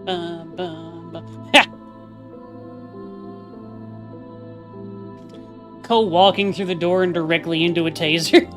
Ha! Cole walking through the door and directly into a taser.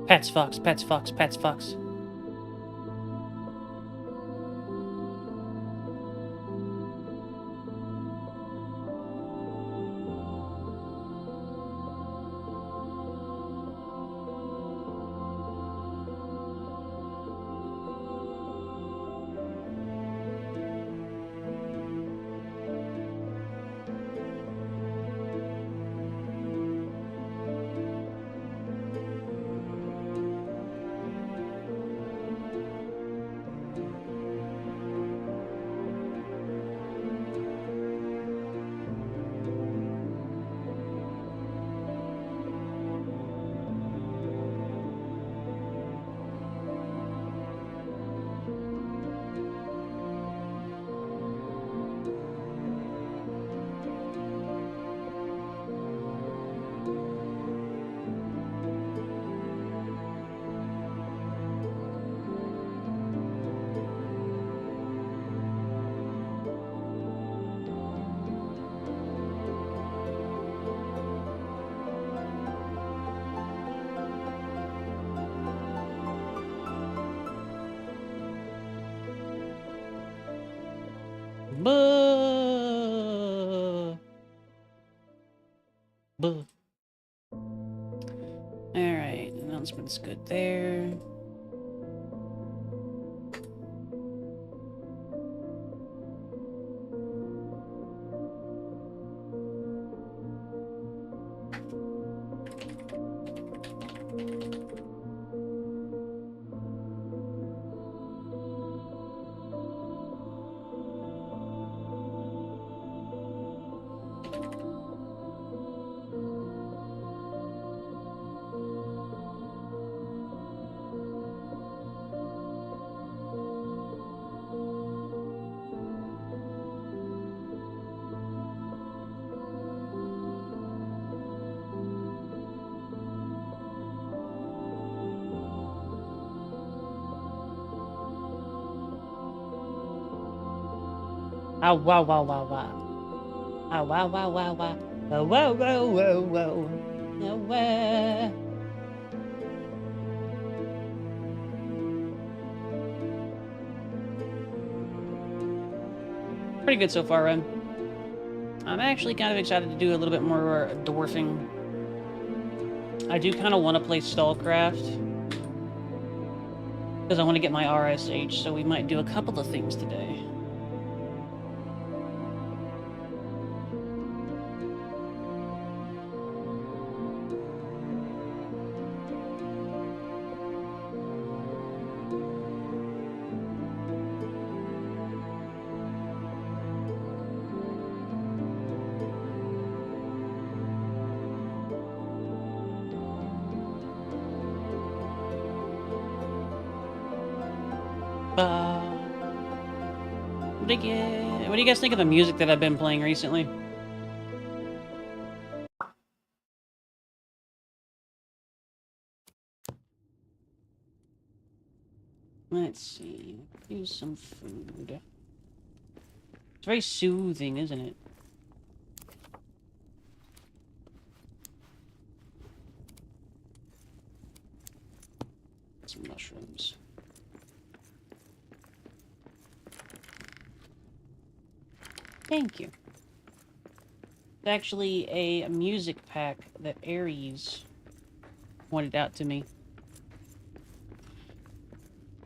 Pets Fox, Pets Fox, Pets Fox. Buh. Buh. Alright, announcement's good there. Ow, wow, wow, wow, wow. Ow, wow, wow, wow, wow. Oh, whoa, whoa, whoa, whoa. Oh, whoa. Pretty good so far, Ren. I'm actually kind of excited to do a little bit more dwarfing. I do kind of want to play Stallcraft. Because I want to get my RSH, so we might do a couple of things today. What do you guys think of the music that I've been playing recently? Let's see. Use some food. It's very soothing, isn't it? Some mushrooms. Thank you. It's actually a music pack that Aries pointed out to me.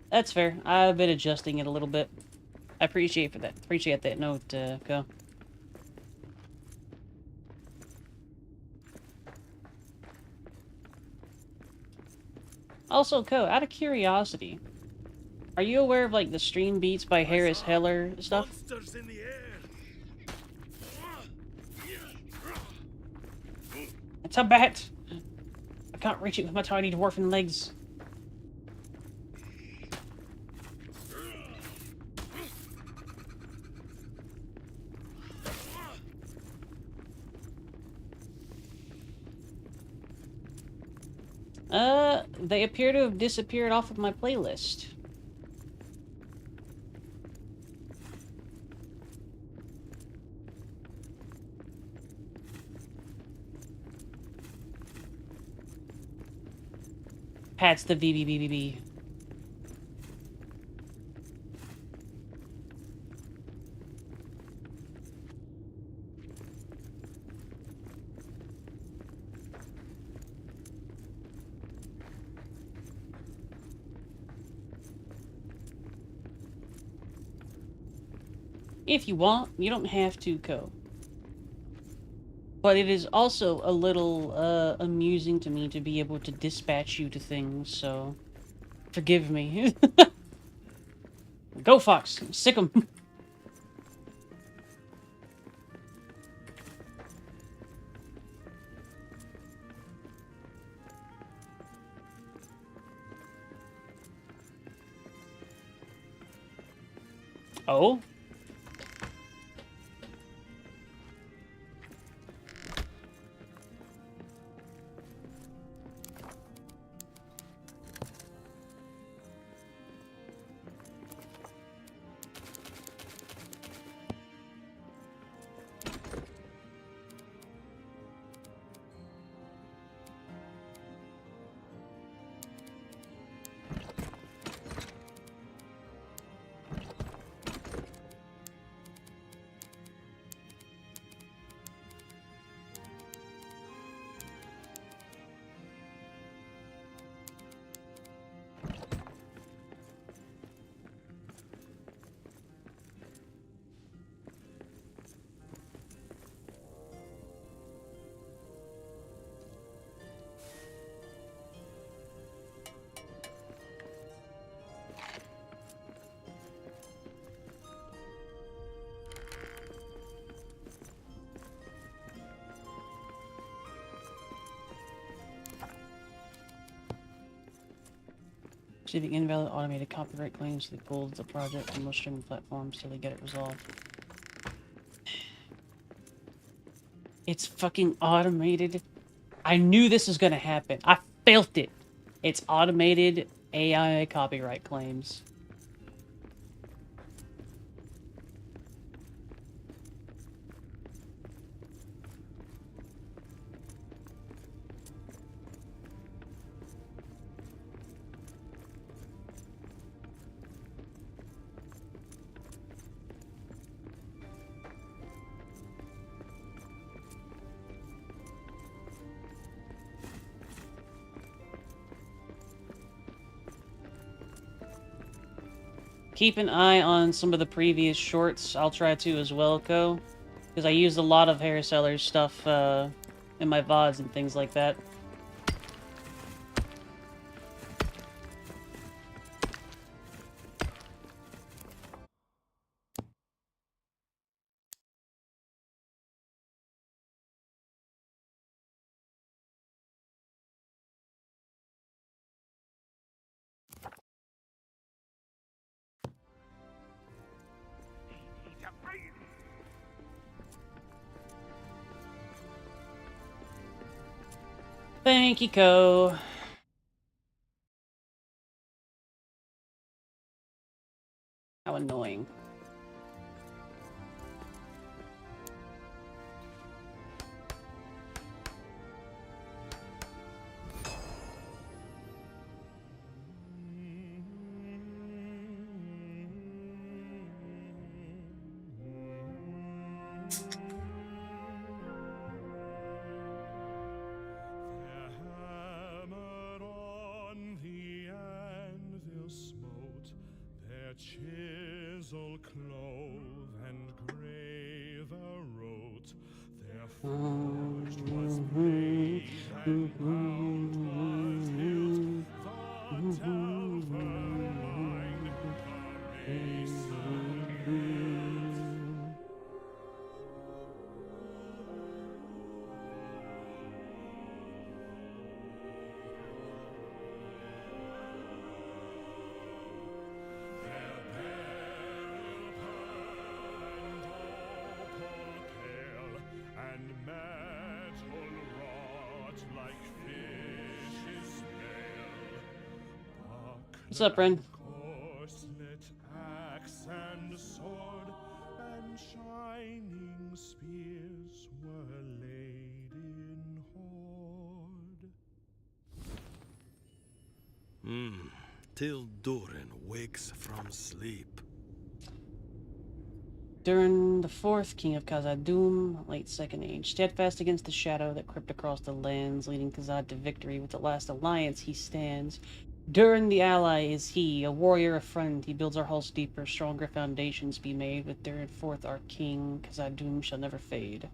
That's fair. I've been adjusting it a little bit. I appreciate that note, Ko. Also, Ko, out of curiosity, are you aware of like the stream beats by Harris Heller stuff? Monsters in the air. It's a bat! I can't reach it with my tiny dwarfen legs. They appear to have disappeared off of my playlist. Pat's the VBBBB. If you want, you don't have to, Ko. But it is also a little, amusing to me to be able to dispatch you to things, so... Forgive me. Go, Fox! Sick 'em! Oh? Receiving invalid automated copyright claims that pulled the project from most streaming platforms till they get it resolved. It's fucking automated. I knew this was gonna happen. I felt it. It's automated AI copyright claims. Keep an eye on some of the previous shorts. I'll try to as well, Ko. Because I used a lot of Harris Heller's stuff in my VODs and things like that. Thank you, Ko. How annoying. Chisel clove and graver wrote, their forge was made and ground was hilt, the delver mind, the mason hilt. What's up, Ren? Corselet, axe, and sword, and shining spears were laid in hoard. Till Durin wakes from sleep. Durin the Fourth, King of Khazad-dûm, late Second Age, steadfast against the shadow that crept across the lands, leading Khazad to victory. With the last alliance he stands. Durin the ally is he, a warrior, a friend. He builds our halls deeper, stronger foundations be made. With Durin Fourth, our king, Khazad-dûm shall never fade.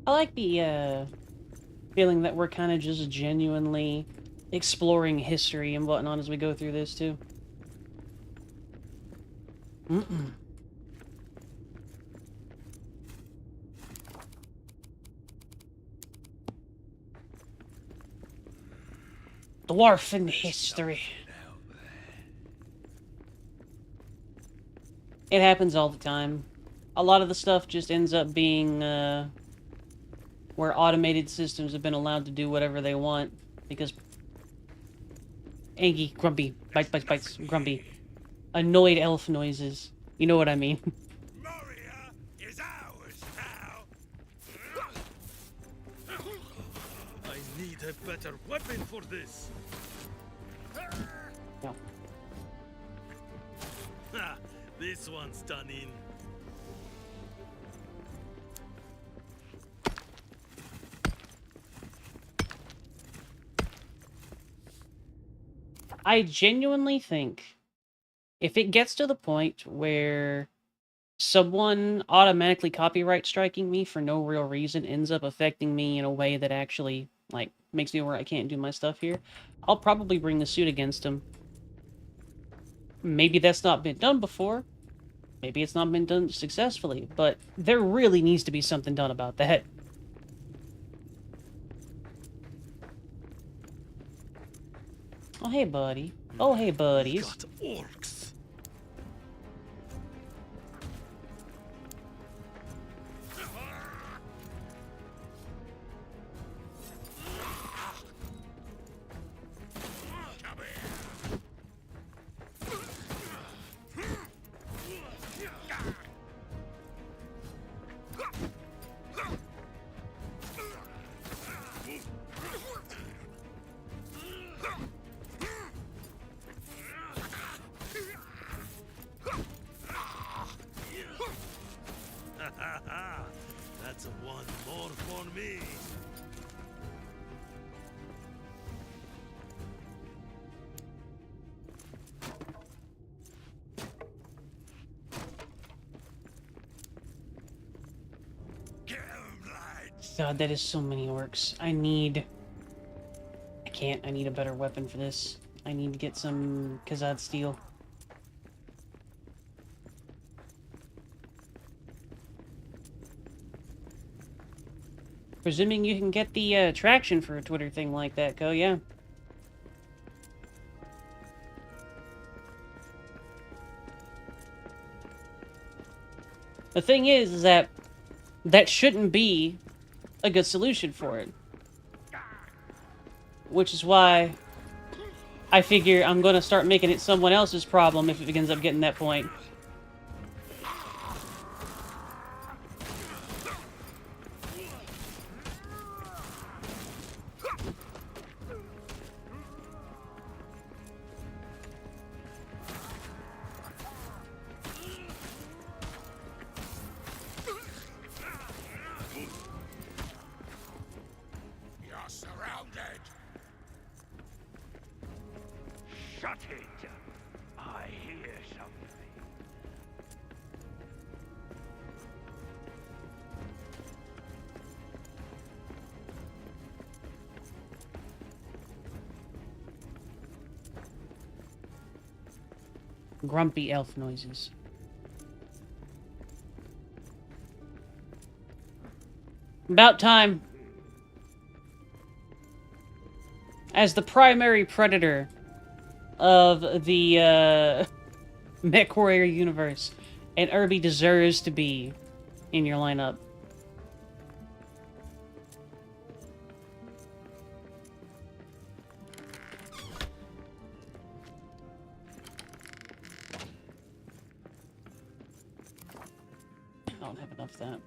I like the feeling that we're kind of just genuinely exploring history and whatnot as we go through this too. Dwarf history. It happens all the time. A lot of the stuff just ends up being where automated systems have been allowed to do whatever they want because angry, grumpy, bites, grumpy, annoyed elf noises. You know what I mean? Moria is ours now. I need a better weapon for this. No. Ha! This one's done in. I genuinely think if it gets to the point where someone automatically copyright striking me for no real reason ends up affecting me in a way that actually, like, makes me where I can't do my stuff here, I'll probably bring the suit against them. Maybe that's not been done before. Maybe it's not been done successfully, but there really needs to be something done about that. Oh, hey, buddy. Oh, hey, buddies. Got orcs. That's one more for me. God, that is so many orcs. I need a better weapon for this. I need to get some Kazad steel. Presuming you can get the traction for a Twitter thing like that, go, yeah. The thing is that that shouldn't be a good solution for it. Which is why I figure I'm gonna start making it someone else's problem if it ends up getting that point. You're surrounded. Shut it! I hear something. Grumpy elf noises. About time. As the primary predator of the Mech Warrior universe, and Irby deserves to be in your lineup. I don't have enough of that.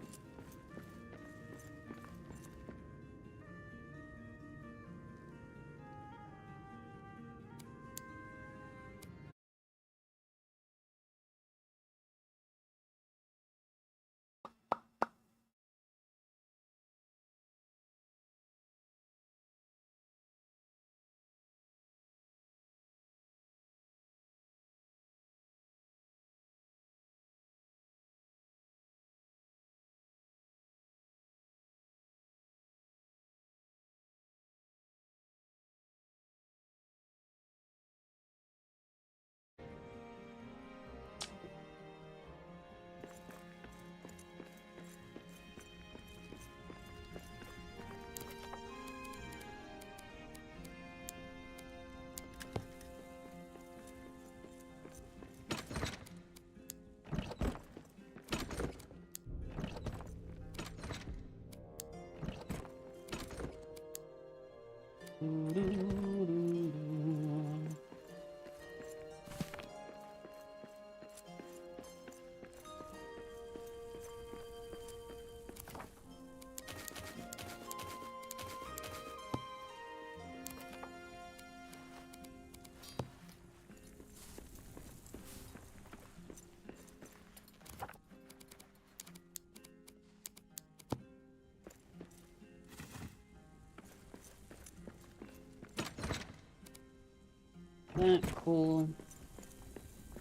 That cool.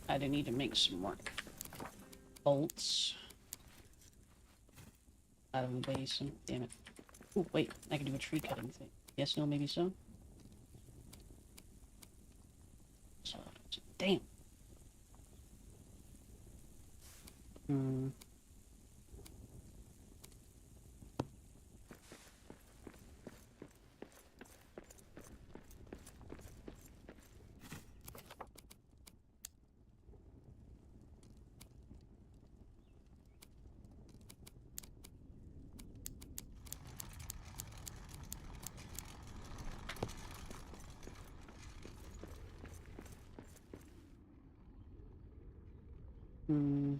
I do need to make some more bolts out of the basin. Damn it. Oh, wait. I can do a tree cutting thing. Yes, no, maybe so. So, damn. Hmm. Hmm.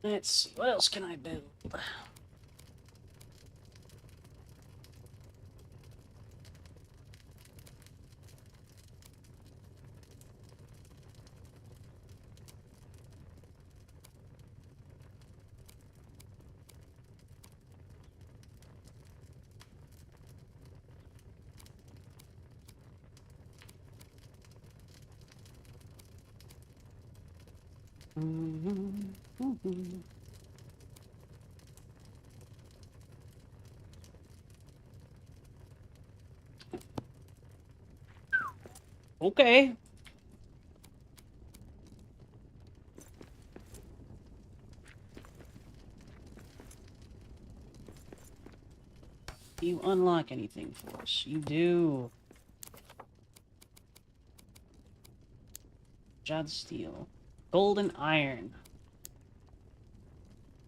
Let's see, what else can I build? Okay. Do you unlock anything for us? You do. Jod steel. Golden iron.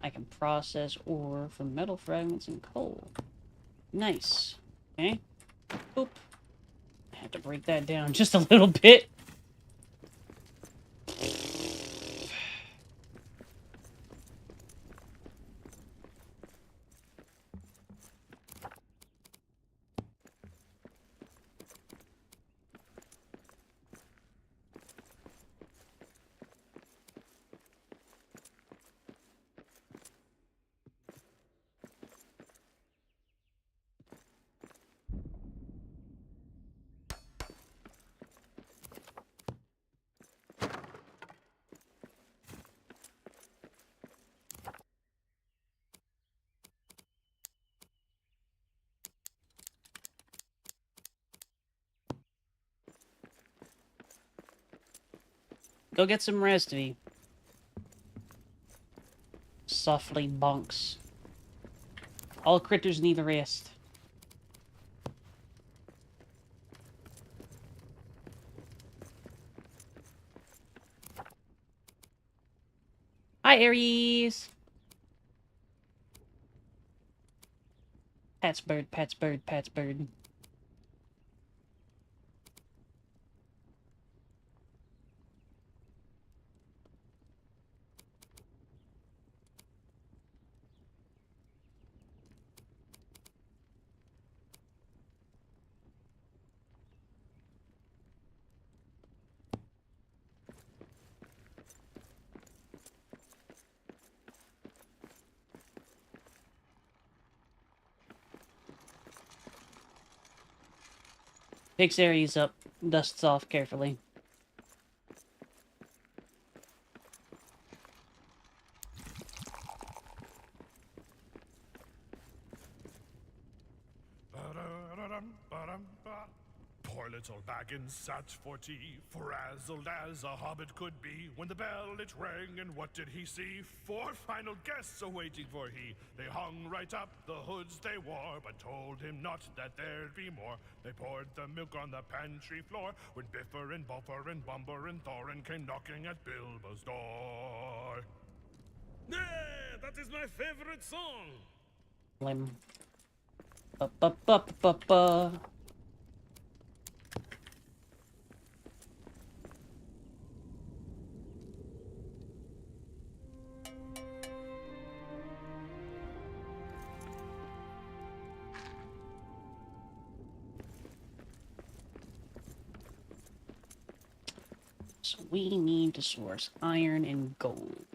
I can process ore from metal fragments and coal. Nice. Okay. Boop. I have to break that down just a little bit. Go get some rest, V. Softly bonks. All critters need a rest. Hi, Aries! Pats bird, pats bird, pats bird. Picks Aries up, dusts off carefully. Poor little Baggins sat for tea, frazzled as a hobbit could be, when the bell it rang, and what did he see? 4 final guests awaiting for he. They hung right up the hoods they wore, but told him not that there'd be more. They poured the milk on the pantry floor, when Biffer and Buffer and Bumber and Thorin came knocking at Bilbo's door. Yeah, that is my favorite song. Lim. Ba ba ba ba ba. So we need to source iron and gold.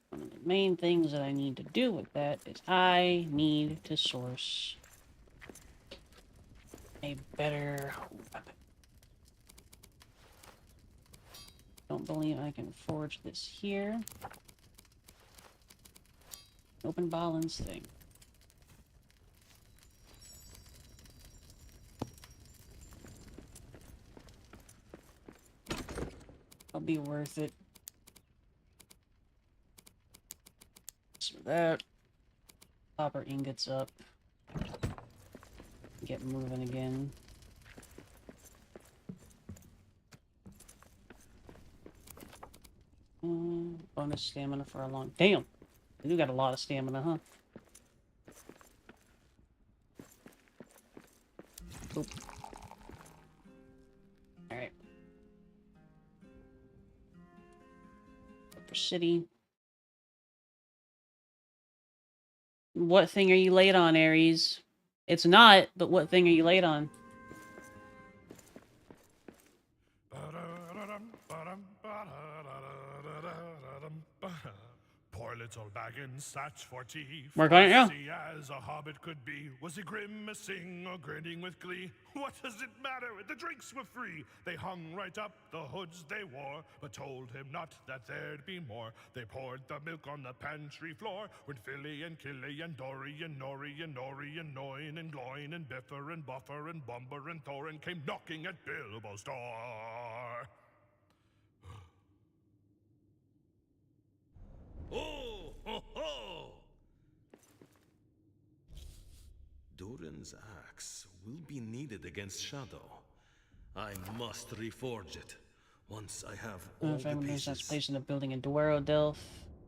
One of the main things that I need to do with that is I need to source a better weapon. Don't believe I can forge this here. Open Balin's thing. I'll be worth it. So that. Copper ingots up. Get moving again. Bonus stamina for a long... Damn! You got a lot of stamina, huh? Oop. city. What thing are you late on, Ares? It's not, but what thing are you late on? Poor little Baggins sat for tea. Work on it, yeah. Fussy as a hobbit could be. Was he grimacing or grinning with glee? What does it matter? The drinks were free. They hung right up the hoods they wore, but told him not that there'd be more. They poured the milk on the pantry floor, when Philly and Killy and Dory and Nori and Nori and Noin and Gloin and Biffer and Buffer and Bumber and Thorin came knocking at Bilbo's door. Oh, ho, ho! Durin's axe will be needed against Shadow. I must reforge it once I have all If the anyone knows that's pieces. placed in a building in Duero, Delph.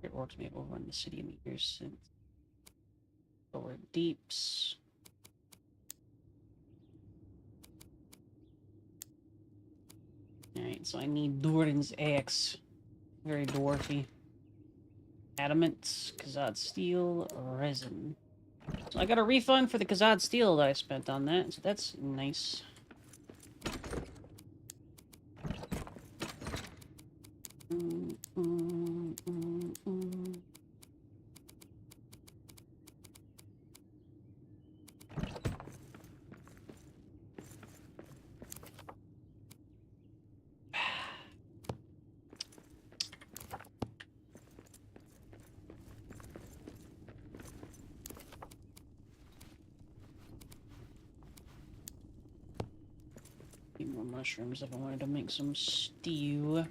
Your orcs may have overrun the city in the years since. Lower deeps. Alright, so I need Durin's axe. Very dwarfy. Adamant, Khazad steel, resin. So I got a refund for the Khazad steel that I spent on that, so that's nice. Need more mushrooms if I wanted to make some stew.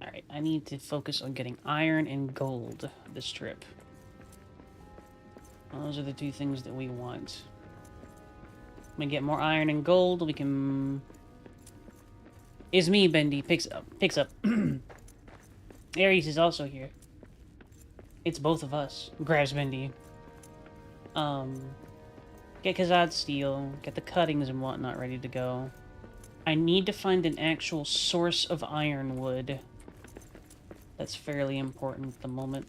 Alright, I need to focus on getting iron and gold this trip. Those are the two things that we want. When we get more iron and gold, we can... Is me, Bendy. Picks up. Ares is also here. It's both of us. Grabs Bendy. Get Khazad steel. Get the cuttings and whatnot ready to go. I need to find an actual source of ironwood. That's fairly important at the moment.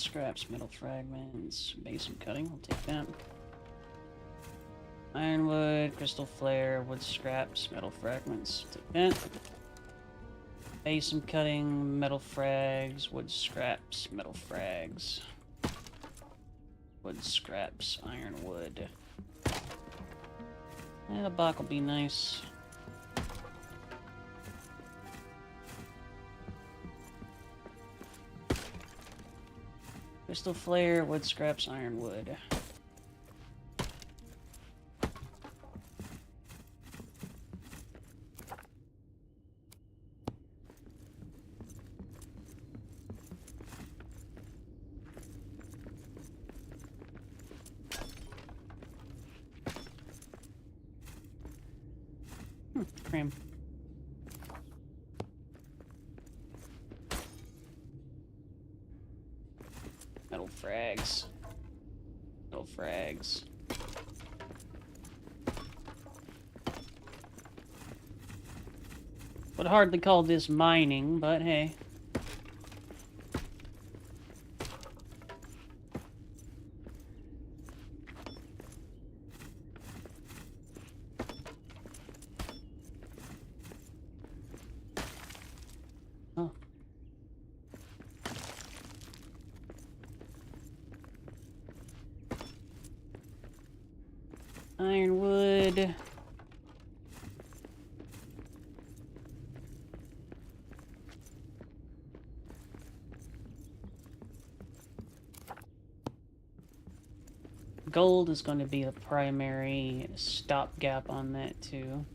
Scraps, metal fragments, base and cutting, I'll take that. Ironwood, crystal flare, wood scraps, metal fragments, take that. Base and cutting, metal frags, wood scraps, metal frags. Wood scraps, ironwood. And a block will be nice. Crystal flare, wood scraps, ironwood. Cream. Metal frags. Metal frags. Would hardly call this mining, but hey. Oh. Ironwood. gold is going to be the primary stopgap on that too.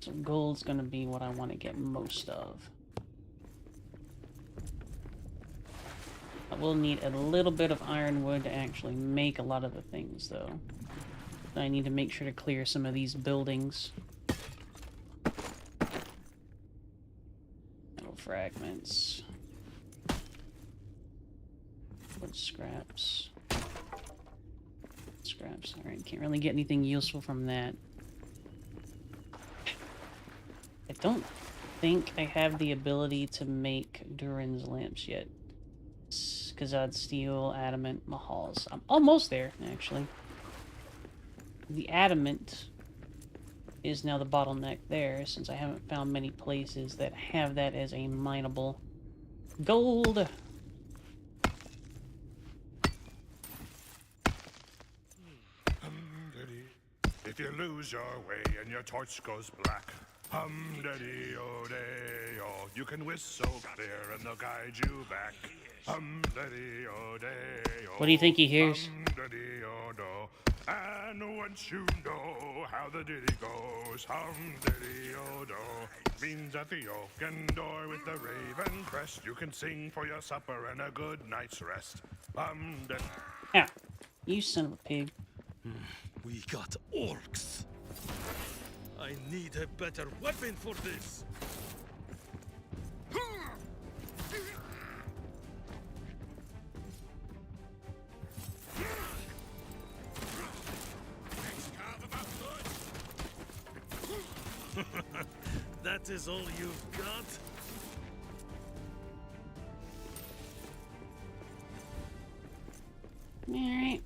So gold's going to be what I want to get most of. I will need a little bit of ironwood to actually make a lot of the things, though. I need to make sure to clear some of these buildings. Metal fragments. Wood scraps. Scraps. Alright, can't really get anything useful from that. I don't think I have the ability to make Durin's lamps yet. Kazad steel, adamant, mahals. I'm almost there, actually. The adamant is now the bottleneck there, since I haven't found many places that have that as a mineable. Gold! If you lose your way and your torch goes black, hum-daddy-o-day-o, you can whistle clear and they'll guide you back. Hum-daddy-o-day-o. What do you think he hears? Hum-daddy-o-do. And once you know how the ditty goes, hum-daddy-o-do, means at the oaken door with the raven crest, you can sing for your supper and a good night's rest. Hum-daddy. Ah, you son of a pig. We got orcs. I need a better weapon for this. That is all you've got? Alright.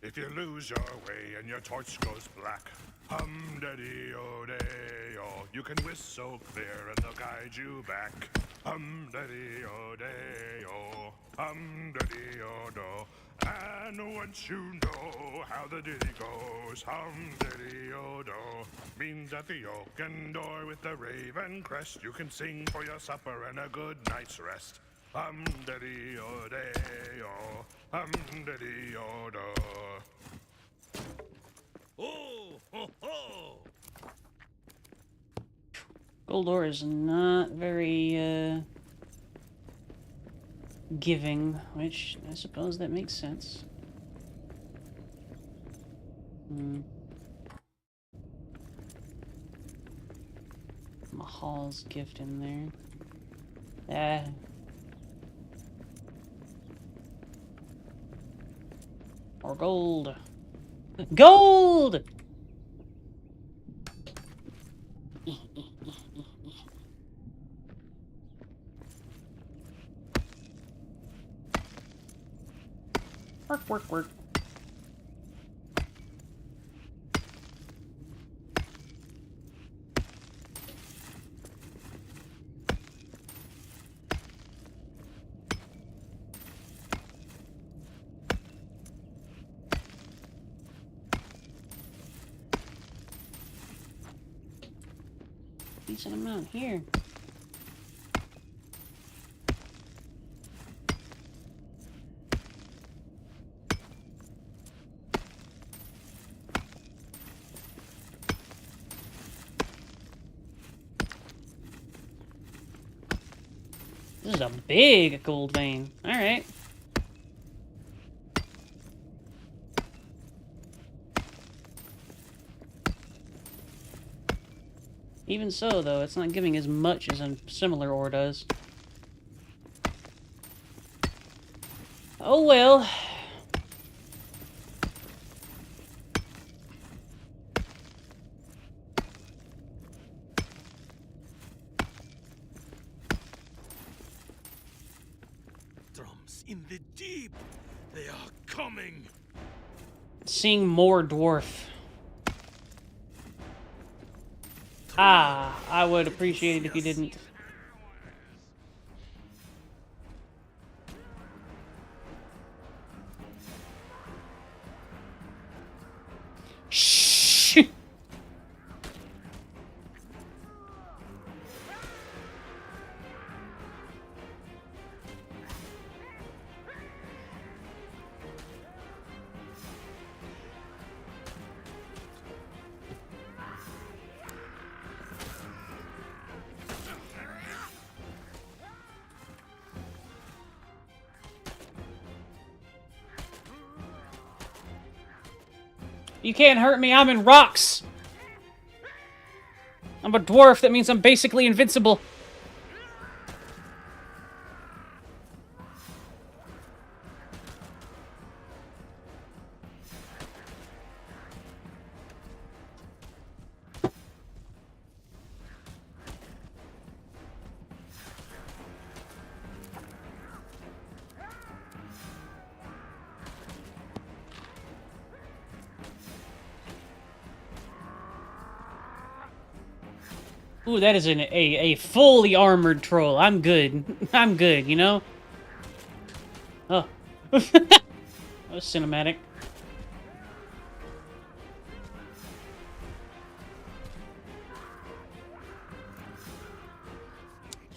If you lose your way and your torch goes black, hum-daddy-o-day-o, you can whistle clear and they'll guide you back. Hum-daddy-o-day-o, hum-daddy-o-do. And once you know how the ditty goes, hum-daddy-o-do, means at the oaken door with the raven crest, you can sing for your supper and a good night's rest. Hum-daddy-o-day-o, hum-daddy-o-do. Oh, ho, ho! Gold ore is not very, giving, which I suppose that makes sense. Mahal's gift in there. Or gold. Gold! Work, work, work. Decent amount here. This is a big gold vein. All right. Even so, though, it's not giving as much as a similar ore does. Oh well. Drums in the deep. They are coming. Seeing more dwarf. Ah, I would appreciate it if you didn't. Shh. You can't hurt me, I'm in rocks! I'm a dwarf, that means I'm basically invincible. Ooh, that is a fully armored troll. I'm good. I'm good, you know? Oh. That was cinematic.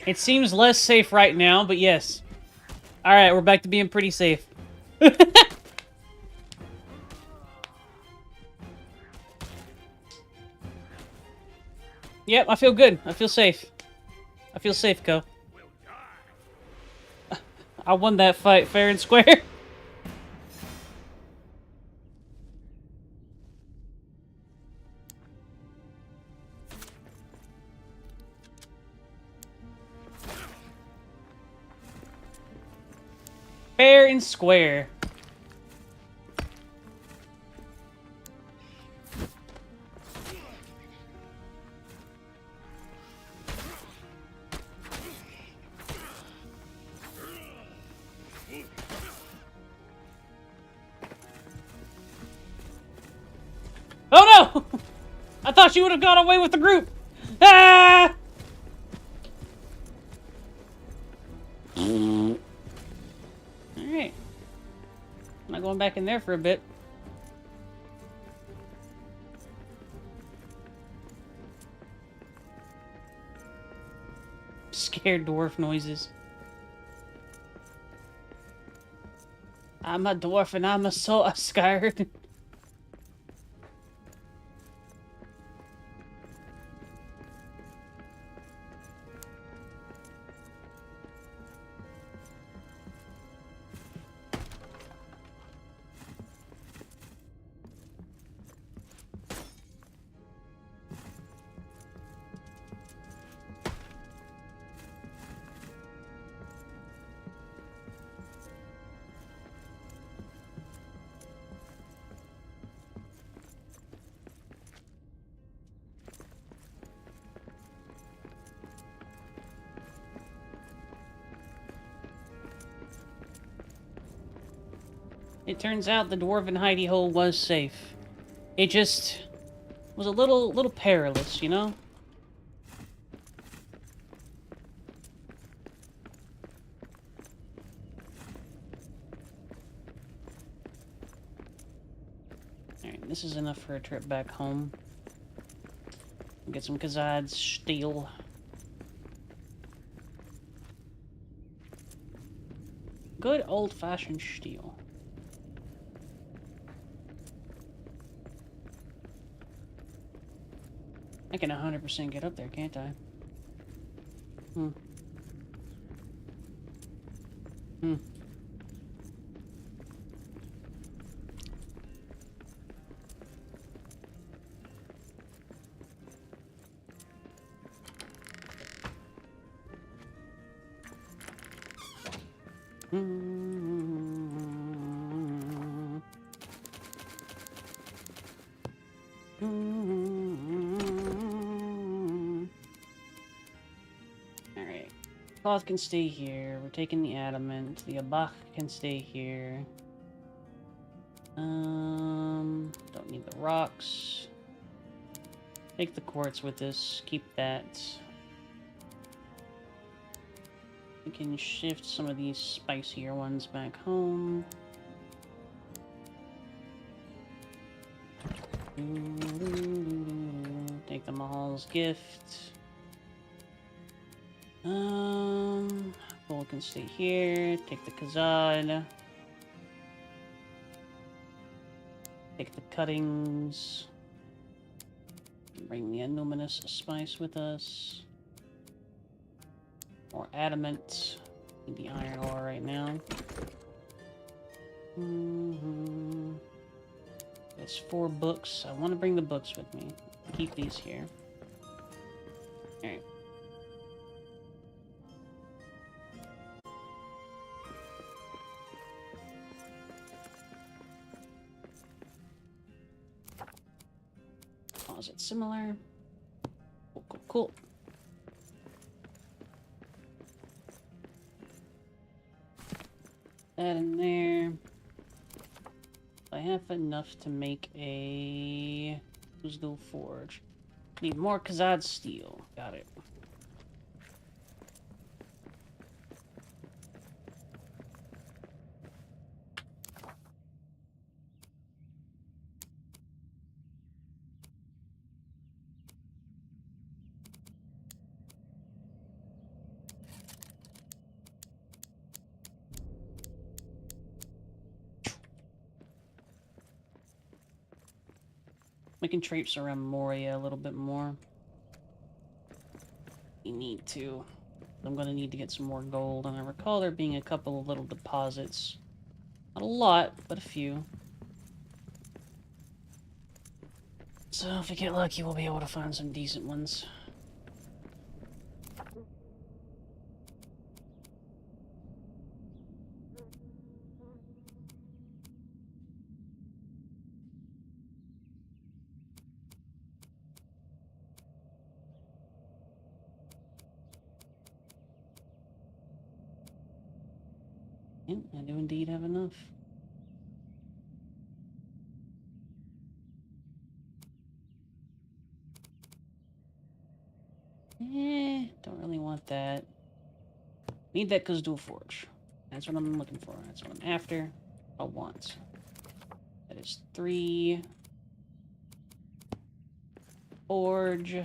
It seems less safe right now, but yes. Alright, we're back to being pretty safe. Yep, I feel good. I feel safe. I feel safe, Co. I won that fight fair and square. Fair and square. Oh no! I thought you would have gone away with the group! Ah! Alright. I'm not going back in there for a bit. Scared dwarf noises. I'm a dwarf and I'm so scared. It turns out the dwarven hidey hole was safe. It just was a little perilous, you know? Alright, this is enough for a trip back home. Get some Kazad's steel. Good old-fashioned steel. I can 100% get up there, can't I? Hmm. Hmm. Alright. Cloth can stay here. We're taking the adamant. The abach can stay here. Don't need the rocks. Take the quartz with us. Keep that. We can shift some of these spicier ones back home. Take the Mahal's gift. Bull can stay here. Take the Kazad. Take the cuttings. Bring the Numinous spice with us. More adamant. Need the iron ore right now. That's 4 books. I want to bring the books with me. Keep these here. Alright. Is it similar? Cool, cool, cool. That in there. I have enough to make a Uzdil forge. Need more Khazad steel. Got it. We can traipse around Moria a little bit more. We need to. I'm gonna need to get some more gold, and I recall there being a couple of little deposits. Not a lot, but a few. So if we get lucky, we'll be able to find some decent ones. Yep, I do indeed have enough. Don't really want that. Need that Khuzdul forge. That's what I'm looking for. That's what I'm after. I want. That is 3. Forge.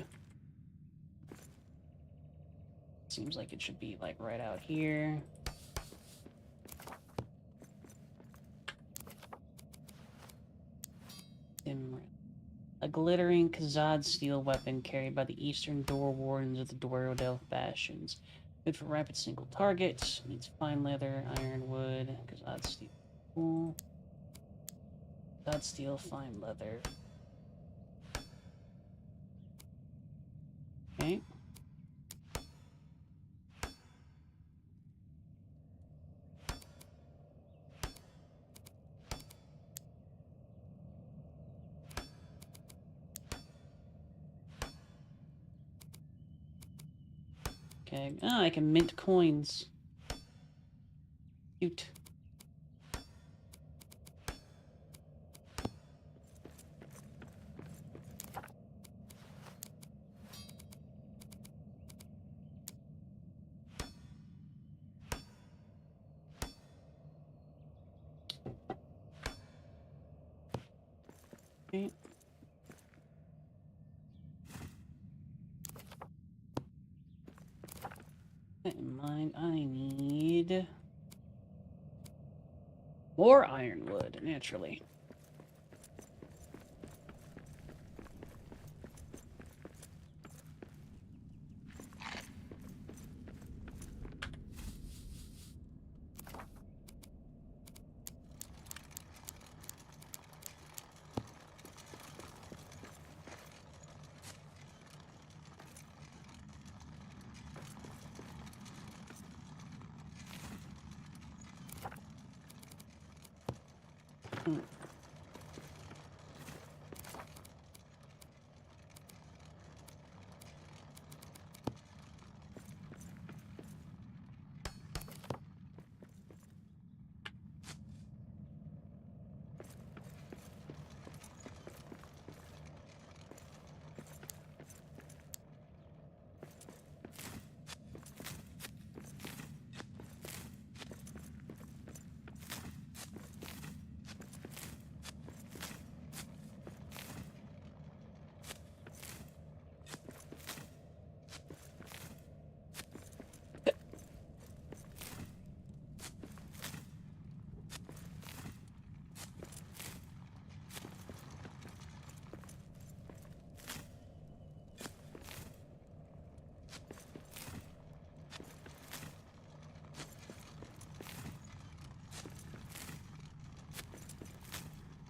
Seems like it should be like right out here. A glittering Khazad steel weapon carried by the Eastern Door Wardens of the Dwarrodel Bastions. Good for rapid single targets. Needs fine leather, ironwood, Khazad steel. Cool. Khazad steel, fine leather. Okay. Okay. Ah, I can mint coins. Cute. Okay. That in mind, I need more ironwood, naturally.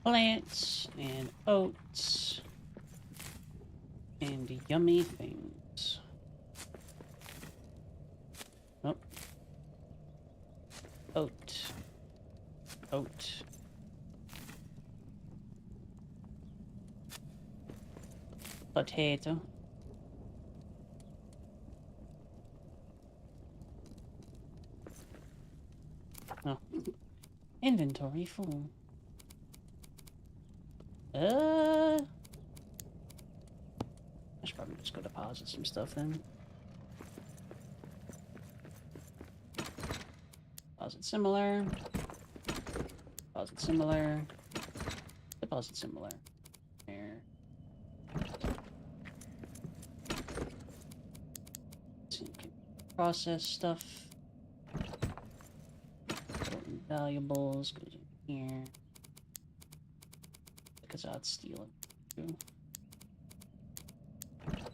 Plants and oats and yummy things. Oh. Oat. Oat. Potato. Oh. Inventory full. I should probably just go deposit some stuff then. Deposit similar. Deposit similar. Deposit similar. There. Process stuff. Valuables goes in here. Because I'd steal it too.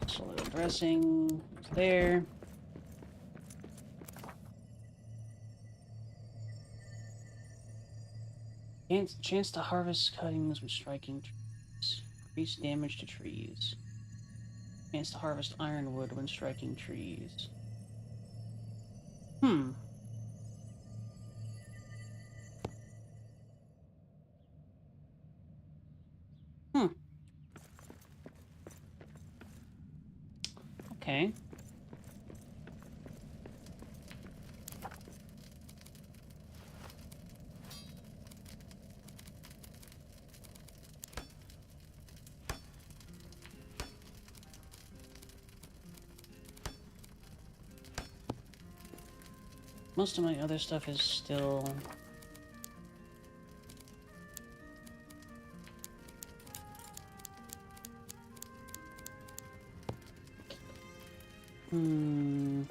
Soil dressing goes there. Chance to harvest cuttings when striking trees. Increase damage to trees. Chance to harvest ironwood when striking trees. Hmm. Hmm. Okay. Most of my other stuff is still... Hmm...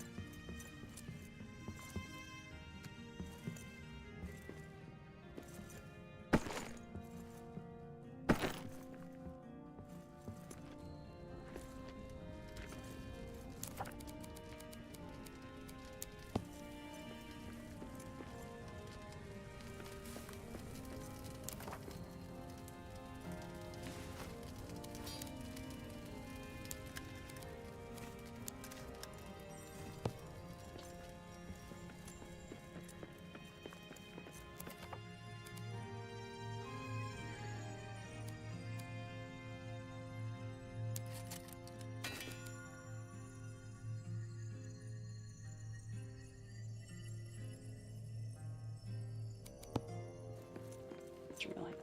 Really.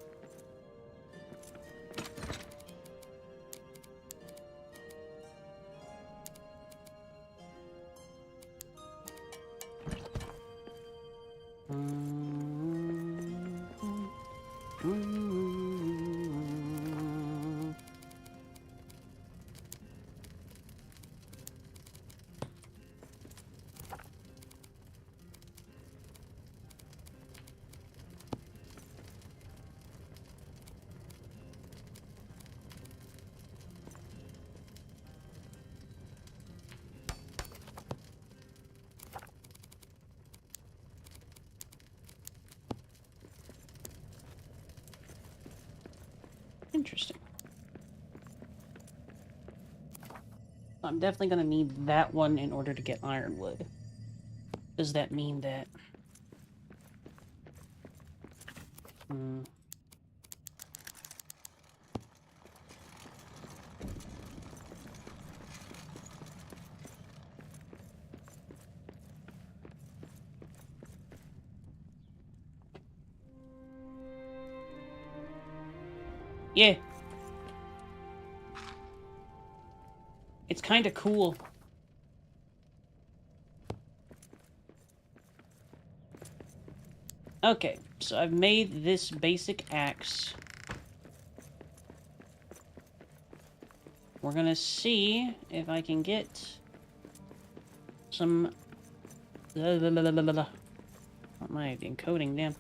Interesting. I'm definitely gonna need that one in order to get ironwood. Does that mean that... Hmm... Yeah. It's kind of cool. Okay, so I've made this basic axe. We're gonna see if I can get some... What am I encoding? Damn.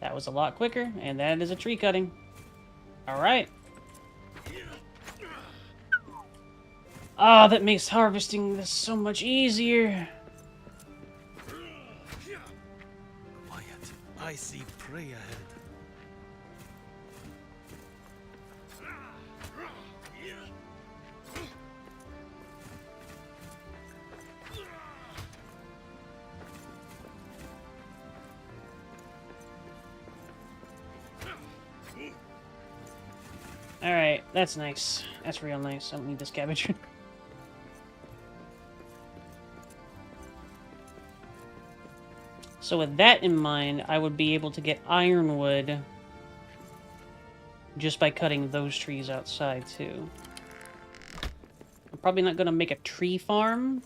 That was a lot quicker, and that is a tree cutting. Alright. Ah, that makes harvesting this so much easier. Quiet. I see prey ahead. Alright, that's nice. That's real nice. I don't need this cabbage. So with that in mind, I would be able to get ironwood just by cutting those trees outside, too. I'm probably not going to make a tree farm,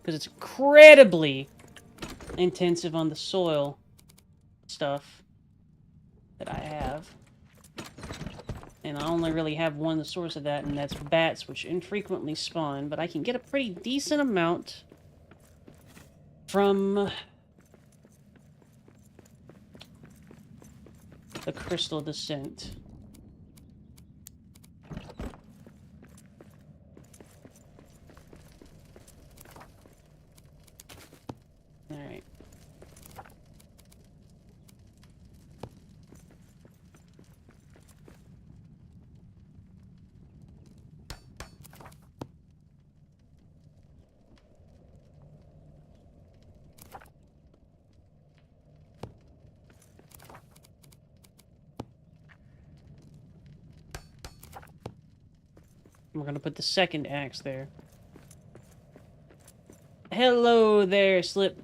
because it's incredibly intensive on the soil stuff that I have. And I only really have one source of that, and that's bats, which infrequently spawn, but I can get a pretty decent amount from the crystal descent. Alright. We're gonna put the second axe there. Hello there, Slip.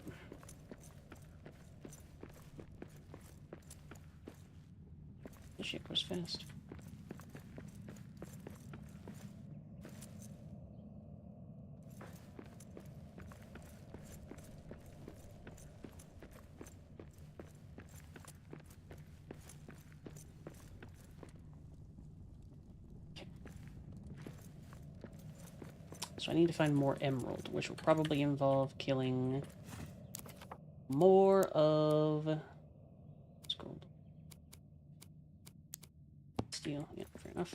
This shit goes fast. So I need to find more emerald, which will probably involve killing more of... What's gold? Steel. Yeah, fair enough.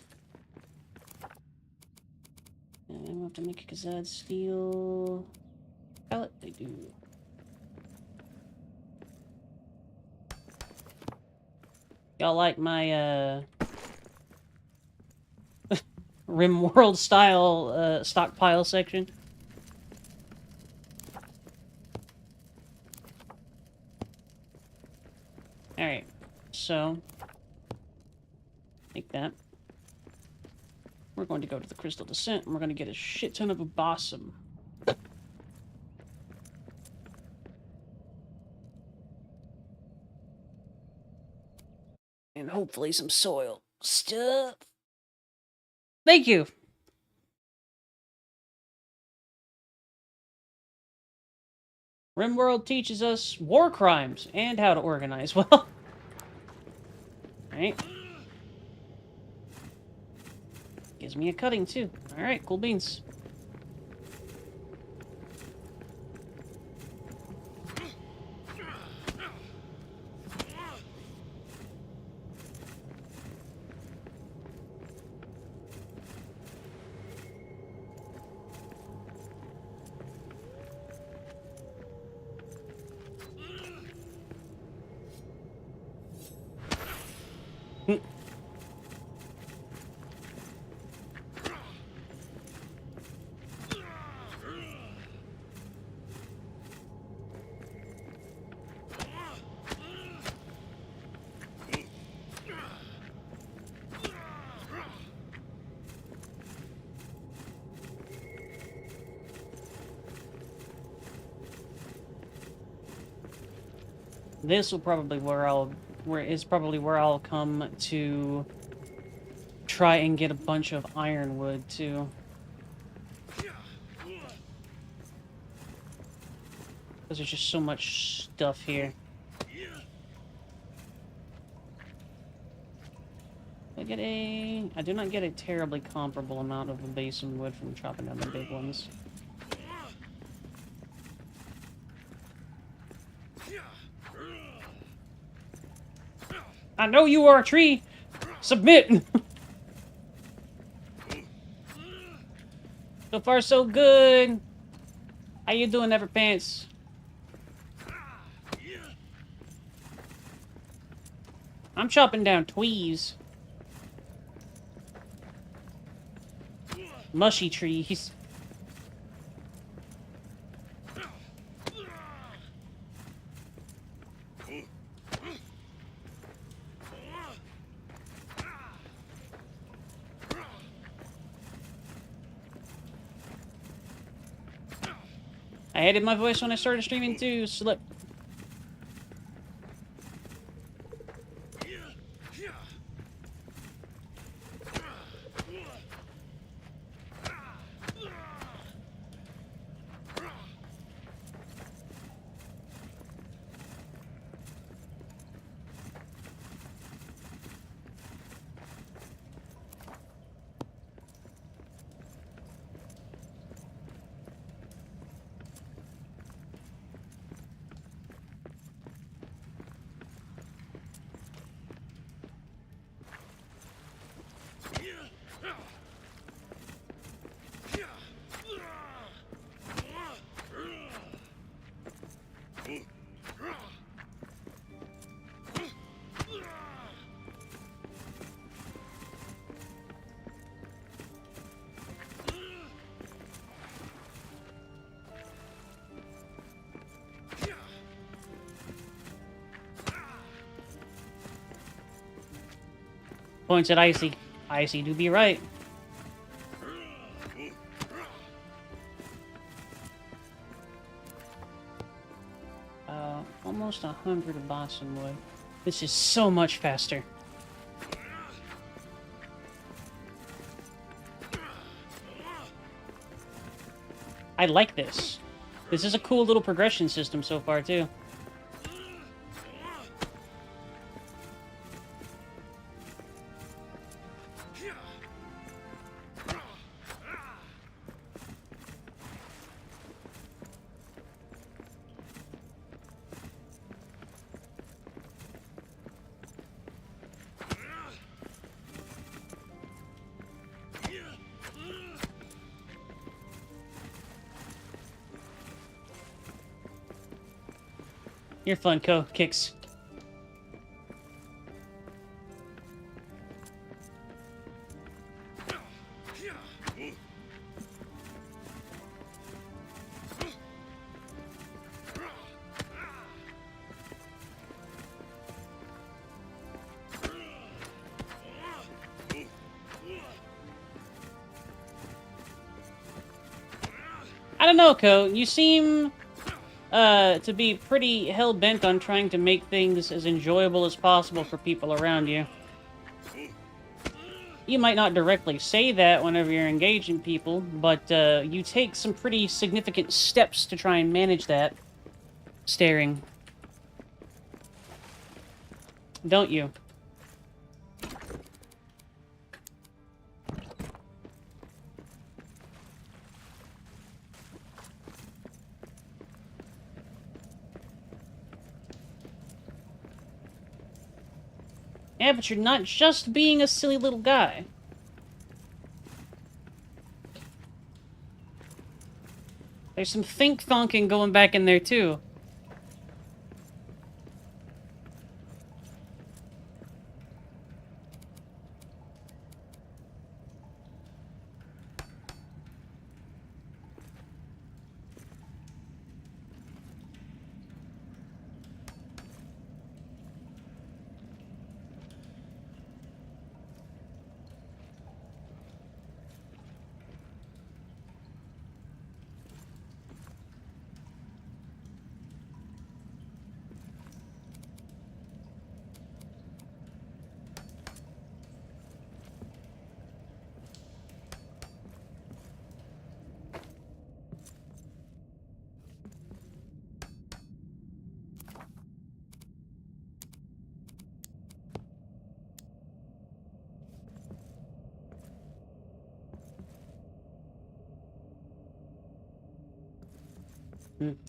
And we'll have to make a Kazad steel pellet. They do. Y'all like my, Rimworld style stockpile section? Alright, so take that. We're going to go to the Crystal Descent and we're going to get a shit ton of a bossum. And hopefully some soil stuff. Thank you. Rimworld teaches us war crimes and how to organize well. Alright. Gives me a cutting too. Alright, cool beans. This will probably where I'll come to try and get a bunch of ironwood too. Because there's just so much stuff here. I do not get a terribly comparable amount of the basin wood from chopping down the big ones. I know you are a tree! Submit! So far, so good! How you doing, Everpants? I'm chopping down tweez. Mushy trees. I added my voice when I started streaming too. Slip. Points at Icy. Icy do be right. Almost 100 of Boston wood. This is so much faster. I like this. This is a cool little progression system so far, too. You're fun, Kicks. I don't know, Ko. You seem to be pretty hell-bent on trying to make things as enjoyable as possible for people around you. You might not directly say that whenever you're engaging people, but you take some pretty significant steps to try and manage that. Staring. Don't you? Yeah, but you're not just being a silly little guy. There's some think-thonking going back in there, too.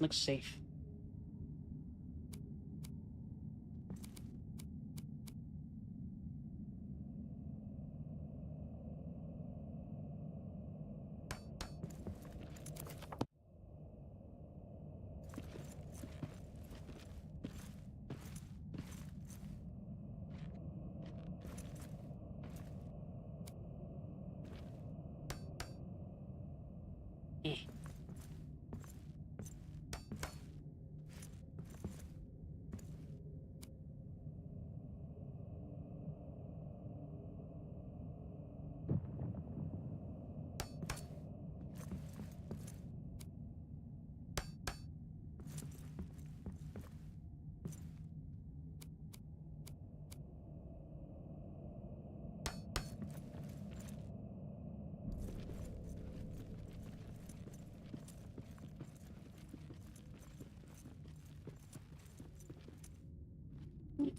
Looks safe.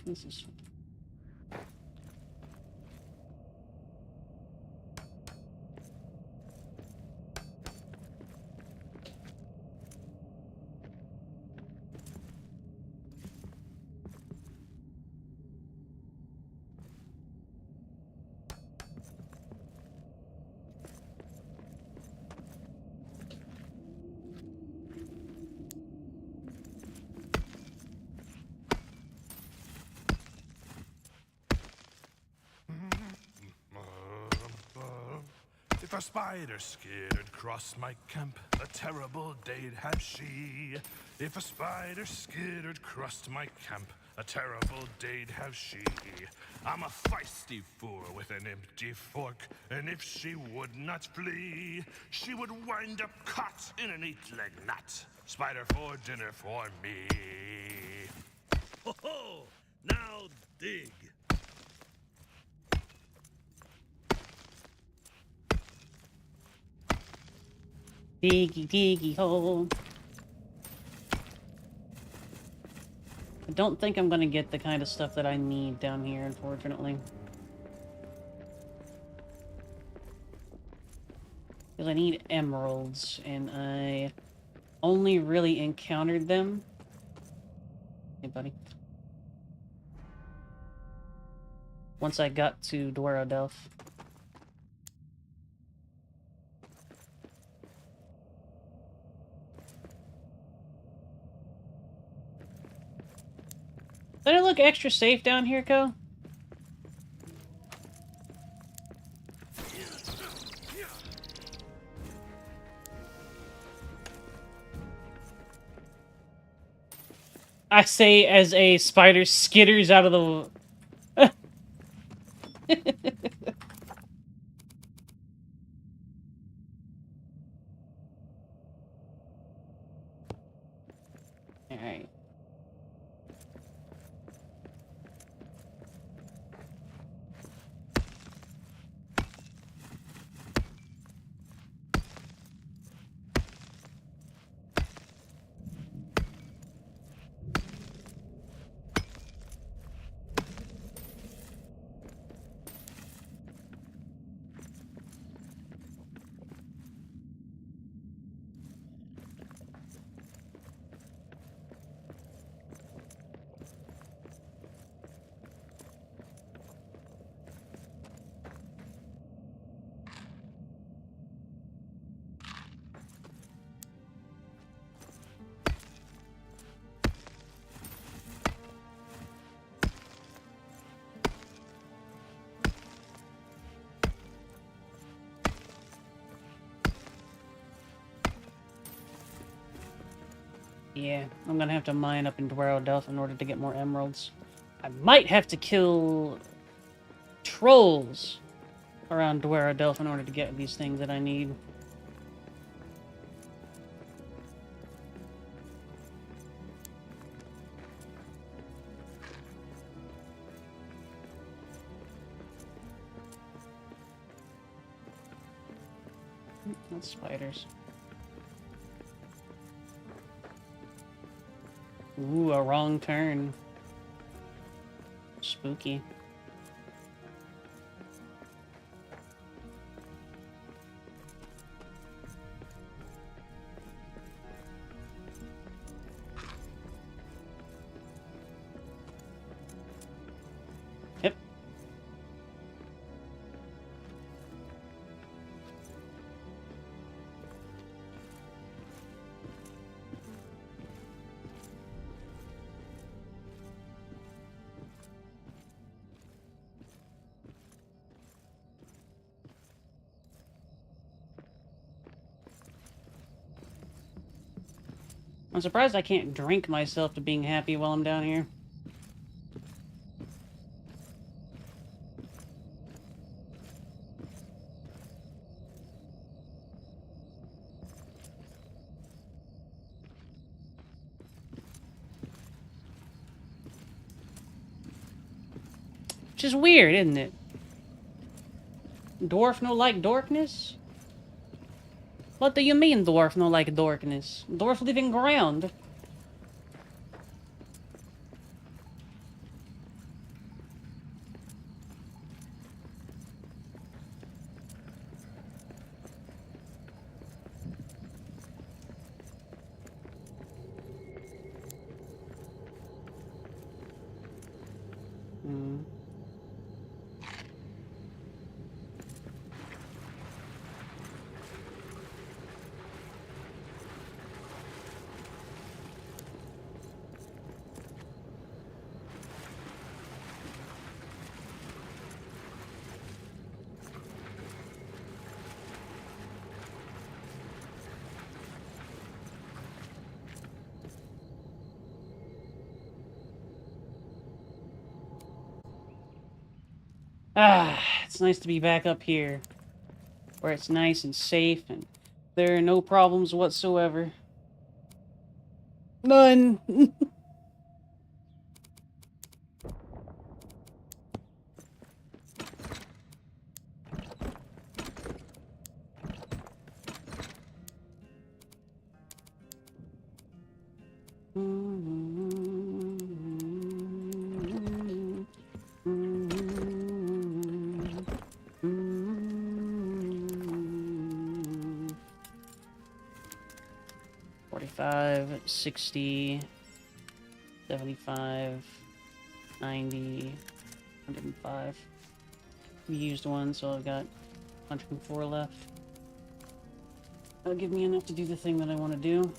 This is... If a spider skittered across my camp, a terrible day'd have she. If a spider skittered across my camp, a terrible day'd have she. I'm a feisty fool with an empty fork, and if she would not flee, she would wind up caught in an 8-leg knot. Spider for dinner for me. Ho ho! Now dig! Diggy, diggy hole. I don't think I'm gonna get the kind of stuff that I need down here, unfortunately. Because I need emeralds, and I only really encountered them. Hey, buddy. Once I got to Dwarrodelf. Does it look extra safe down here, Co? I say as a spider skitters out of the... Alright. Yeah, I'm gonna have to mine up in Dwarrodelf in order to get more emeralds. I might have to kill trolls around Dwarrodelf in order to get these things that I need. That's spiders. Ooh, a wrong turn. Spooky. Yep. I'm surprised I can't drink myself to being happy while I'm down here. Which is weird, isn't it? Dwarf no like darkness? What do you mean, dwarf no like darkness? Dwarf live in ground. Mm-hmm. Ah, it's nice to be back up here, where it's nice and safe, and there are no problems whatsoever. None! 45, 60, 75, 90, 105. We used one, so I've got 104 left. That'll give me enough to do the thing that I want to do.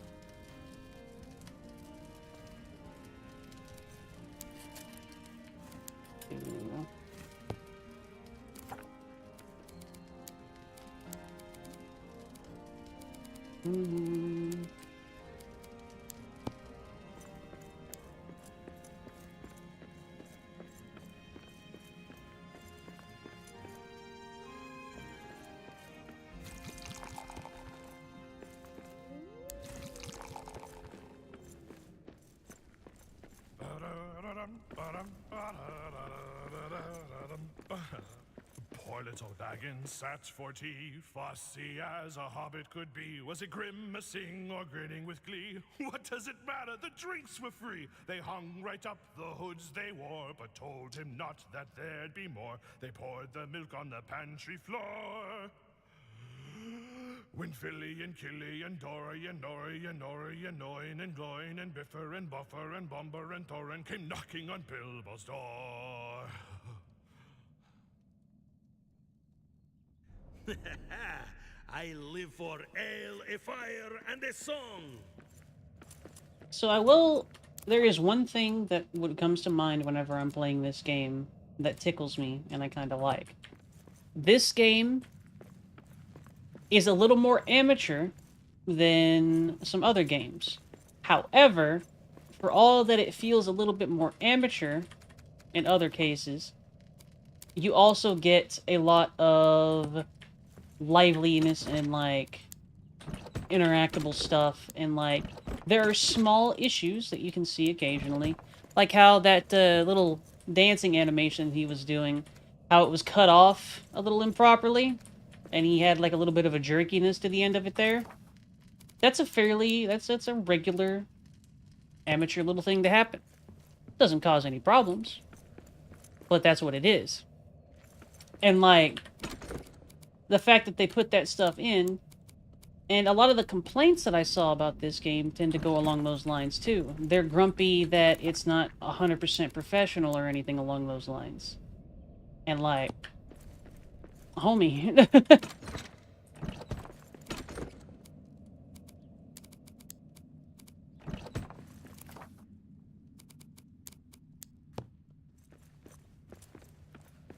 Poor little Baggins sat for tea, fussy as a hobbit could be. Was he grimacing or grinning with glee? What does it matter? The drinks were free. They hung right up the hoods they wore, but told him not that there'd be more. They poured the milk on the pantry floor. When Philly and Killy and Dory and Nori and Nori and Noin and Gloin and Biffer and Buffer and Bumber and Thorin came knocking on Bilbo's door. I live for ale, a fire, and a song. So I will... There is one thing that comes to mind whenever I'm playing this game that tickles me and I kind of like. This game is a little more amateur than some other games. However, for all that it feels a little bit more amateur in other cases, you also get a lot of liveliness and, like, interactable stuff, and, like, there are small issues that you can see occasionally, like how that little dancing animation he was doing, how it was cut off a little improperly, and he had, like, a little bit of a jerkiness to the end of it there. That's a fairly, that's a regular amateur little thing to happen. Doesn't cause any problems, but that's what it is. And, like, the fact that they put that stuff in, and a lot of the complaints that I saw about this game tend to go along those lines too. They're grumpy that it's not 100% professional or anything along those lines. And, like, homie.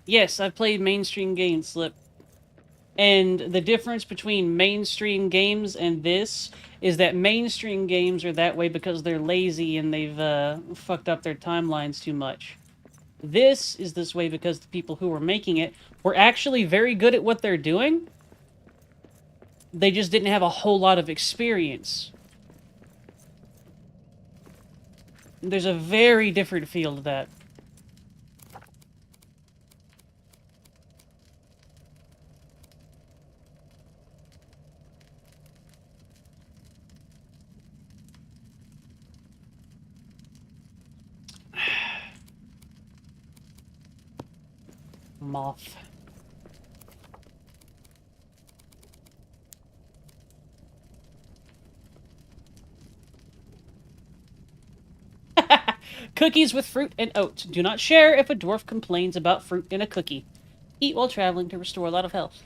Yes, I've played mainstream games, Slip. And the difference between mainstream games and this is that mainstream games are that way because they're lazy and they've fucked up their timelines too much. This is this way because the people who were making it were actually very good at what they're doing. They just didn't have a whole lot of experience. There's a very different feel to that. Moth. Cookies with fruit and oats. Do not share if a dwarf complains about fruit in a cookie. Eat while traveling to restore a lot of health.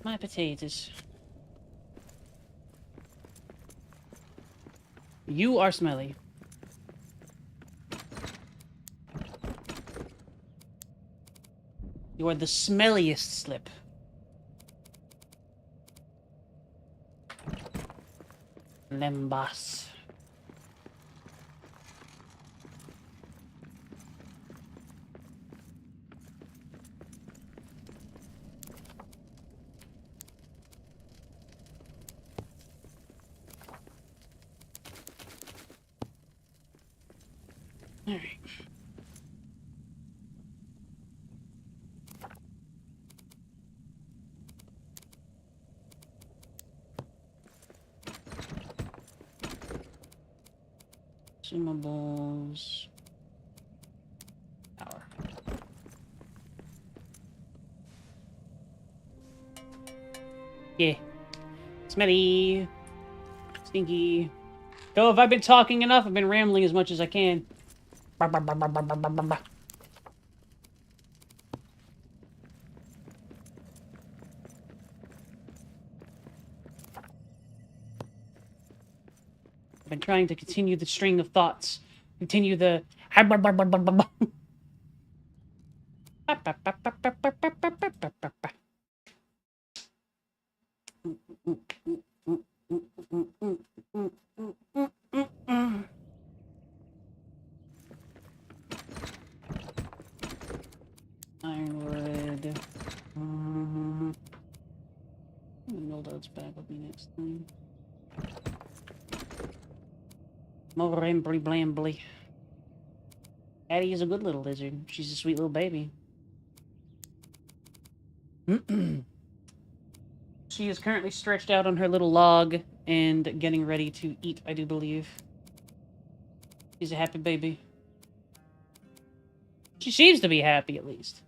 My potatoes. You are smelly. You are the smelliest slip. Lembas. Alright. Consumables. Power. Yeah. Smelly. Stinky. So if I've been talking enough, I've been rambling as much as I can. Bah, bah, bah, bah, bah, bah, bah, bah. I've been trying to continue the string of thoughts. Continue the... Ironwood. Mildews back with me next time. More rambly blambly. Addie is a good little lizard. She's a sweet little baby. She is currently stretched out on her little log and getting ready to eat, I do believe. She's a happy baby. She seems to be happy, at least.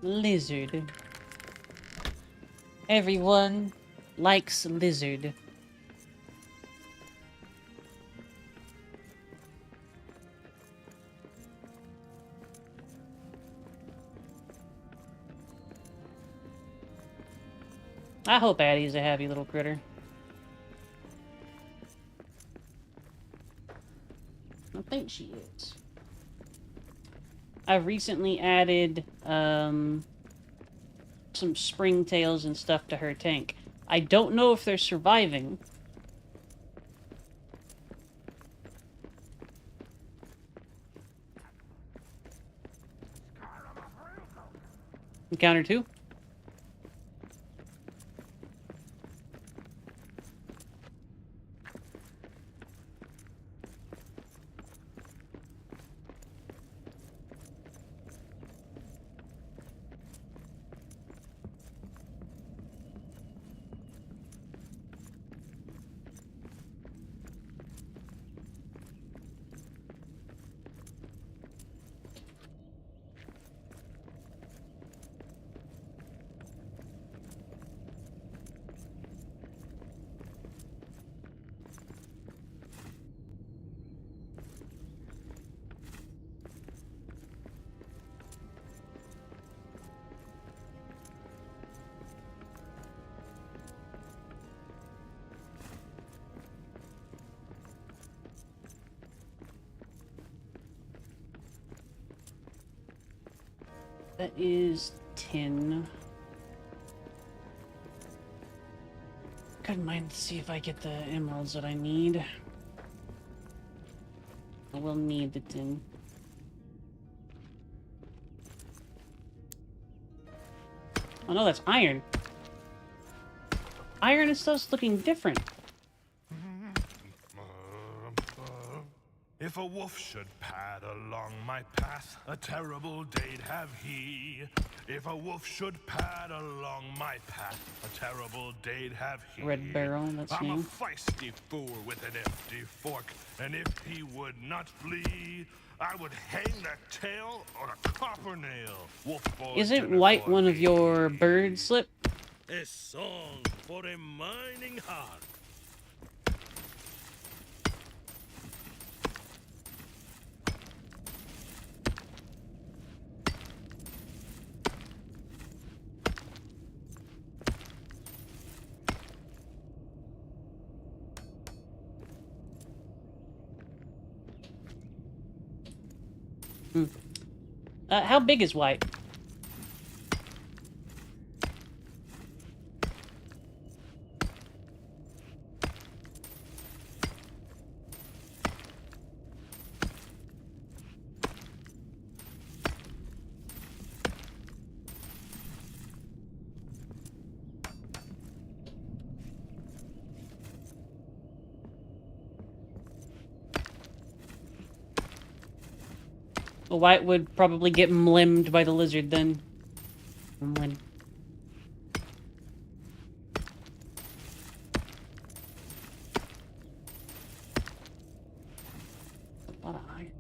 Lizard. Everyone likes lizard. I hope Addie's a happy little critter. I think she is. I've recently added some springtails and stuff to her tank. I don't know if they're surviving. Encounter 2? That is 10. Couldn't mind to see if I get the emeralds that I need. I will need the tin. Oh no, that's iron. Iron and stuff's looking different. If a wolf should pad along my path, a terrible day'd have he. If a wolf should pad along my path, a terrible day'd have he. Red Barrel, that's I'm a new. feisty fool with an empty fork, and if he would not flee, I would hang that tail on a copper nail. Wolf for Isn't dinner white for one of me. your bird slip? A song for a mining heart. How big is white? Well, white would probably get mlimmed by the lizard then. Mlim. A lot of iron.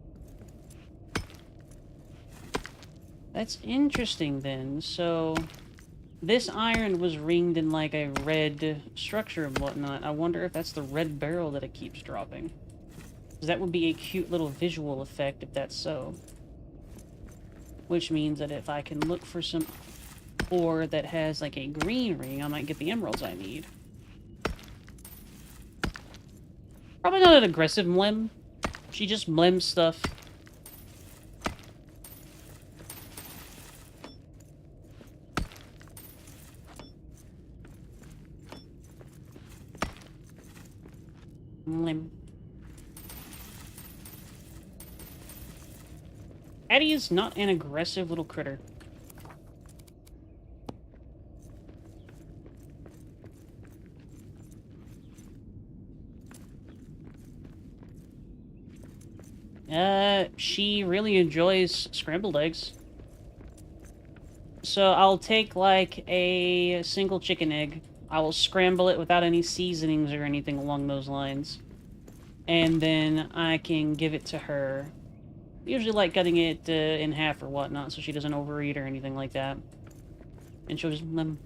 That's interesting then. So, this iron was ringed in like a red structure and whatnot. I wonder if that's the red barrel that it keeps dropping. Because that would be a cute little visual effect if that's so. Which means that if I can look for some ore that has like a green ring, I might get the emeralds I need. Probably not an aggressive mlim. She just mlims stuff. Mlim. Addie is not an aggressive little critter. She really enjoys scrambled eggs. So I'll take like a single chicken egg. I will scramble it without any seasonings or anything along those lines. And then I can give it to her. Usually like cutting it in half or whatnot so she doesn't overeat or anything like that. And she'll just lim.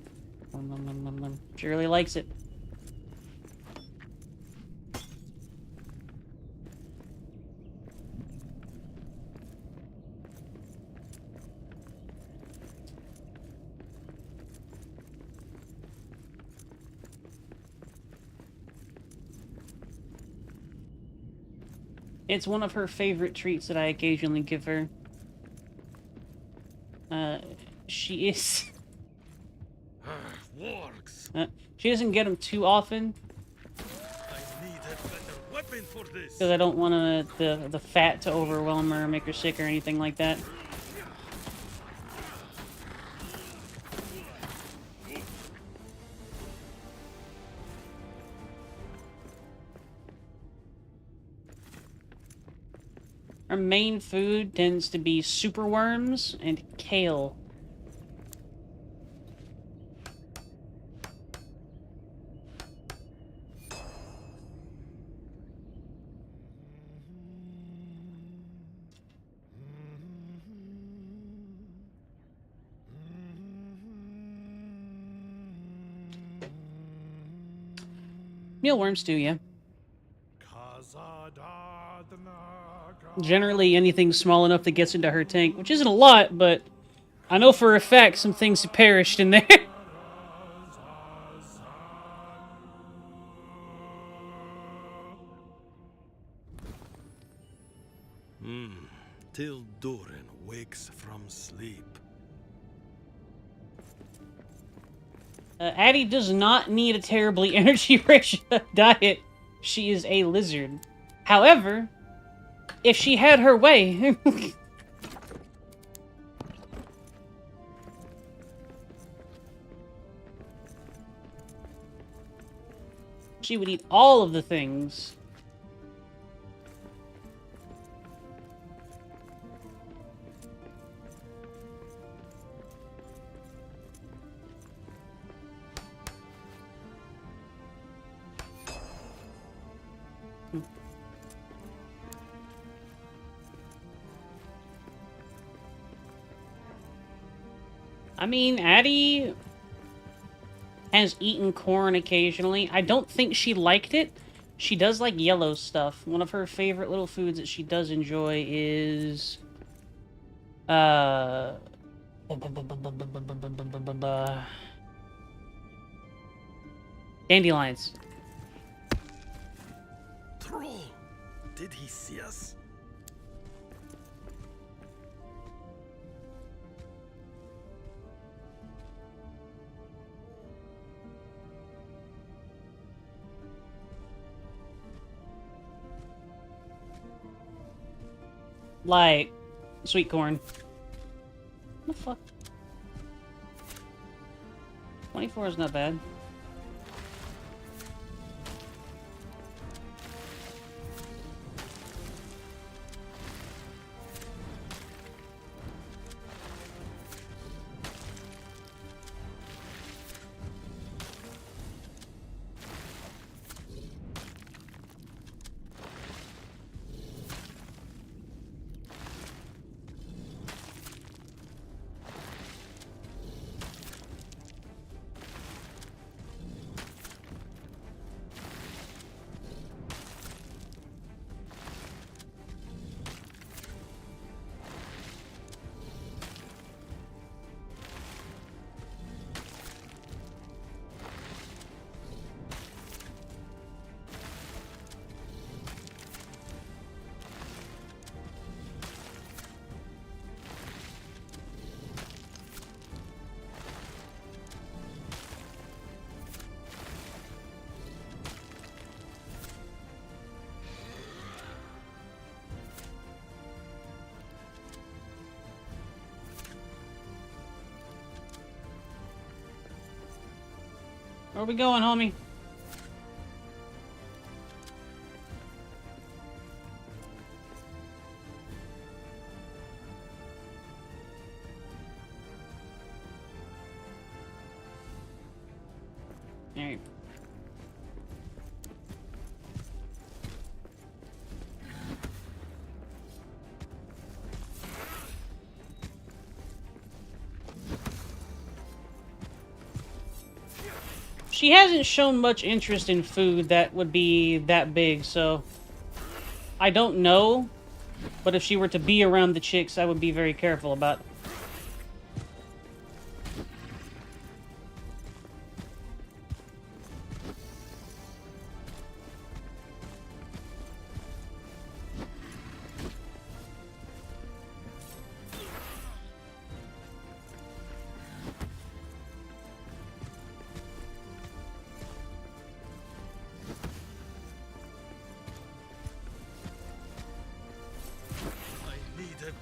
She really likes it. It's one of her favorite treats that I occasionally give her. She is... Wargs. She doesn't get them too often, I need a better weapon for this. because I don't want the fat to overwhelm her or make her sick or anything like that. Our main food tends to be superworms and kale. Mealworms do, yeah. Generally, anything small enough that gets into her tank, which isn't a lot, but I know for a fact some things have perished in there. Till Durin wakes from sleep. Addie does not need a terribly energy rich diet. She is a lizard. However, If she had her way. She would eat all of the things. I mean, Addie has eaten corn occasionally. I don't think she liked it. She does like yellow stuff. One of her favorite little foods that she does enjoy is... dandelions. Troll! Did he see us? Like, sweet corn. What the fuck? 24 is not bad. Where are we going, homie? Alright. She hasn't shown much interest in food that would be that big, so I don't know. But if she were to be around the chicks, I would be very careful about.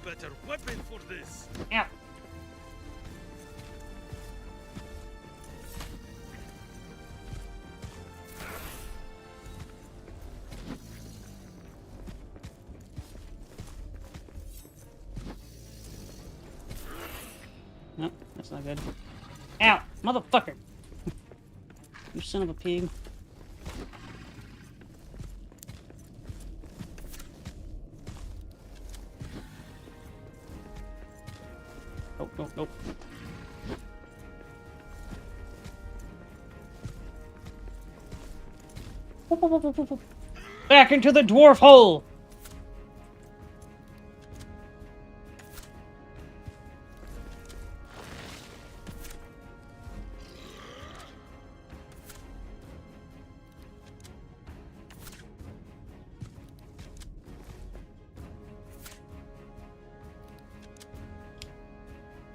Better weapon for this. Yeah. Nope, that's not good. Ow, motherfucker! You son of a pig. Nope, nope, nope. Back into the dwarf hole!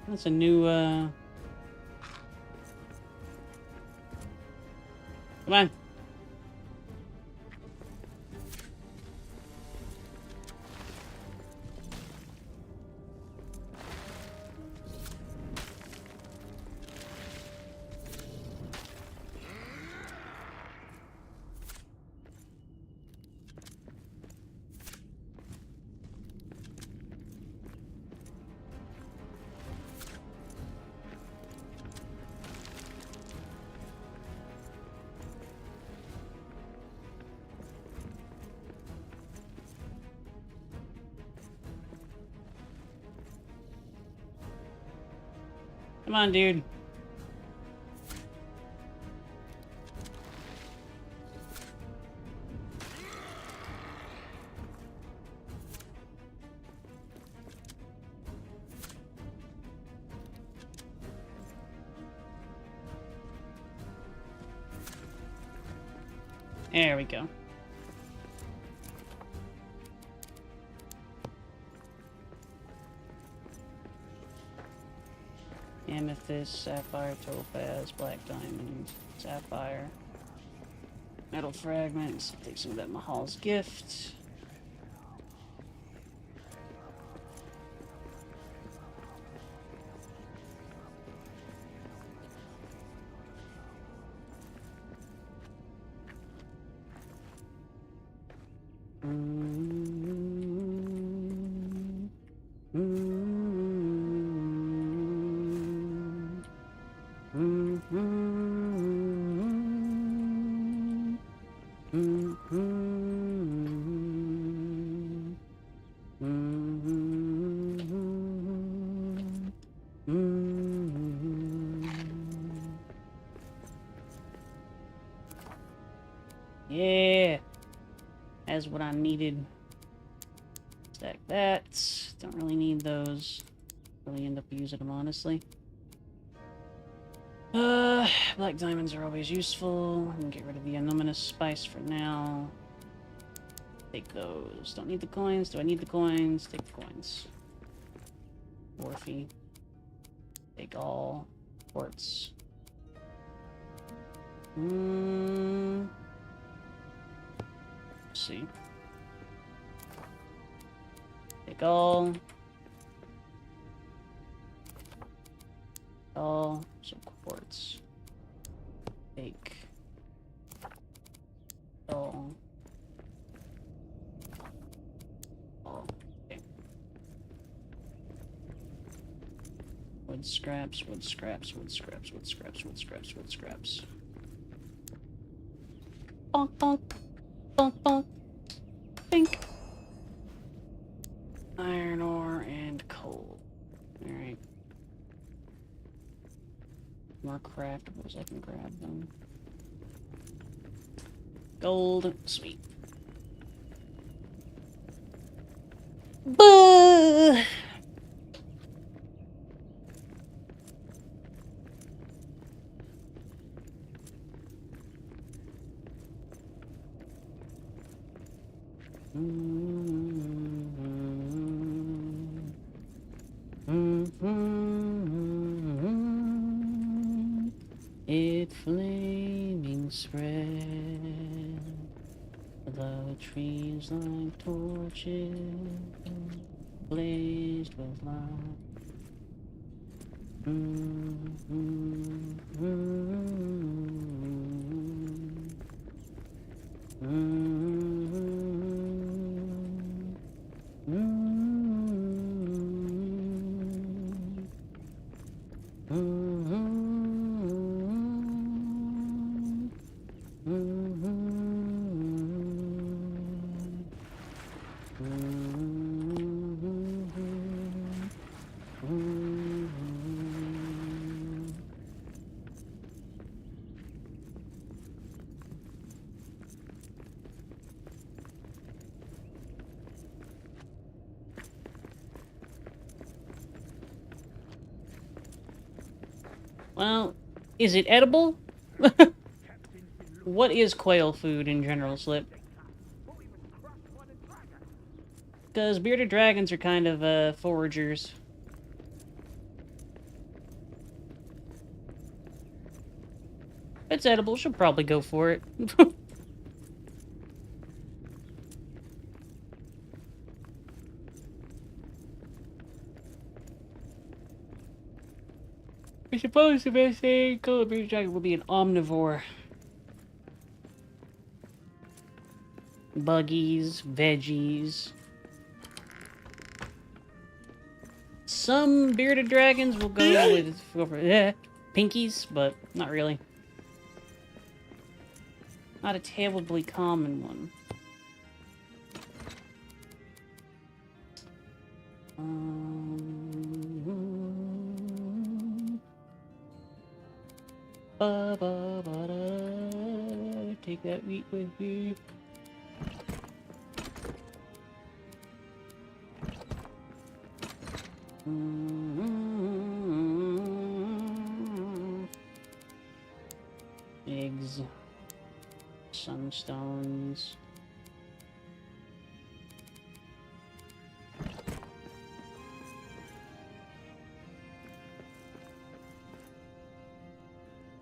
That's a new, Come on. Come on, dude. There we go. Amethyst, sapphire, topaz, black diamond, sapphire, metal fragments. Take some of that Mahal's gift. Yeah, that's what I needed. Stack that. Don't really need those. Really end up using them, honestly. Black diamonds are always useful. I can get rid of the anomalous spice for now. Take those. Don't need the coins. Do I need the coins? Take the coins. Orphe. Take all. Quartz. Let's see. Take all. All. Some quartz. Take all. All. Okay. Wood scraps, wood scraps, wood scraps, wood scraps, wood scraps, wood scraps. Bonk, bonk. Bonk, bonk. Bink. Iron ore and coal. Alright. More craftables, I can grab them. Gold. Sweet. Buh! It flaming spread, the trees like torches, blazed with light. Well, is it edible? What is quail food in general, Slip? Because bearded dragons are kind of, foragers. It's edible, she'll probably go for it. I suppose the best thing, a bearded dragon will be an omnivore. Buggies, veggies. Some bearded dragons will go for pinkies, but not really. Not a terribly common one. ba ba ba da. Take that wheat with you. Eggs. Sunstones.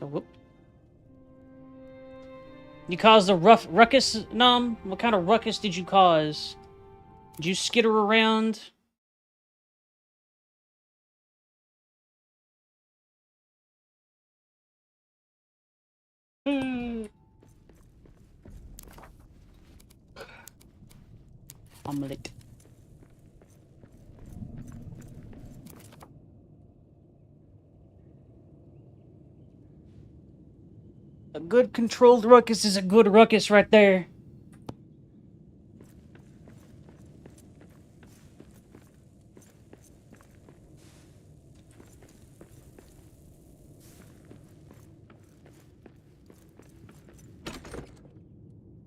Oh, whoop. You caused a rough ruckus, Nom? What kind of ruckus did you cause? Did you skitter around? Omelette. A good controlled ruckus is a good ruckus right there.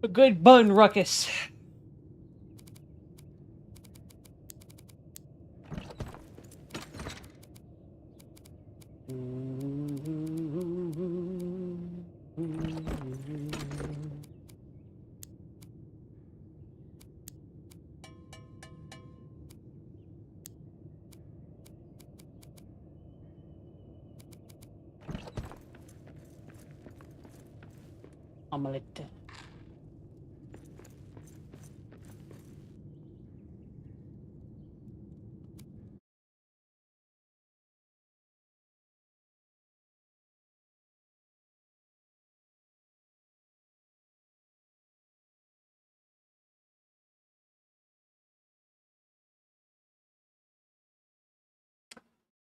A good bun ruckus. Omelette.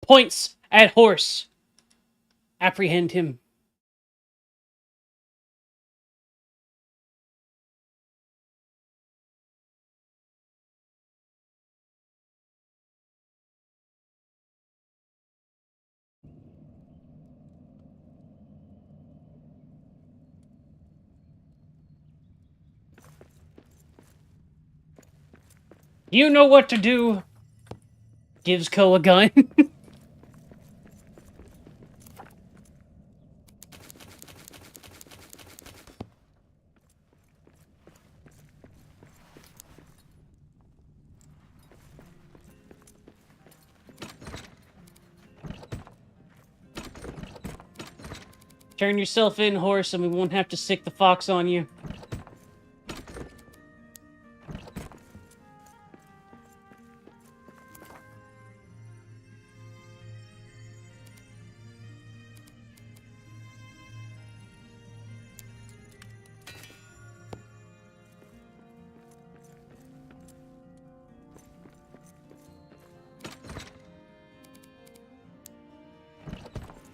Points at horse. Apprehend him. You know what to do. Gives Ko a gun. Turn yourself in, horse, and we won't have to sick the fox on you.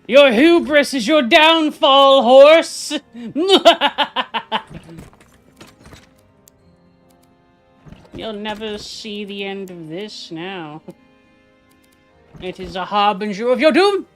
Your hubris is your downfall, horse! You'll never see the end of this now. It is a harbinger of your doom!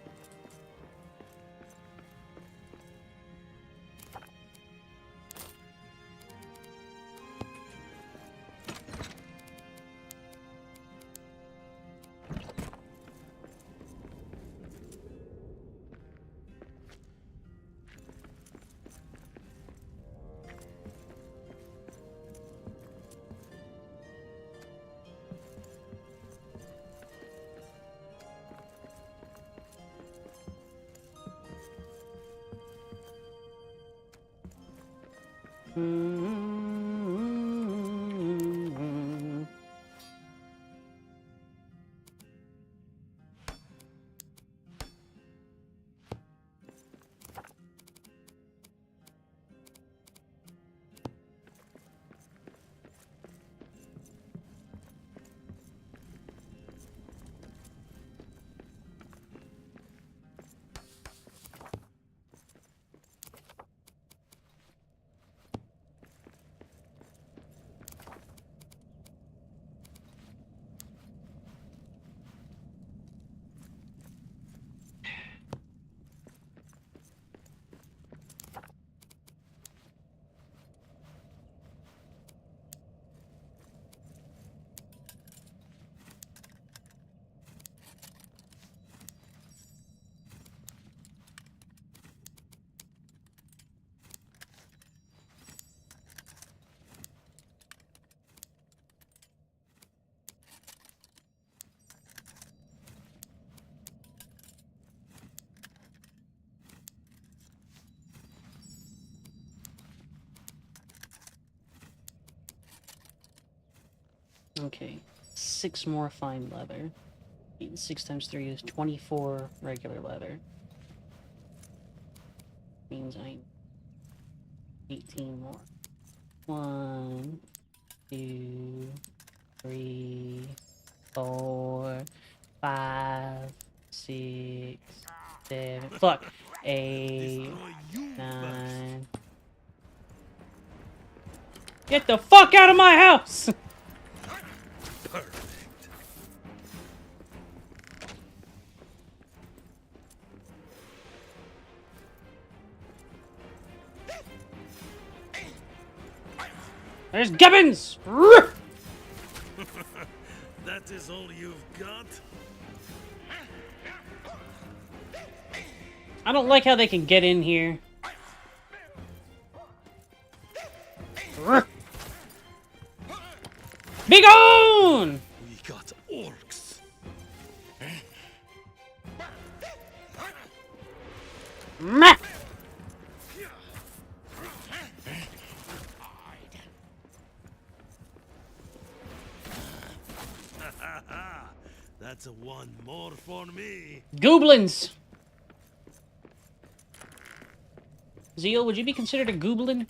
Okay. 6 more fine leather. 6 times 3 is 24 regular leather. Means I need 18 more. 1, 2, 3, 4, 5, 6, 7. Fuck. 8, Destroy you 9. Get the fuck out of my house! first. Perfect. There's gibbons! That is all you've got? I don't like how they can get in here. Be gone! We got orcs. Meh. That's a one more for me. Goblins! Zeal, would you be considered a goblin?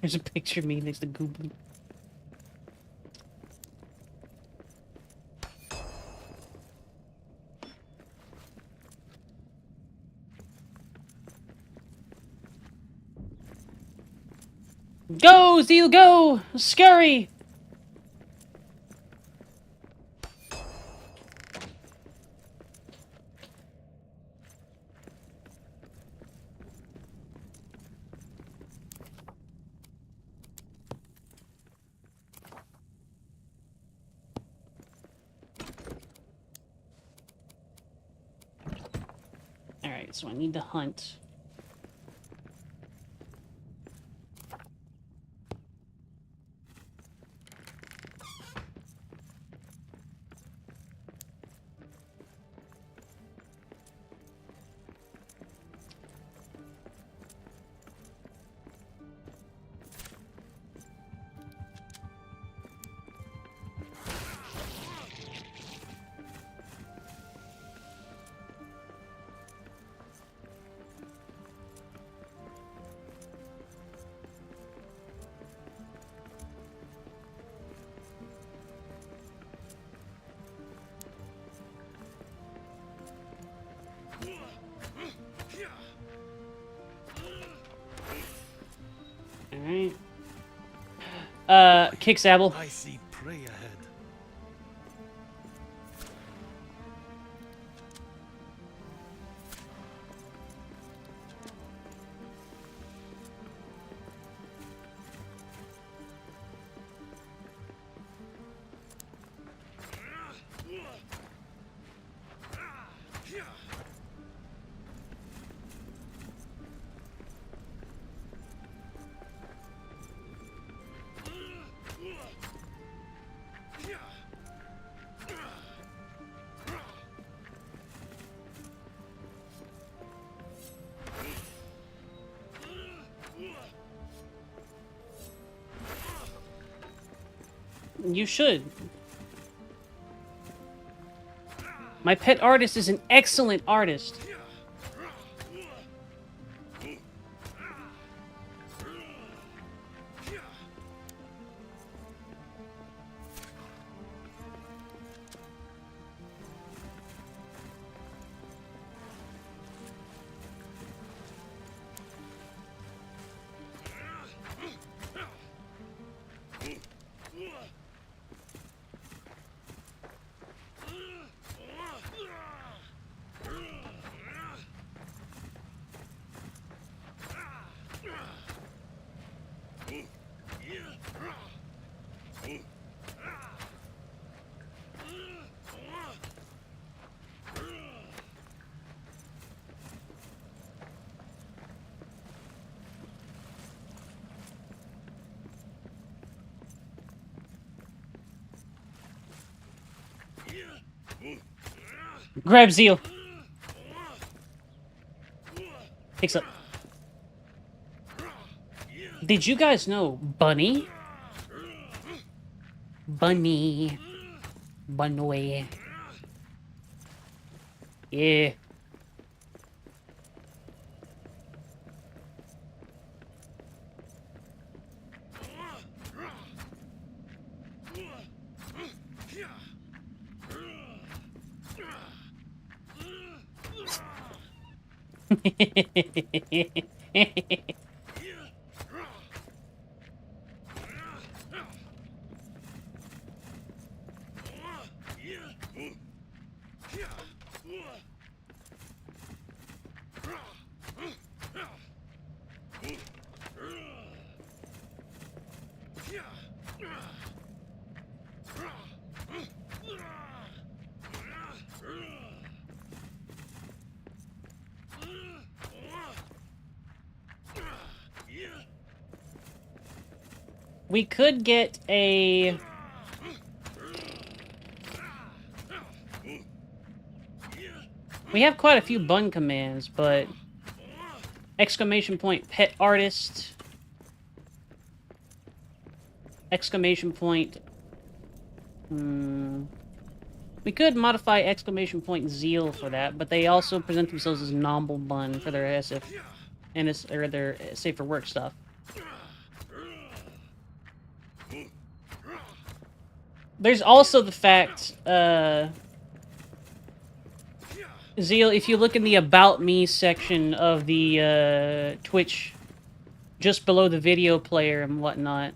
There's a picture of me next to goblin. Go, Zeal, go! Scurry! Alright, so I need to hunt. Alright. Kick Sabble. I see prey ahead. You should. My pet artist is an excellent artist. Grab Zeal. Picks up. Did you guys know Bunny? Bunny. Bunway. Yeah. We could get a... We have quite a few bun commands, but... Exclamation point pet artist. Exclamation point... We could modify exclamation point zeal for that, but they also present themselves as noble bun for their SF and or their safer work stuff. There's also the fact, Zeal, if you look in the About Me section of the Twitch, just below the video player and whatnot.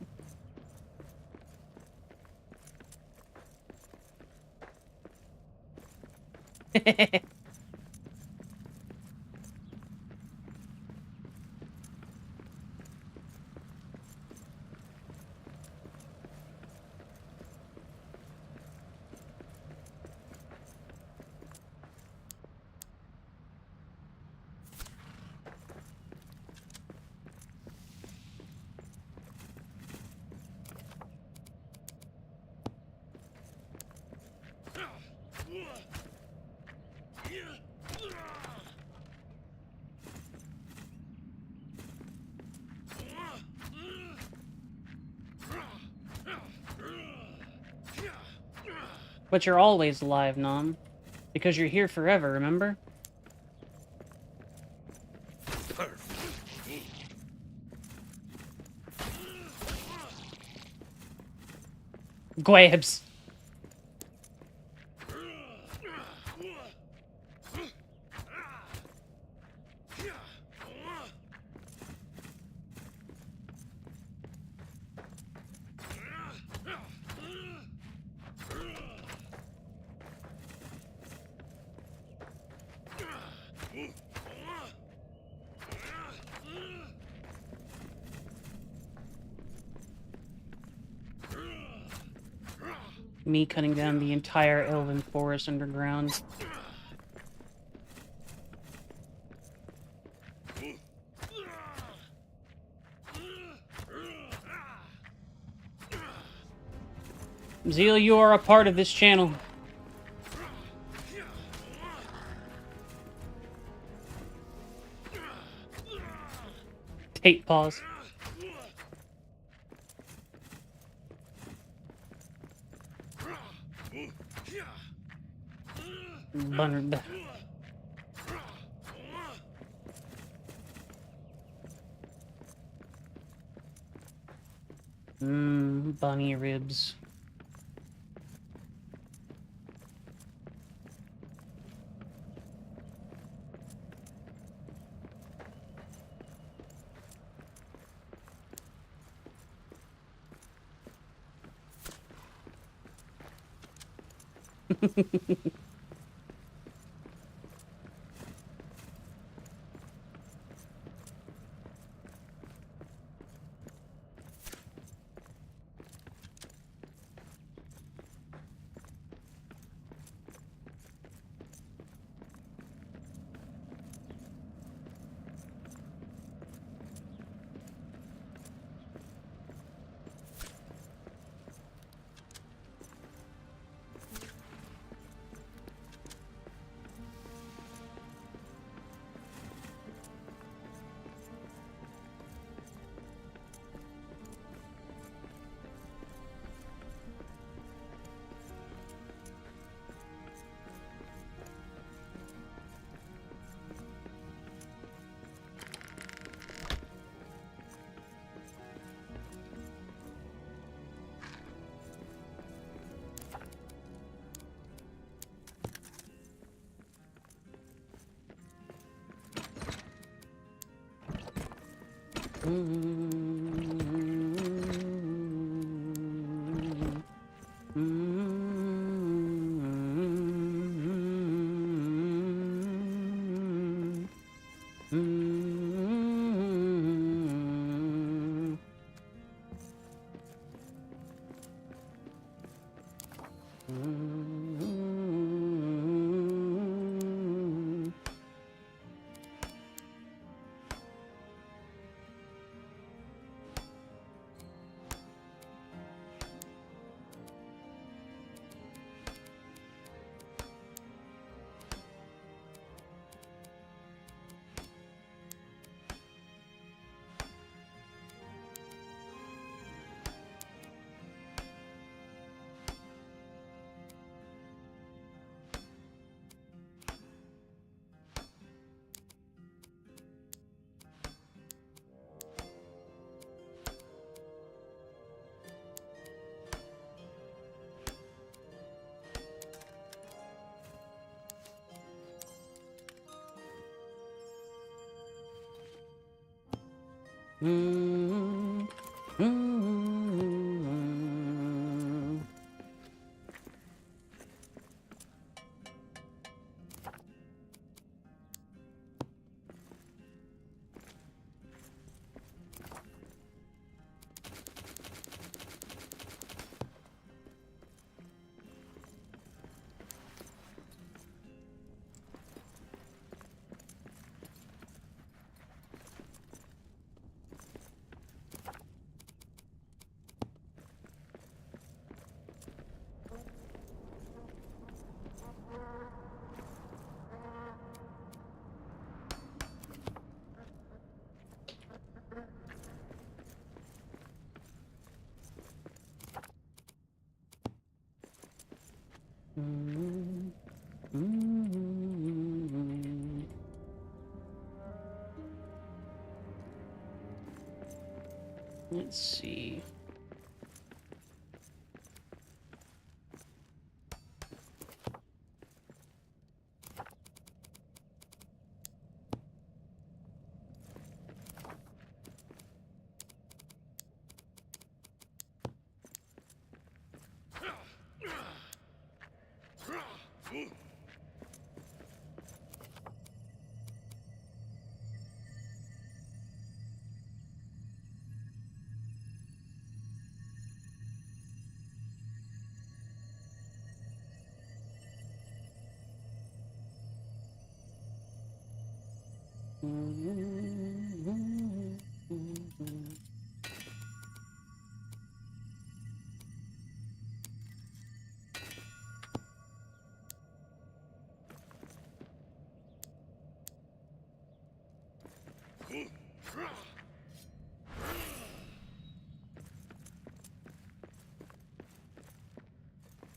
But you're always alive, Nom. Because you're here forever, remember? Gwabs. Me cutting down the entire elven forest underground. Zeal, you are a part of this channel. Take pause. Bunner. Bunny ribs. Let's see.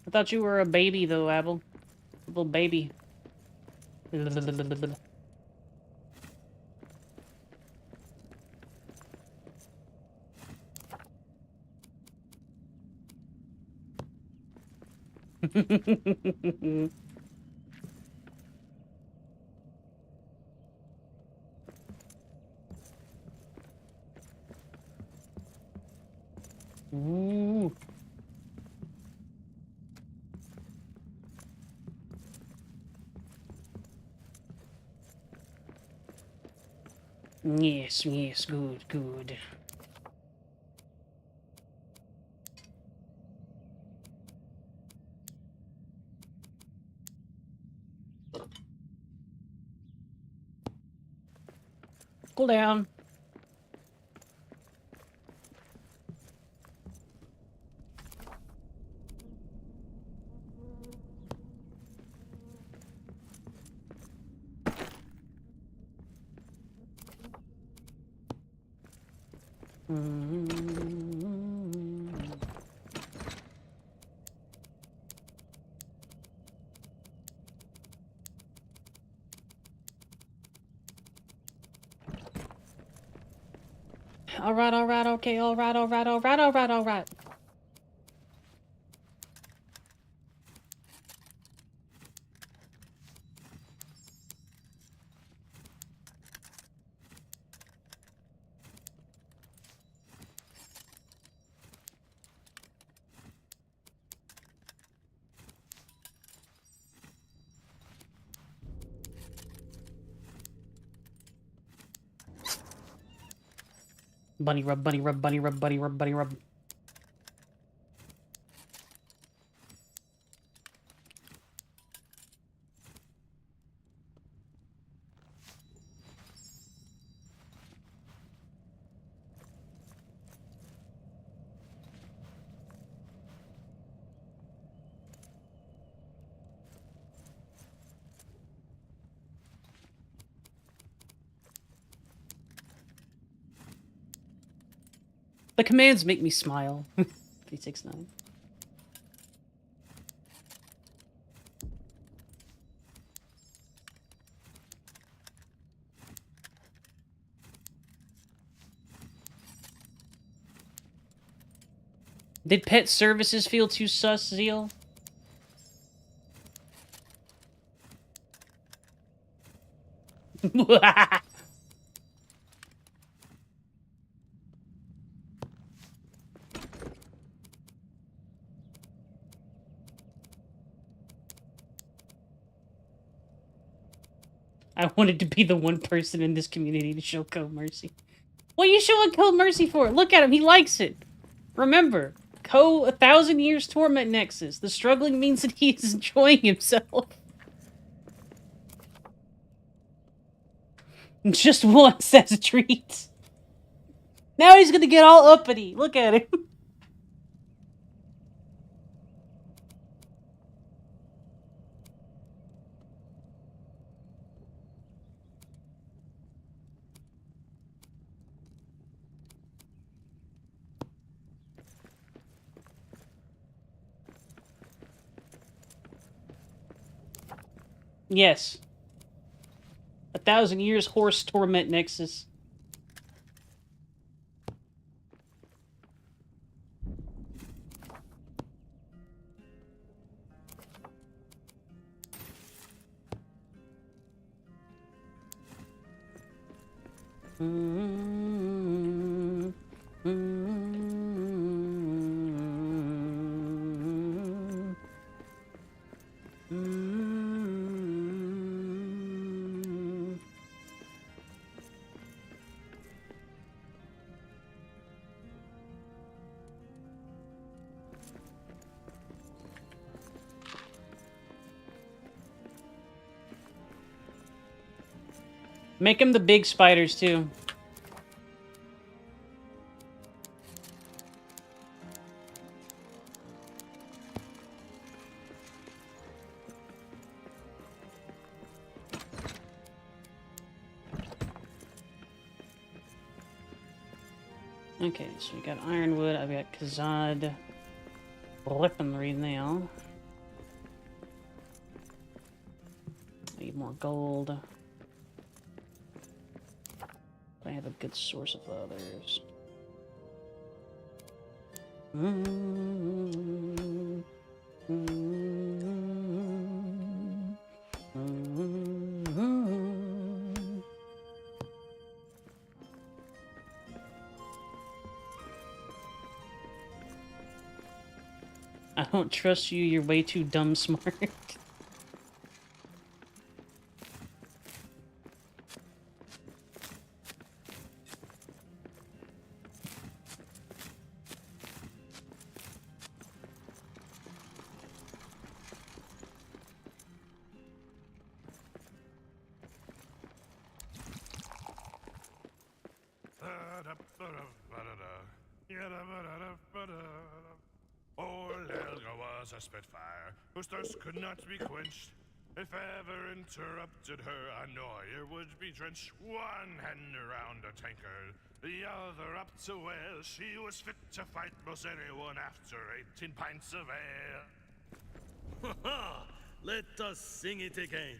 I thought you were a baby, though, Abel. A little baby. Ooh. Yes, yes, good, good. Cool down. Alright, okay, alright. Bunny rub, bunny rub, bunny rub, bunny rub, bunny rub. The commands make me smile. 369. Did pet services feel too sus, Zeal? I wanted to be the one person in this community to show Code Mercy. What are you showing Code Mercy for? Look at him, he likes it. Remember, 1,000 years torment nexus. The struggling means that he is enjoying himself. Just once as a treat. Now he's gonna get all uppity. Look at him. Yes. 1,000 years horse torment nexus. Make them the big spiders, too. Okay, so we got ironwood, I've got Kazad weaponry now. Need more gold. I have a good source of others. I don't trust you, you're way too dumb smart. Old Elga was a spitfire, whose thirst could not be quenched. If ever interrupted her, a Neuer would be drenched. One hand around a tankard, the other up to well. She was fit to fight most anyone after 18 pints of ale. Ha ha! Let us sing it again.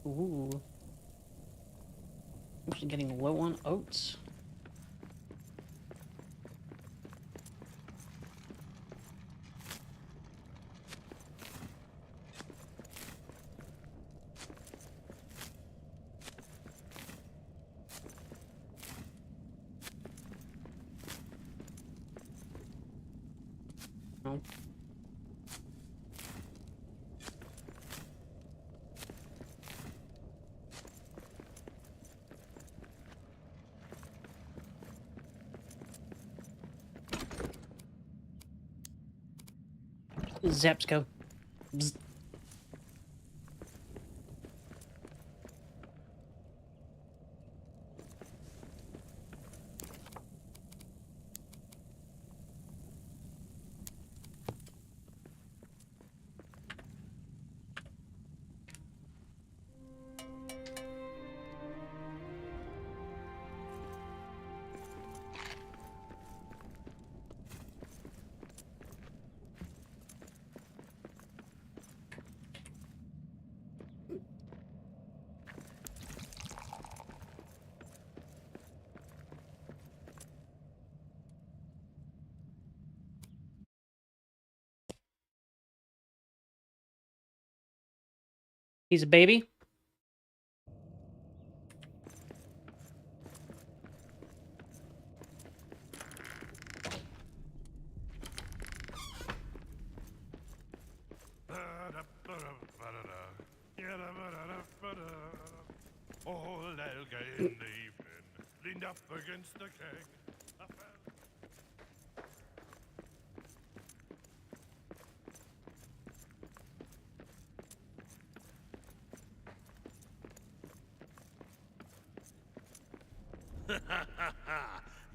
Ooh. I'm just getting low on oats. Oh. Zapsco. Bzz. He's a baby? Old Elga in the evening leaned up against the keg.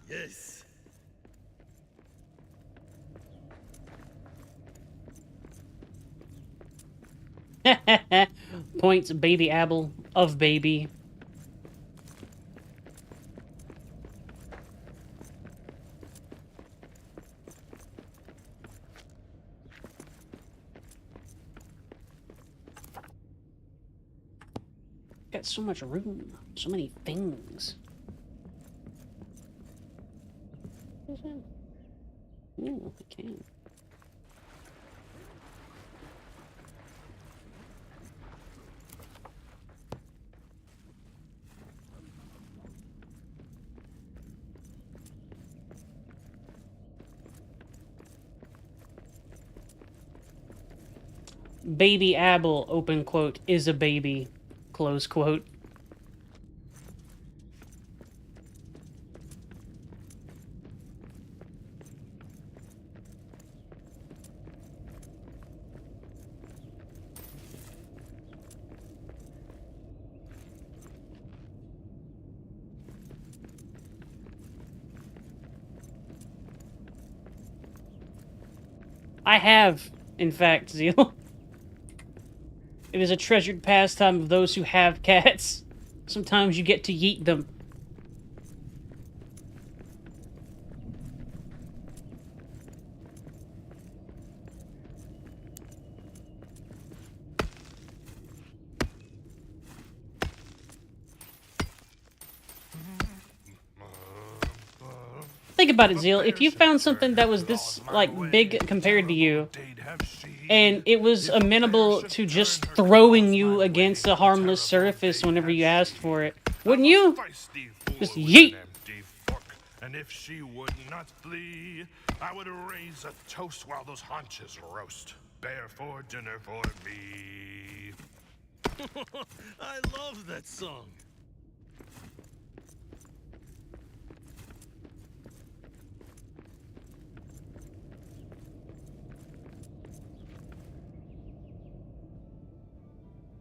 Yes. Points baby Abel of baby. Got so much room, so many things. Ooh, I can. Baby Abel, open quote, is a baby, close quote. I have, in fact, Zeal. It is a treasured pastime of those who have cats. Sometimes you get to yeet them. Think about it, Zeal. If you found something that was this, like, big compared to you, and it was amenable to just throwing you against a harmless surface whenever you asked for it, wouldn't you? Just yeet! And if she would not flee, I would raise a toast while those haunches roast. Bear for dinner for me. I love that song.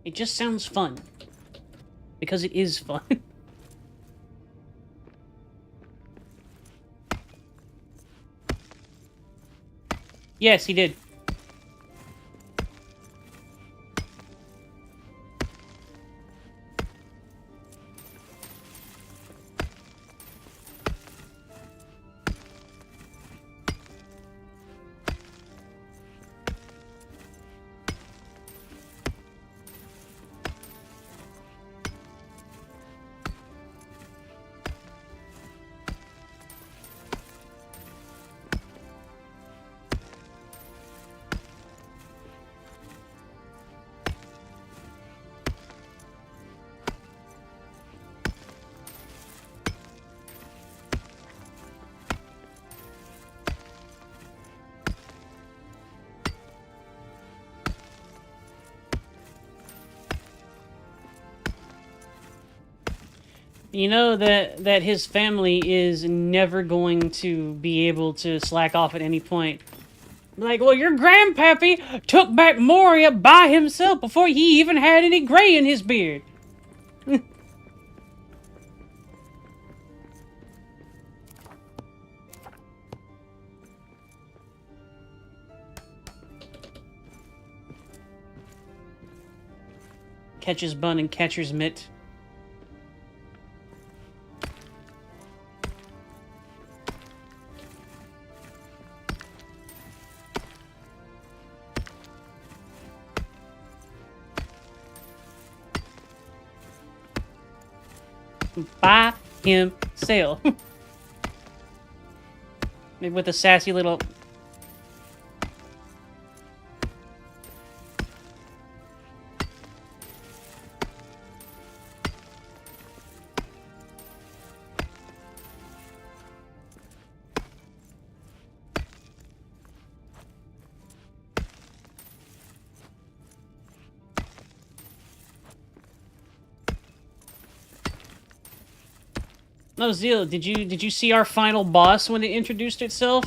It just sounds fun. Because it is fun. Yes, he did. You know that his family is never going to be able to slack off at any point. Like, well, your grandpappy took back Moria by himself before he even had any gray in his beard. Catcher's bun and catcher's mitt. By himself. Maybe with a sassy little... No, Zeal, did you see our final boss when it introduced itself?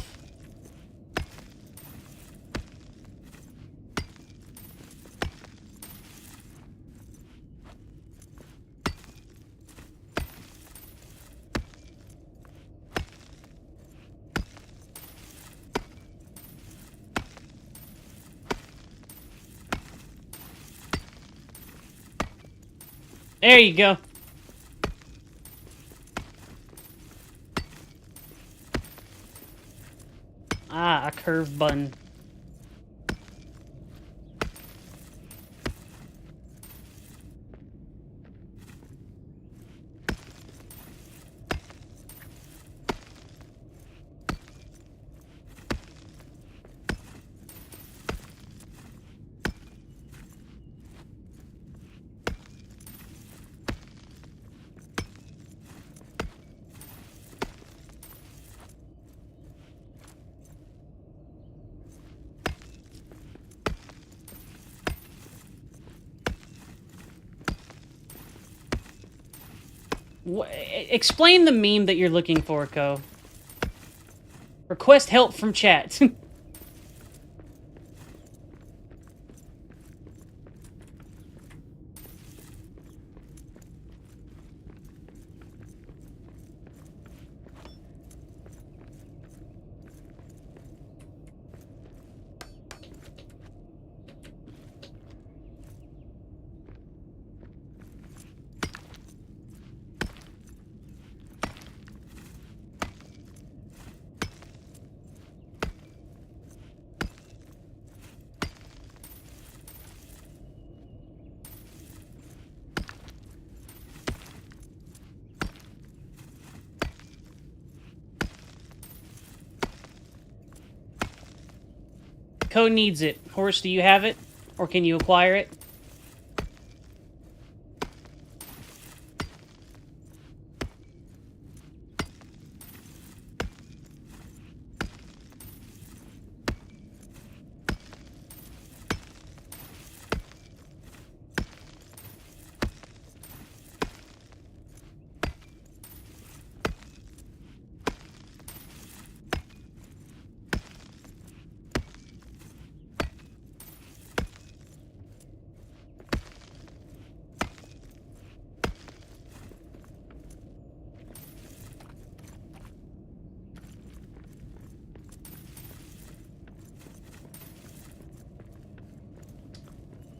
There you go. Ah, a curve button. Explain the meme that you're looking for, Ko. Request help from chat. Ko needs it. Horse, do you have it? Or can you acquire it?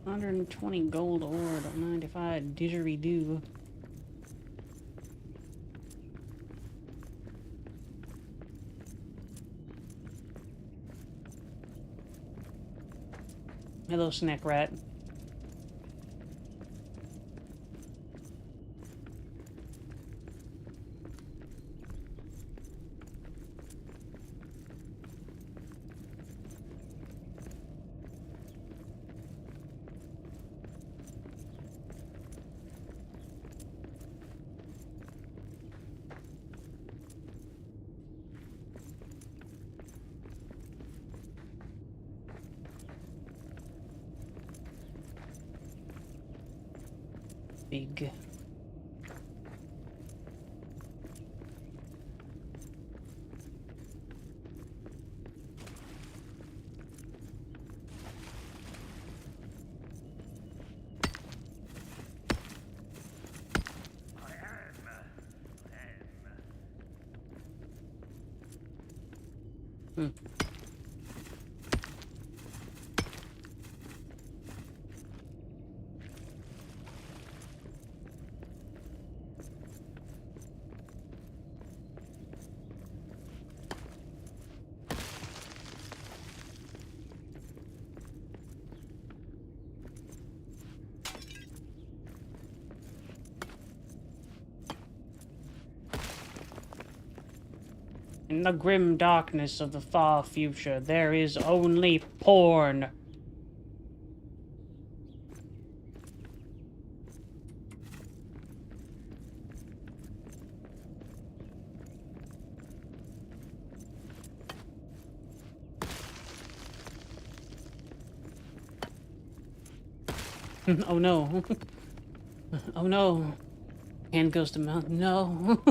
$120 gold ore, 95 didgeridoo. Hello, snack rat. Big. Hmm. In the grim darkness of the far future, there is only porn. Oh no. Oh no. Hand goes to mouth. No.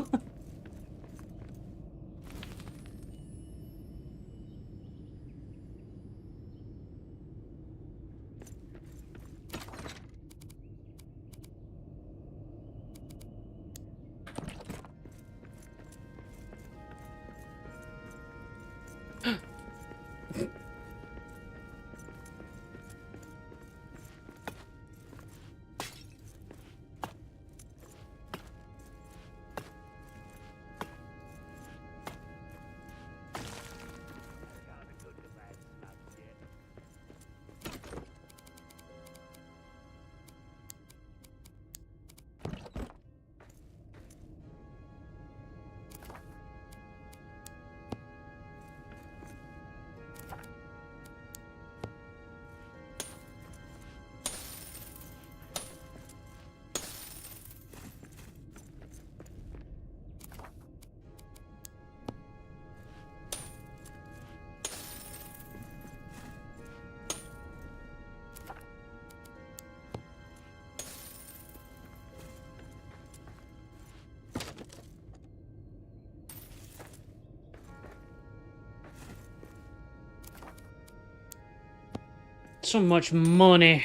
So much money.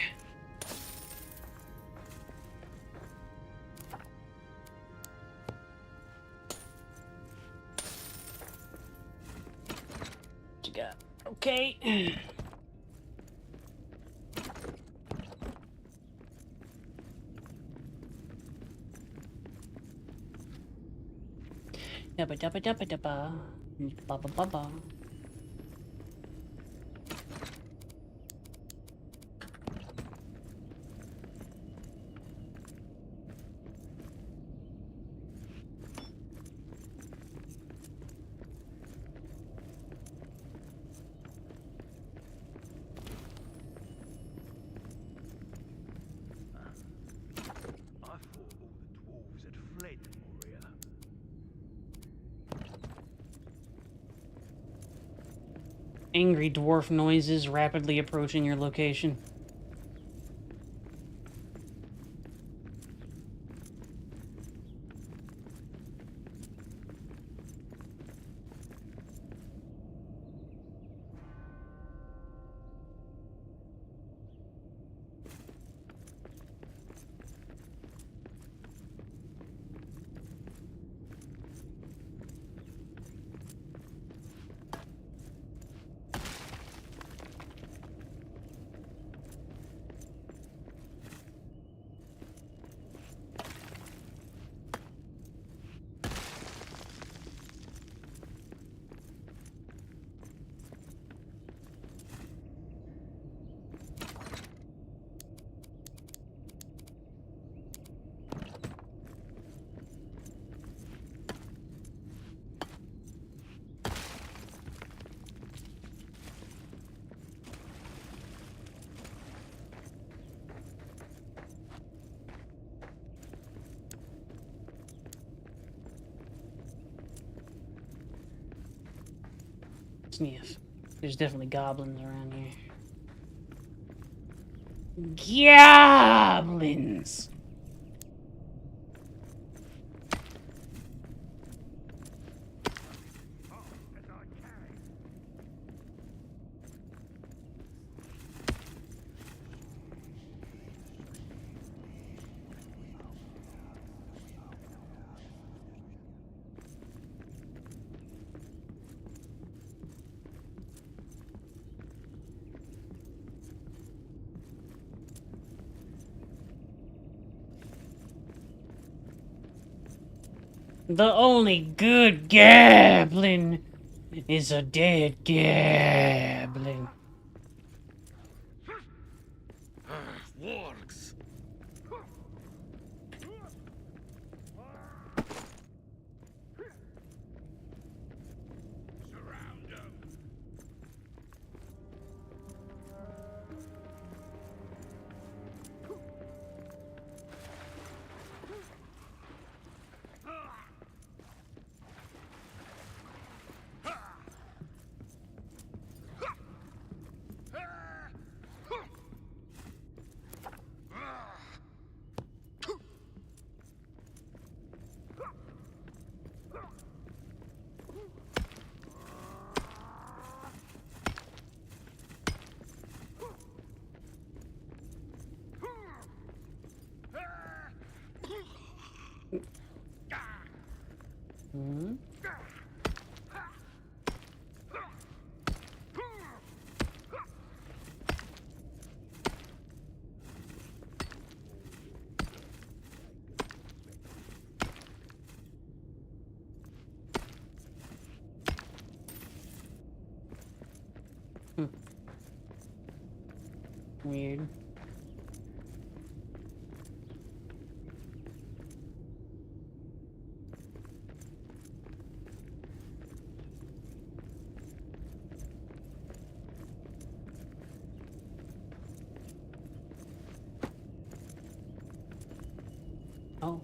What you got? Okay. Dabba dabba dabba dabba. Ba ba ba ba. I thought all the dwarves had fled Moria. Angry dwarf noises rapidly approaching your location. Sniff. There's definitely goblins around here. Goblins! The only good goblin is a dead goblin. Wargs! Surround them! Hmm? Weird. Oh.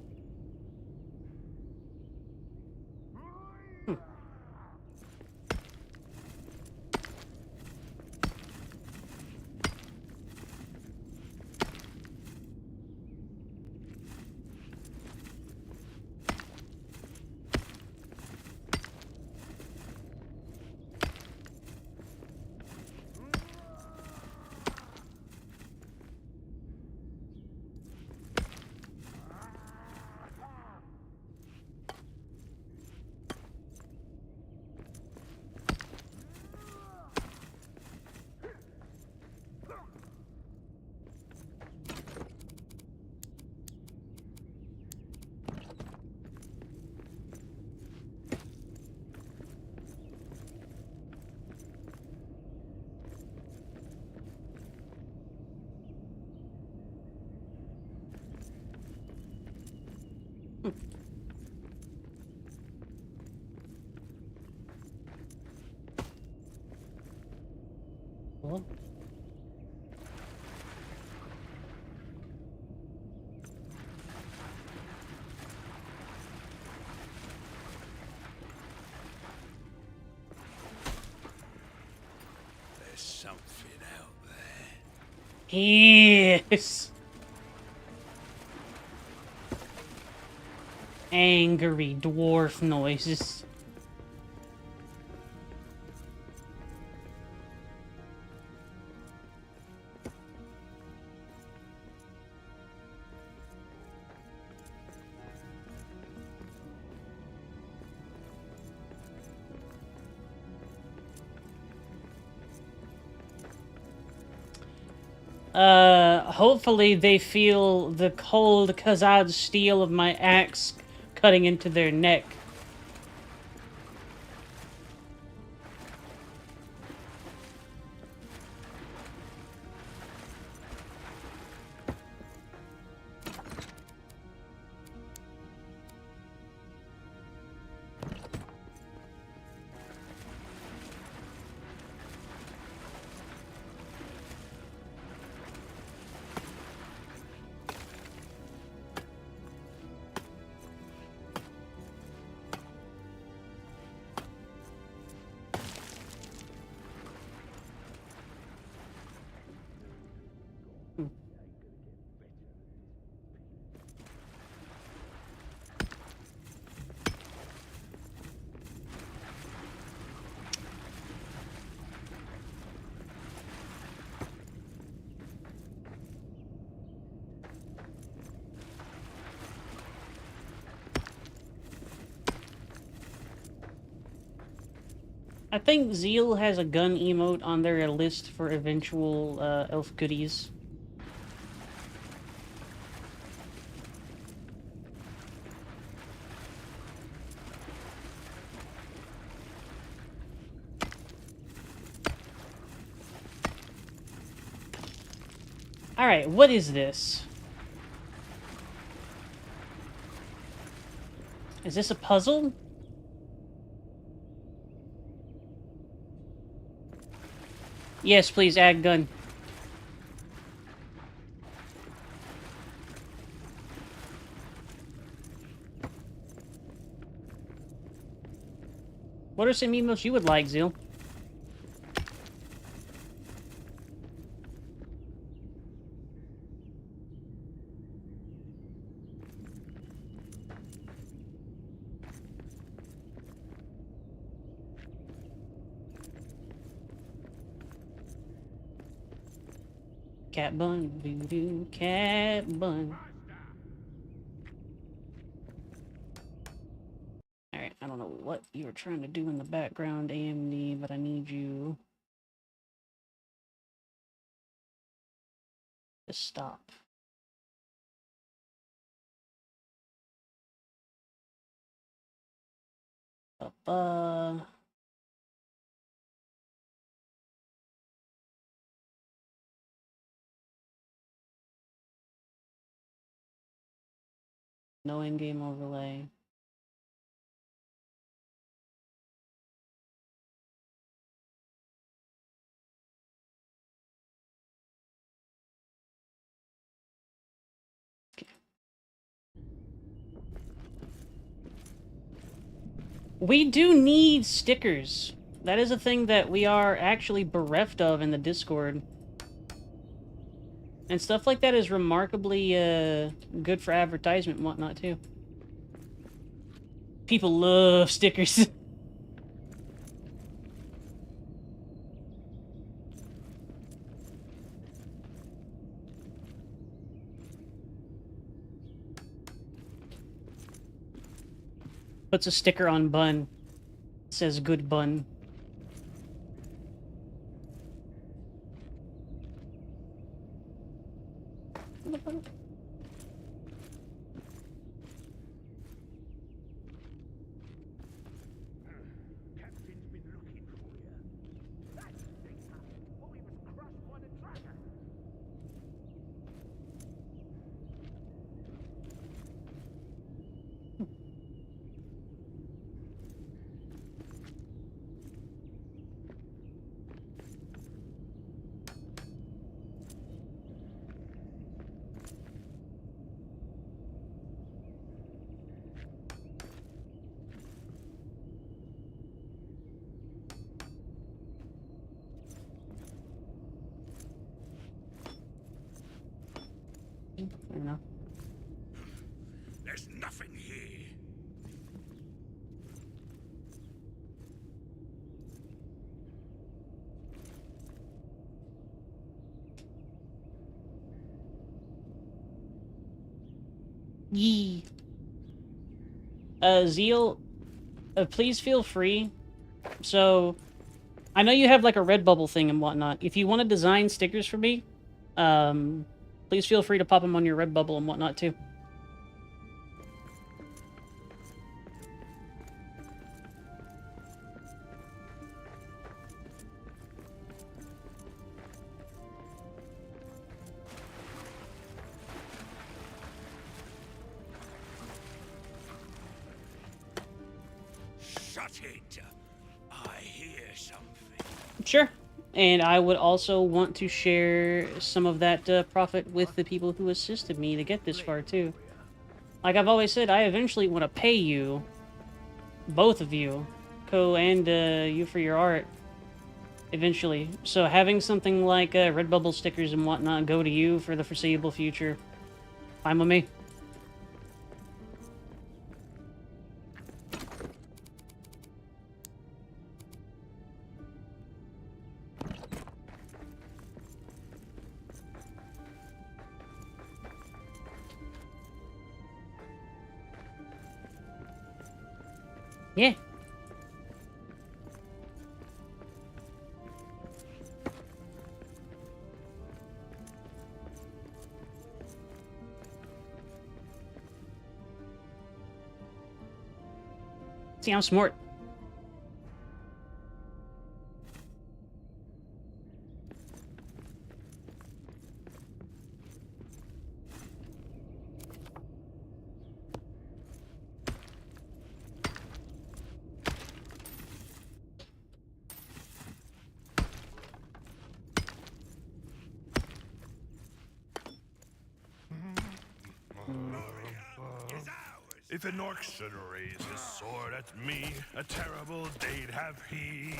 Well. There's something out there. Yes. Angry dwarf noises. Hopefully they feel the cold Khazad steel of my axe cutting into their neck. I think Zeal has a gun emote on their list for eventual elf goodies. Alright, what is this? Is this a puzzle? Yes, please, add gun. What are some emotes you would like, Zeal? Cat bun, voodoo, cat bun. Alright, I don't know what you were trying to do in the background, AMD, but I need you to stop. Up. No in-game overlay. We do need stickers. That is a thing that we are actually bereft of in the Discord. And stuff like that is remarkably good for advertisement and whatnot, too. People love stickers. Puts a sticker on bun. Says good bun. Captain's been looking for you. That's Stigma. Thought he was crushed by the dragon. Fair enough. There's nothing here. Yee. Zeal, please feel free. So, I know you have like a Redbubble thing and whatnot. If you want to design stickers for me, please feel free to pop them on your Redbubble and whatnot too. Shut it. I hear something. Sure. And I would also want to share some of that profit with the people who assisted me to get this far, too. Like I've always said, I eventually want to pay you, both of you, Ko and you for your art, eventually. So having something like Redbubble stickers and whatnot go to you for the foreseeable future, fine with me. Yeah. See, I'm smart. If an orc should raise his sword at me, a terrible day'd have he.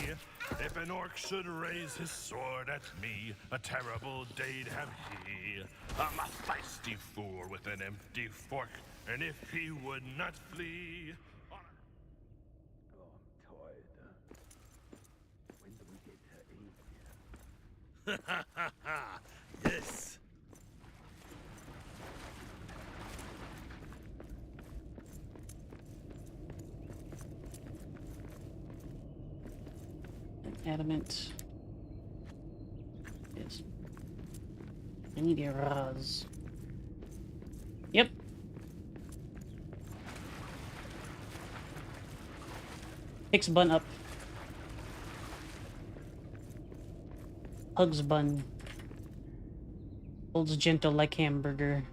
If an orc should raise his sword at me, a terrible day'd have he. I'm a feisty fool with an empty fork, and if he would not flee... Oh, I'm tired. When do we get to eat? Yes. Adamant. Yes. I need a Raz. Yep. Picks bun up. Hugs bun. Holds gentle like hamburger.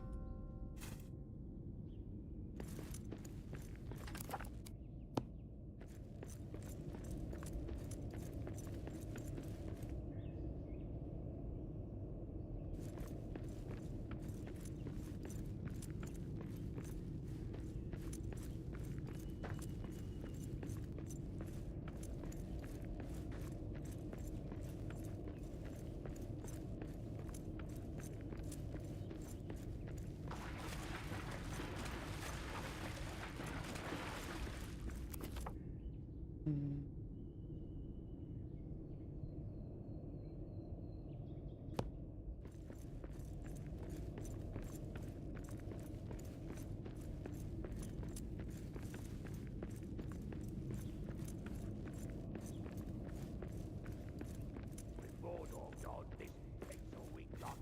With more dogs on this takes a week lot.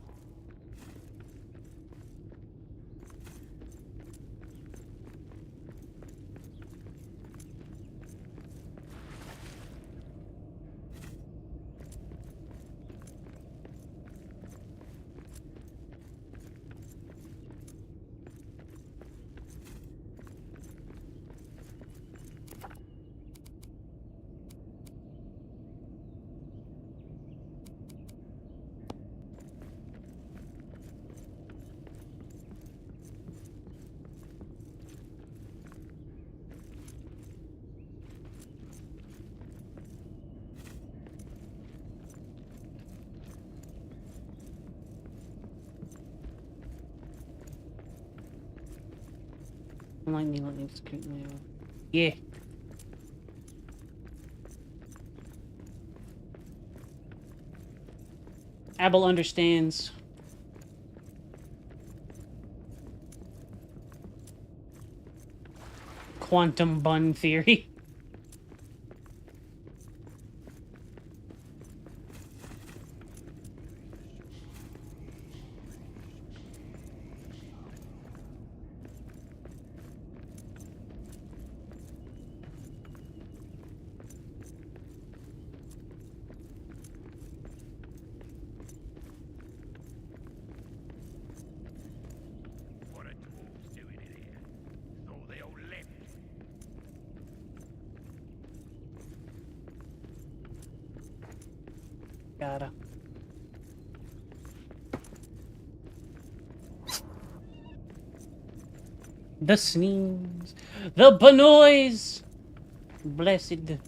Lightning, lightning, scrutiny. Yeah. Abel understands. Quantum bun theory. What are dwarves doing in here? So they all left. Gotta. The sneeze. The banoise. Blessed.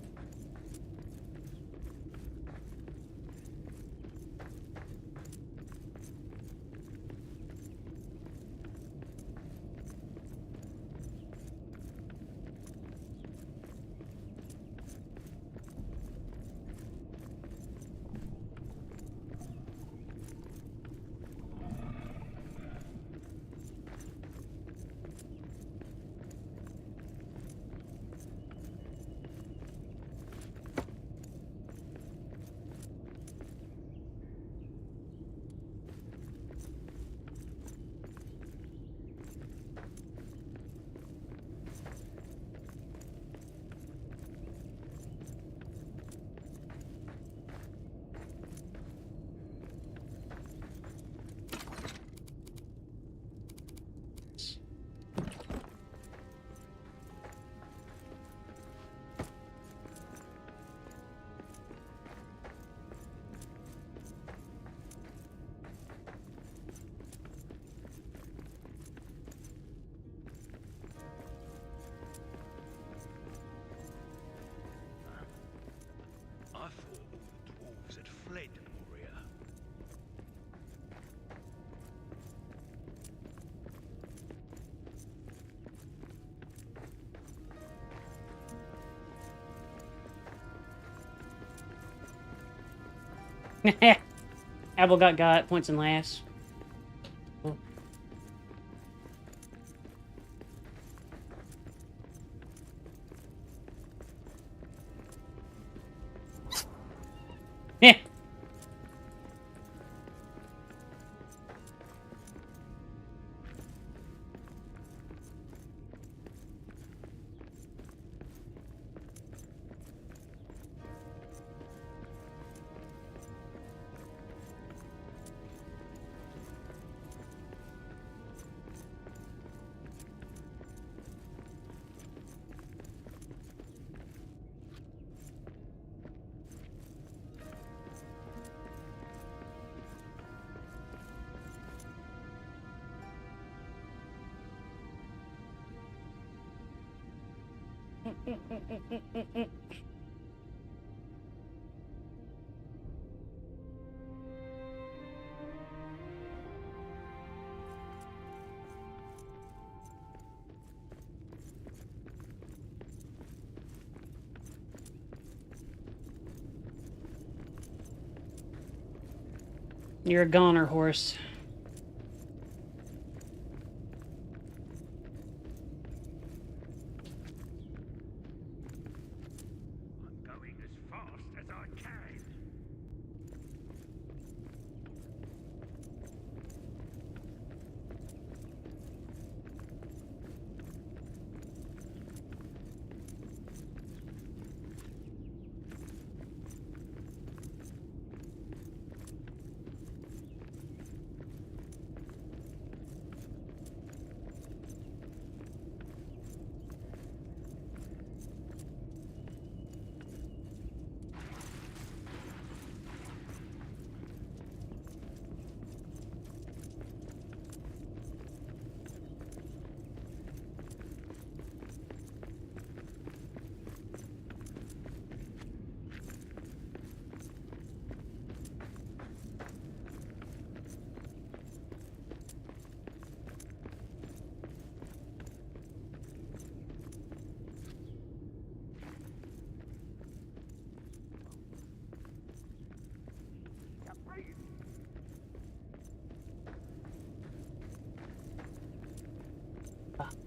Abel got points and laughs. Oh. Yeah. You're a goner, horse. I'm going as fast as I can.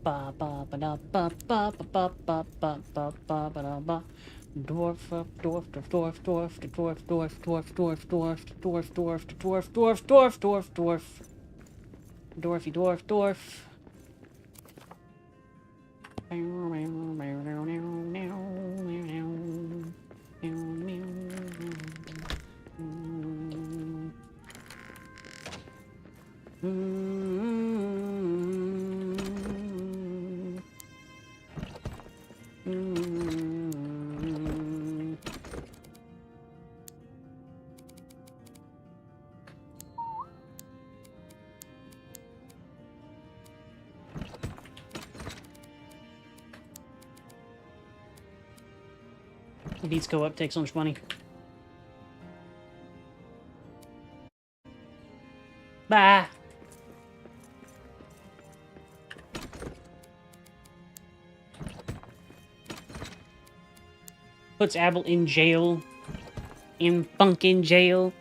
Ba ba ba da ba ba ba ba ba ba ba ba da ba. Dwarf, dwarf, dwarf, dwarf, dwarf, dwarf, dwarf, dwarf, dwarf, dwarf, dwarf, dwarf, dwarf, dwarf, dwarf, dwarf, dwarfy, dwarf, dwarf. Beats go up, takes so much money. Bah! Puts Abel in jail. In funkin' jail.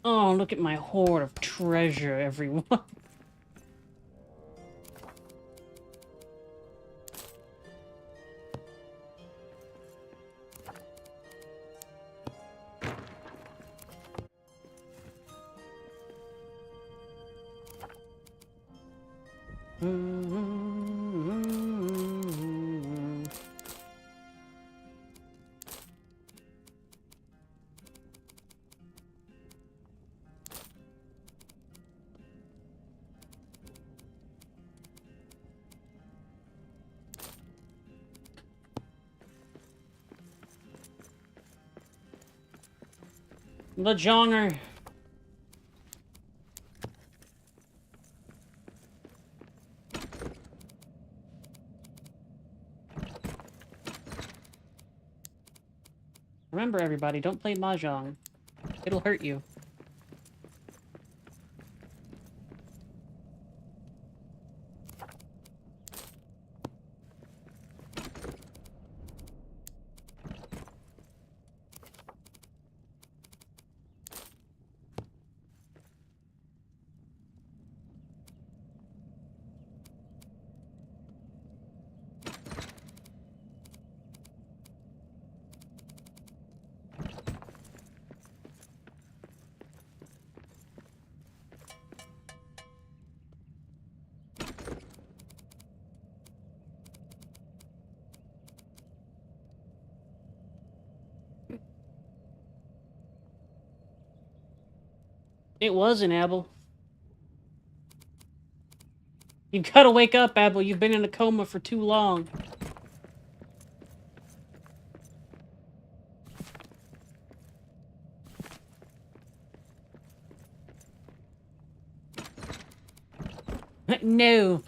Oh, look at my hoard of treasure, everyone. The Jonger. Remember, everybody, don't play Mahjong. It'll hurt you. It wasn't, Abel. You've got to wake up, Abel. You've been in a coma for too long. No.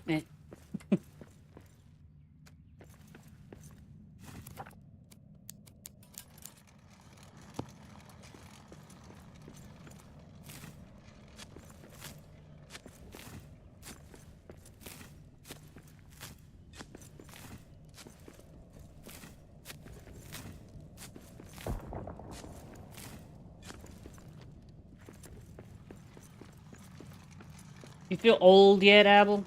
You feel old yet, Abel?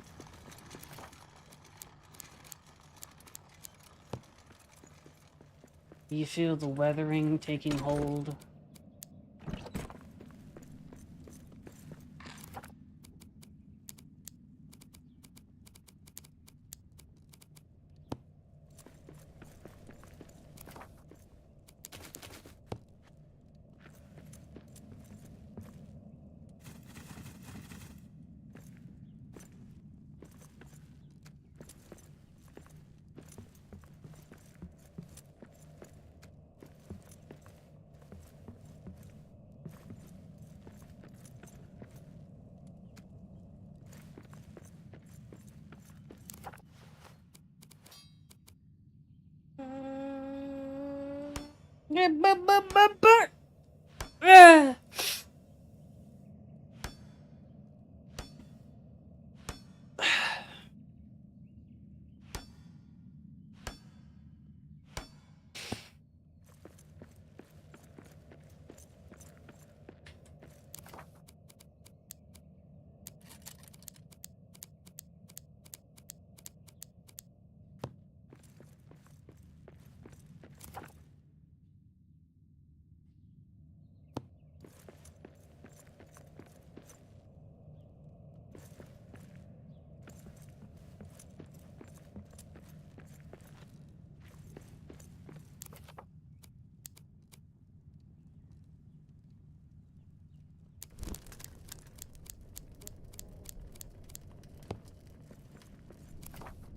You feel the weathering taking hold?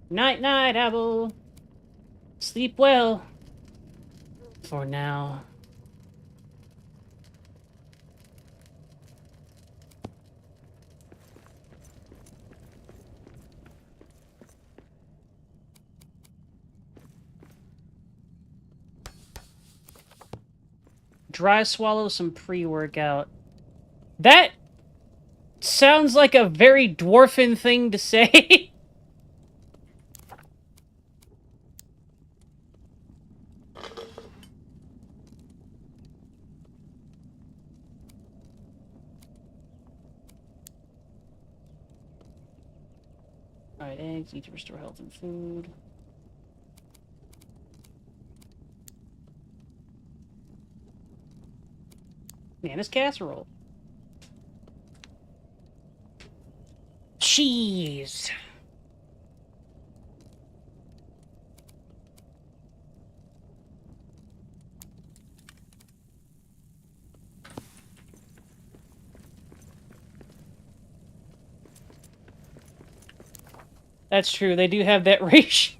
Night, night, Abel. Sleep well. For now. Dry swallow some pre-workout. That sounds like a very dwarfen thing to say. Alright, eggs, eat to restore health and food. Man, this casserole. Cheese. That's true. They do have that ratio.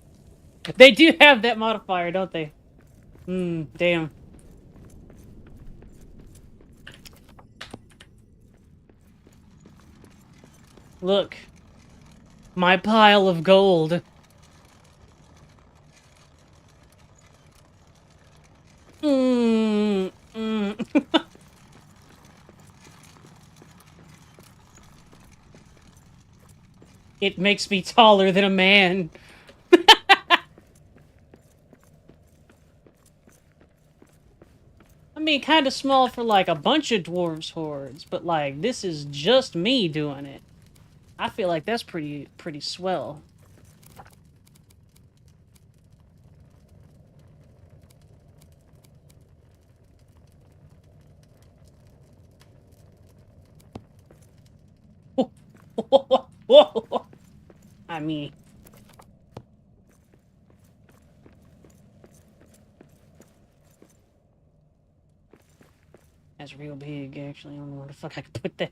They do have that modifier, don't they? Damn. Look. My pile of gold. Mm. It makes me taller than a man. I mean, kind of small for, like, a bunch of dwarves hordes, but, like, this is just me doing it. I feel like that's pretty swell. I mean... That's real big, actually. I don't know where the fuck I could put that.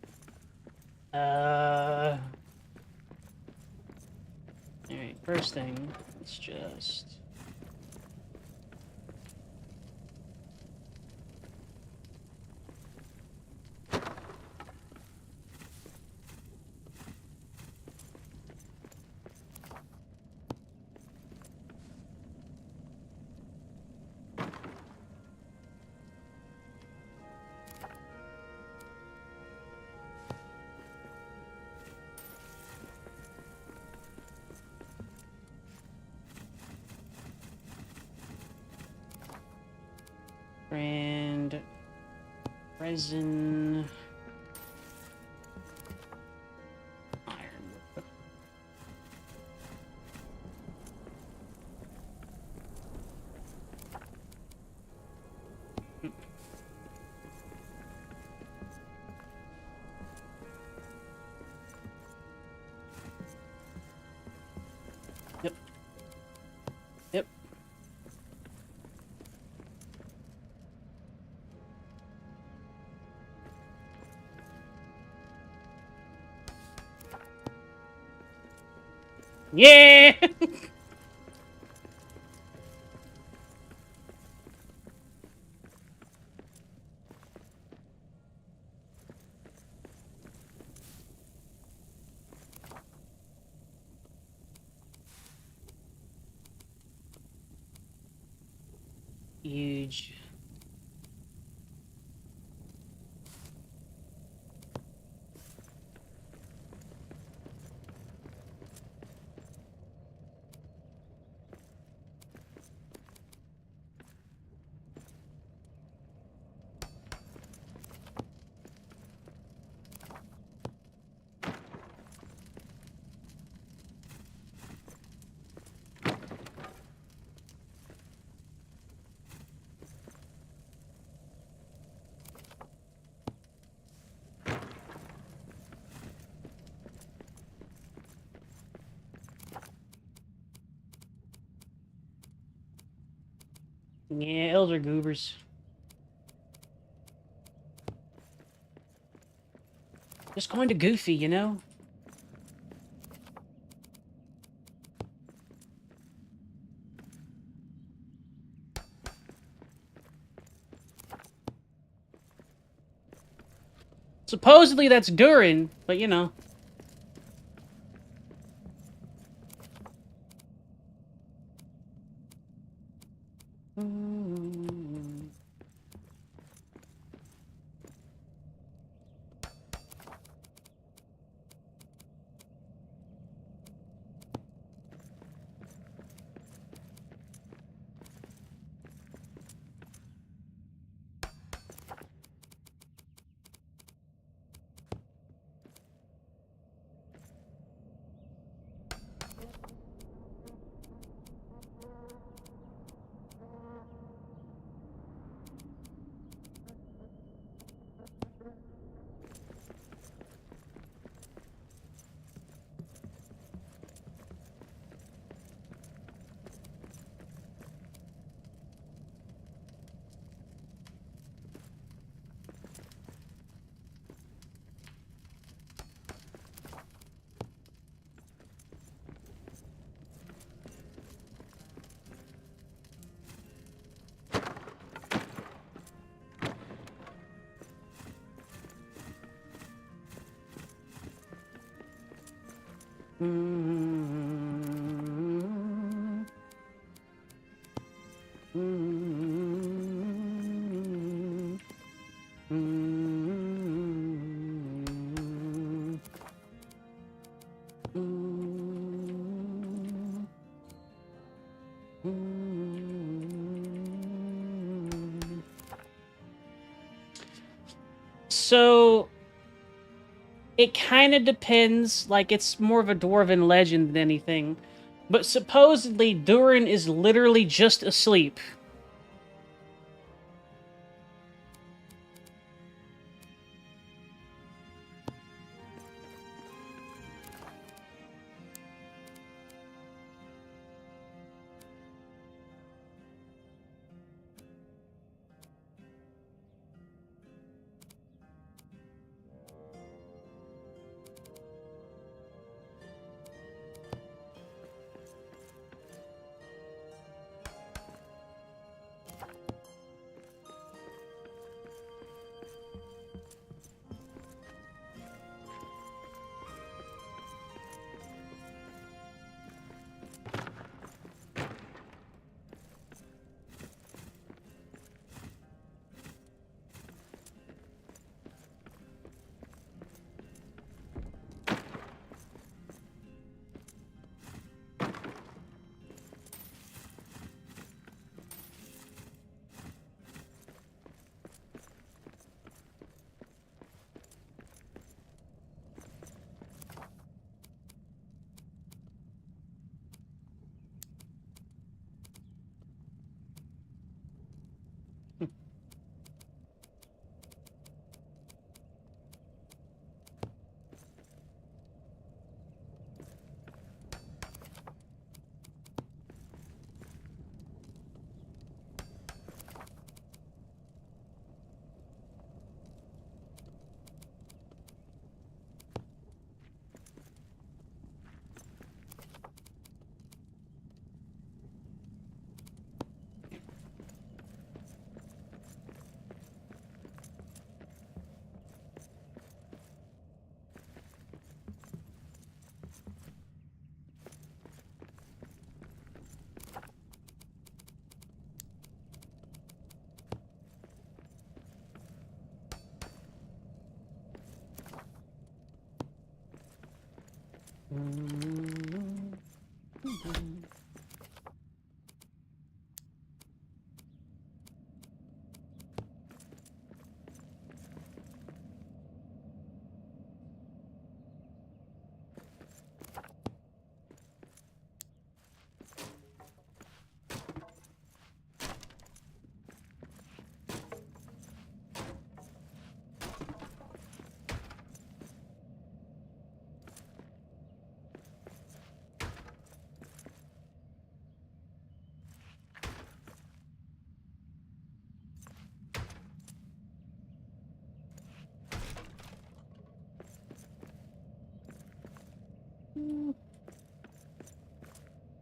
Alright, first thing, let's just... And resin, iron. Yep. Yep. Yeah! Huge. Yeah, elder goobers. Just kind of goofy, you know? Supposedly that's Durin, but you know. So it kind of depends. Like, it's more of a dwarven legend than anything. But supposedly, Durin is literally just asleep.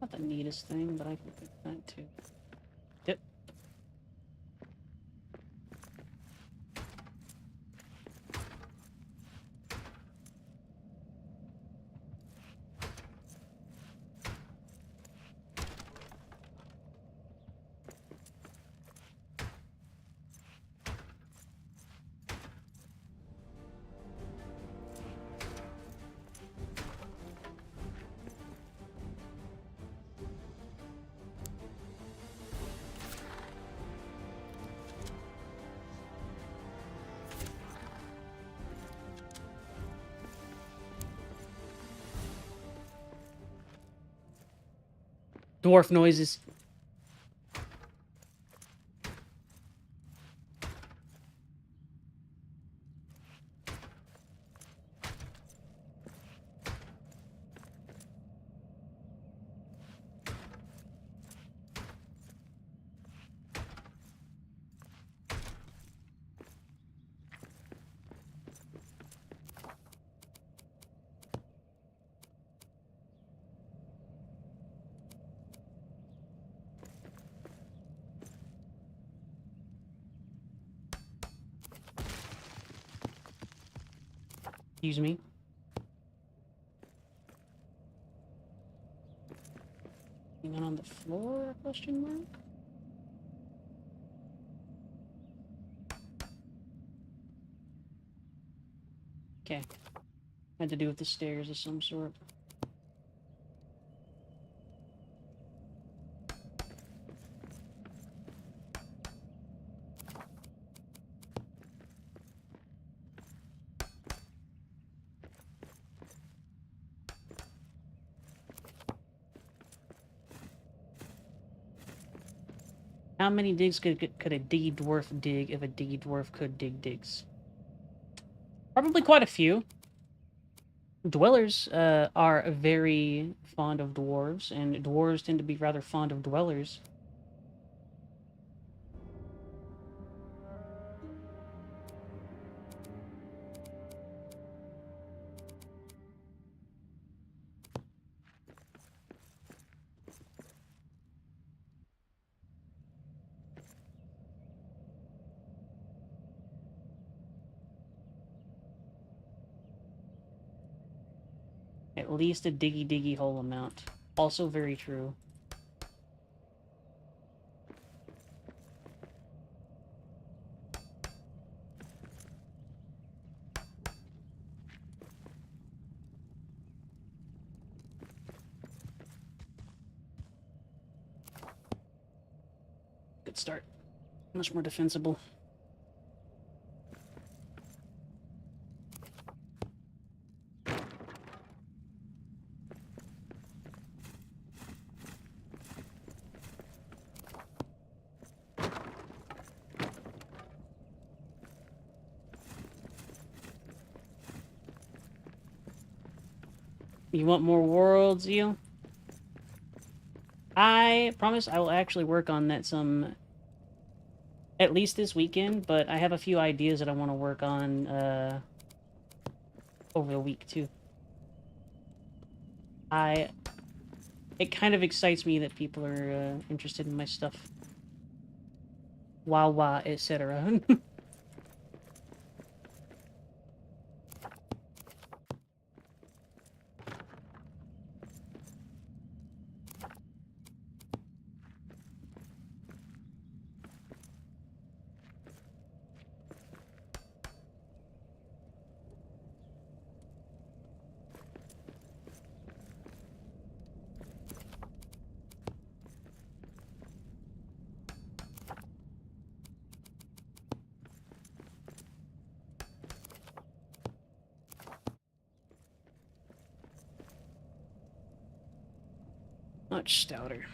Not the neatest thing, but I can pick that too. Yep. Dwarf noises. Excuse me. Anyone on the floor? Question mark. Okay. Had to do with the stairs of some sort. How many digs could a diggy dwarf dig if a diggy dwarf could dig digs? Probably quite a few. Dwellers are very fond of dwarves, and dwarves tend to be rather fond of dwellers. At least a diggy hole amount. Also very true. Good start. Much more defensible. You want more worlds, Eel? I promise I will actually work on that some... at least this weekend, but I have a few ideas that I want to work on, over the week, too. It kind of excites me that people are, interested in my stuff. Wawa, etc. Much stouter.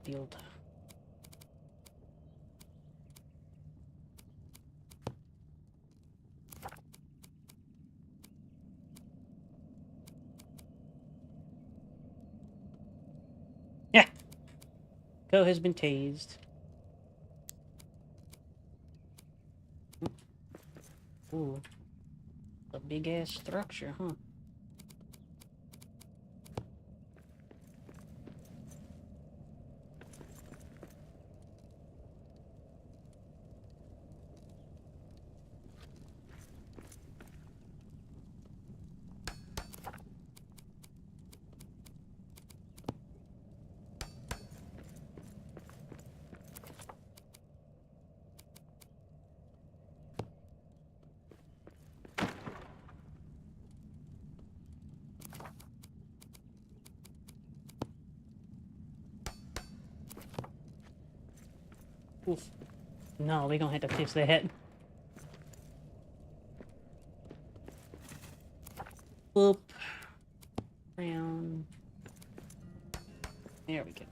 Build. Yeah. Go has been tased. Ooh. A big ass structure, huh? Oof. No, we gonna have to fix that. Boop. Round. There we go.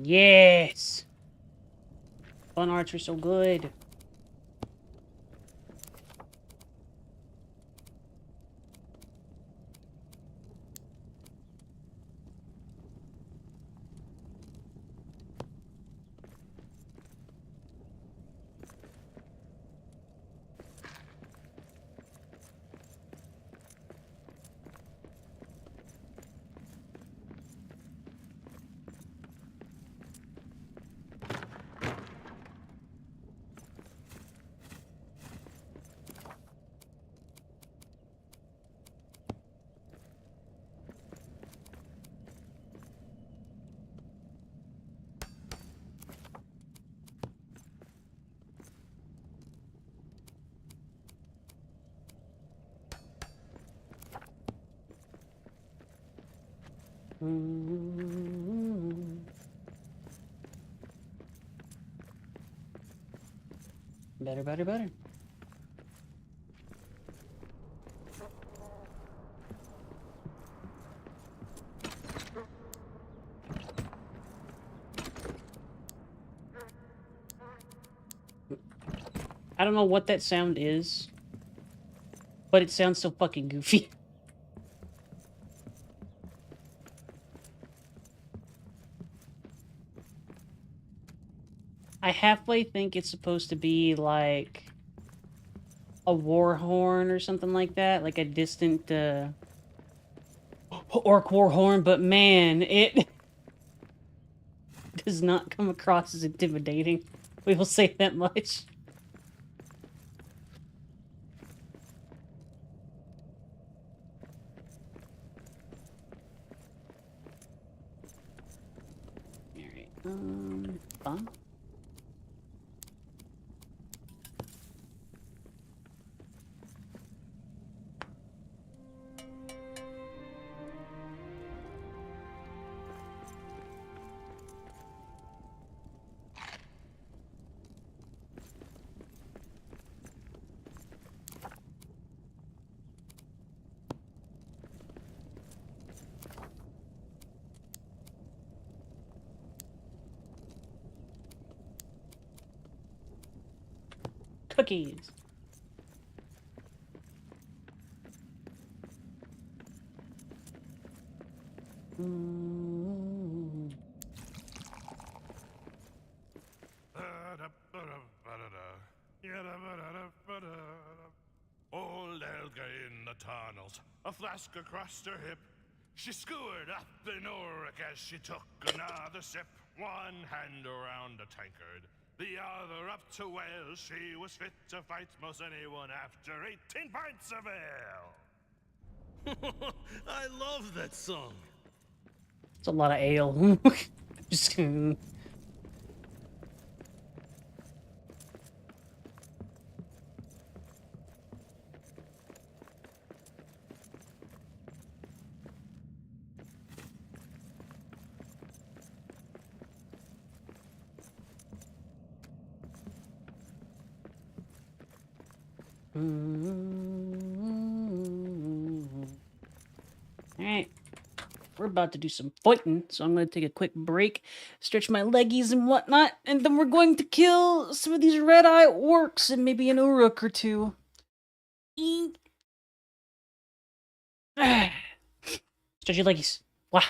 Yes! Fun arts are so good. Better, better, better. I don't know what that sound is, but it sounds so fucking goofy. I halfway think it's supposed to be like a war horn or something like that, like a distant orc war horn, but man, it does not come across as intimidating. We will say that much. Alright, fun. Cookies. Old Elga in the tunnels, a flask across her hip. She skewered up in Auric as she took another sip. One hand around a tankard, the other up to well. She was fit to fight most anyone after 18 pints of ale. I love that song. It's a lot of ale. Just kidding. Alright. We're about to do some fighting, so I'm going to take a quick break, stretch my leggies and whatnot, and then we're going to kill some of these red-eye orcs and maybe an uruk or two. Eek. Stretch your leggies. Wah.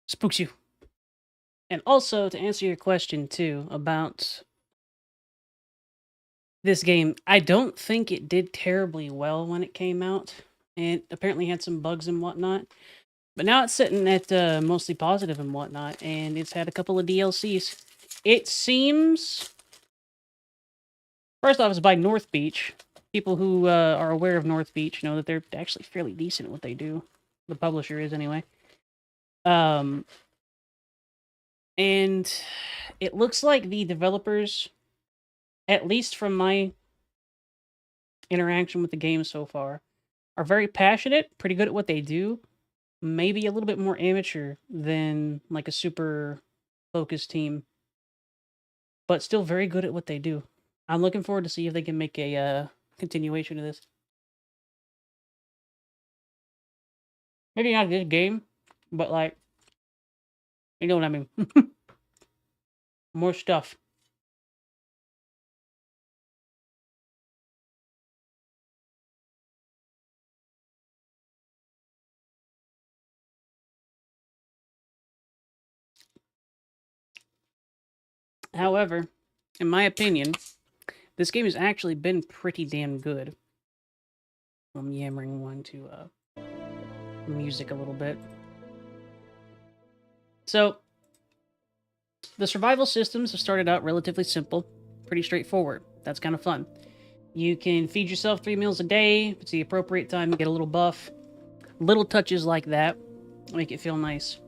spooks you. And also, to answer your question, too, about this game, I don't think it did terribly well when it came out. It apparently had some bugs and whatnot. But now it's sitting at mostly positive and whatnot, and it's had a couple of DLCs. It seems... First off, it's by North Beach. People who are aware of North Beach know that they're actually fairly decent at what they do. The publisher is, anyway. And it looks like the developers, at least from my interaction with the game so far, are very passionate, pretty good at what they do. Maybe a little bit more amateur than like a super focused team, but still very good at what they do. I'm looking forward to see if they can make a continuation of this. Maybe not this game, but like, you know what I mean. More stuff. However, in my opinion, this game has actually been pretty damn good. I'm yammering one to music a little bit. So, the survival systems have started out relatively simple, pretty straightforward. That's kind of fun. You can feed yourself 3 meals a day. If it's the appropriate time, you get a little buff. Little touches like that make it feel nice.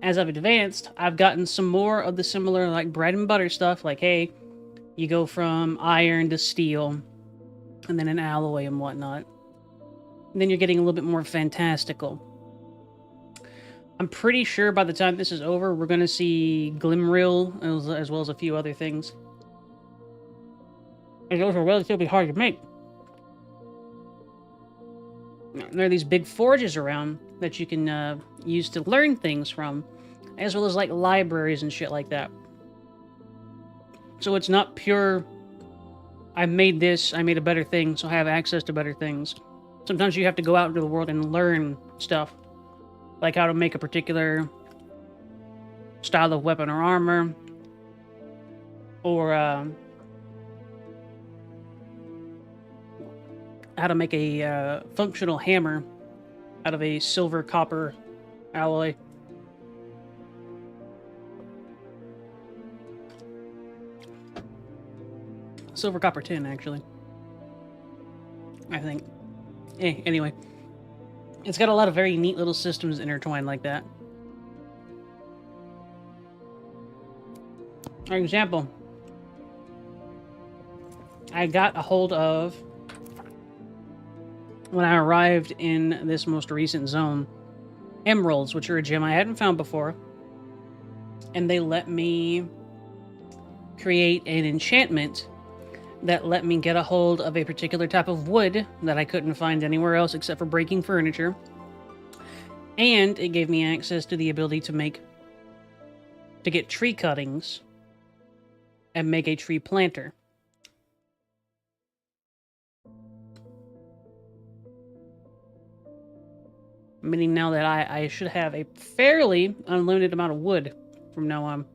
As I've advanced, I've gotten some more of the similar like bread and butter stuff, like, hey, you go from iron to steel, and then an alloy and whatnot. And then you're getting a little bit more fantastical. I'm pretty sure by the time this is over, we're going to see Glimril, as well as a few other things. And those are relatively hard to make. There are these big forges around that you can use to learn things from, as well as like libraries and shit like that. So it's not pure, I made this, I made a better thing, so I have access to better things. Sometimes you have to go out into the world and learn stuff, like how to make a particular style of weapon or armor, or how to make a functional hammer out of a silver copper alloy. Silver copper tin, actually. I think. Anyway. It's got a lot of very neat little systems intertwined like that. For example, I got a hold of, when I arrived in this most recent zone, emeralds, which are a gem I hadn't found before. And they let me create an enchantment that let me get a hold of a particular type of wood that I couldn't find anywhere else except for breaking furniture. And it gave me access to the ability to get tree cuttings and make a tree planter. Meaning now that I should have a fairly unlimited amount of wood from now on.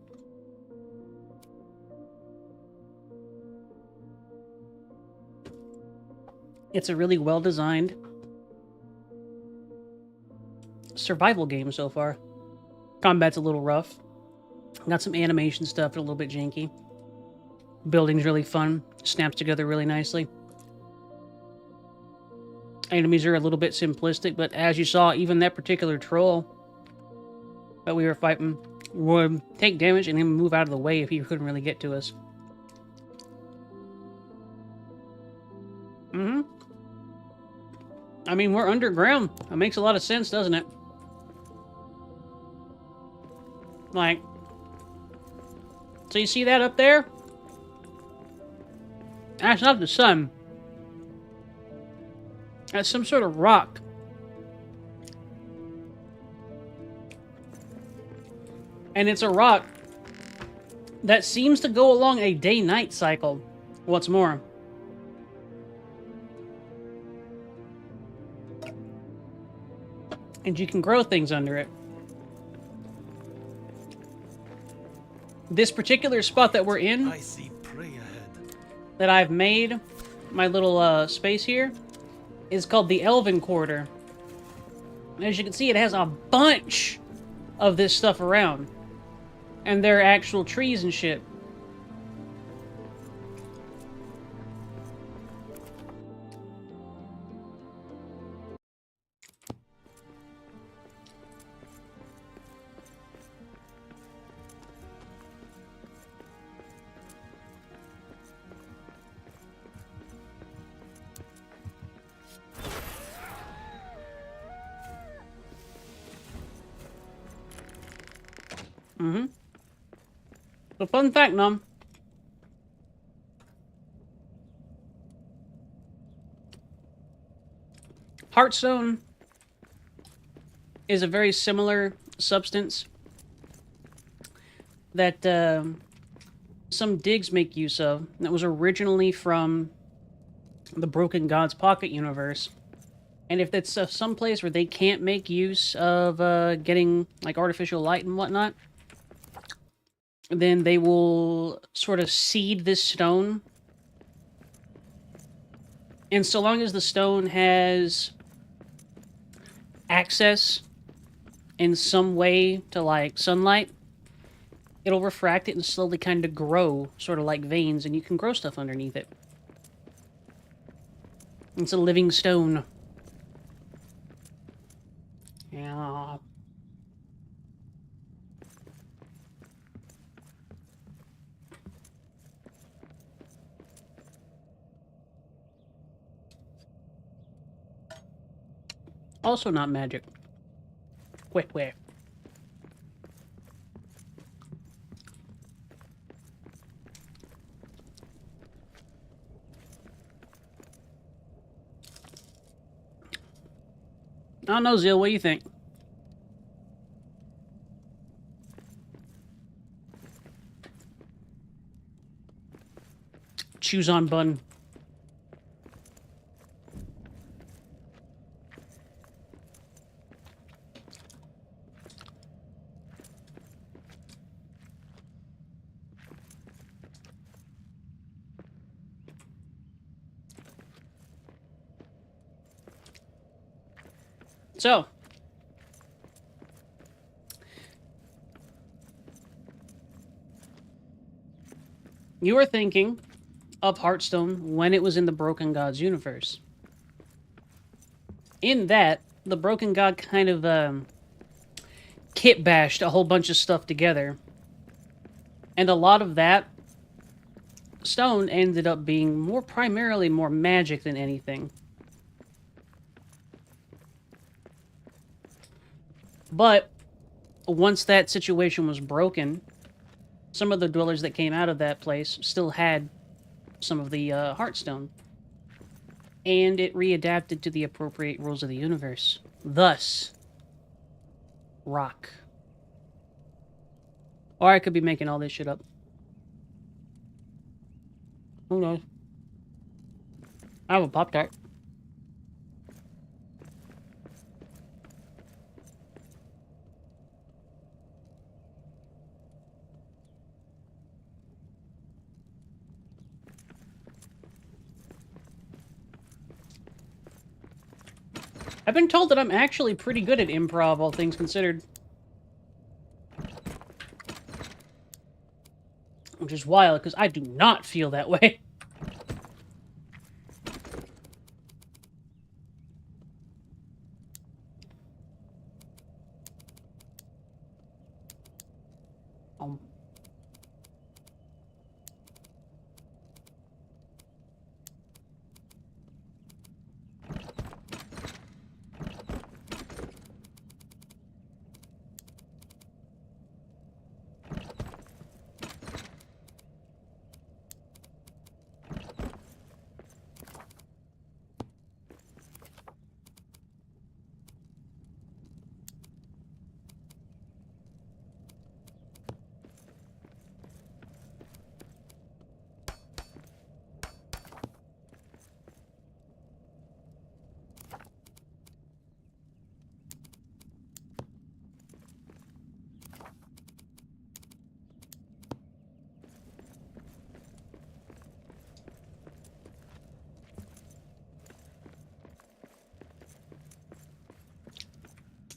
It's a really well-designed survival game so far. Combat's a little rough. Got some animation stuff, a little bit janky. Building's really fun. Snaps together really nicely. Enemies are a little bit simplistic, but as you saw, even that particular troll that we were fighting would take damage and then move out of the way if he couldn't really get to us. I mean, we're underground. That makes a lot of sense, doesn't it? Like, so you see that up there? That's not the sun. That's some sort of rock. And it's a rock that seems to go along a day-night cycle. What's more, and you can grow things under it. This particular spot that we're in, I see prey ahead. that I've made, my little space here, is called the Elven Quarter. As you can see, it has a bunch of this stuff around. And there are actual trees and shit. Mm-hmm. So fun fact, Nom. Heartstone is a very similar substance that some digs make use of. That was originally from the Broken Gods Pocket universe. And if it's some place where they can't make use of getting like artificial light and whatnot, then they will sort of seed this stone. And so long as the stone has access in some way to like sunlight, it'll refract it and slowly kind of grow, sort of like veins, and you can grow stuff underneath it. It's a living stone. Yeah. Also not magic. Wait. I don't know, Zil, what do you think? Choose on bun. So, you were thinking of Hearthstone when it was in the Broken Gods universe. In that, the Broken God kind of kit bashed a whole bunch of stuff together. And a lot of that stone ended up being primarily more magic than anything. But once that situation was broken, some of the dwellers that came out of that place still had some of the Hearthstone. And it readapted to the appropriate rules of the universe. Thus, rock. Or I could be making all this shit up. Who knows? I have a Pop-Tart. I've been told that I'm actually pretty good at improv, all things considered. Which is wild, because I do not feel that way. Um.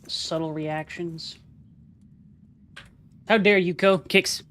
subtle reactions. How dare you, Ko? Kicks.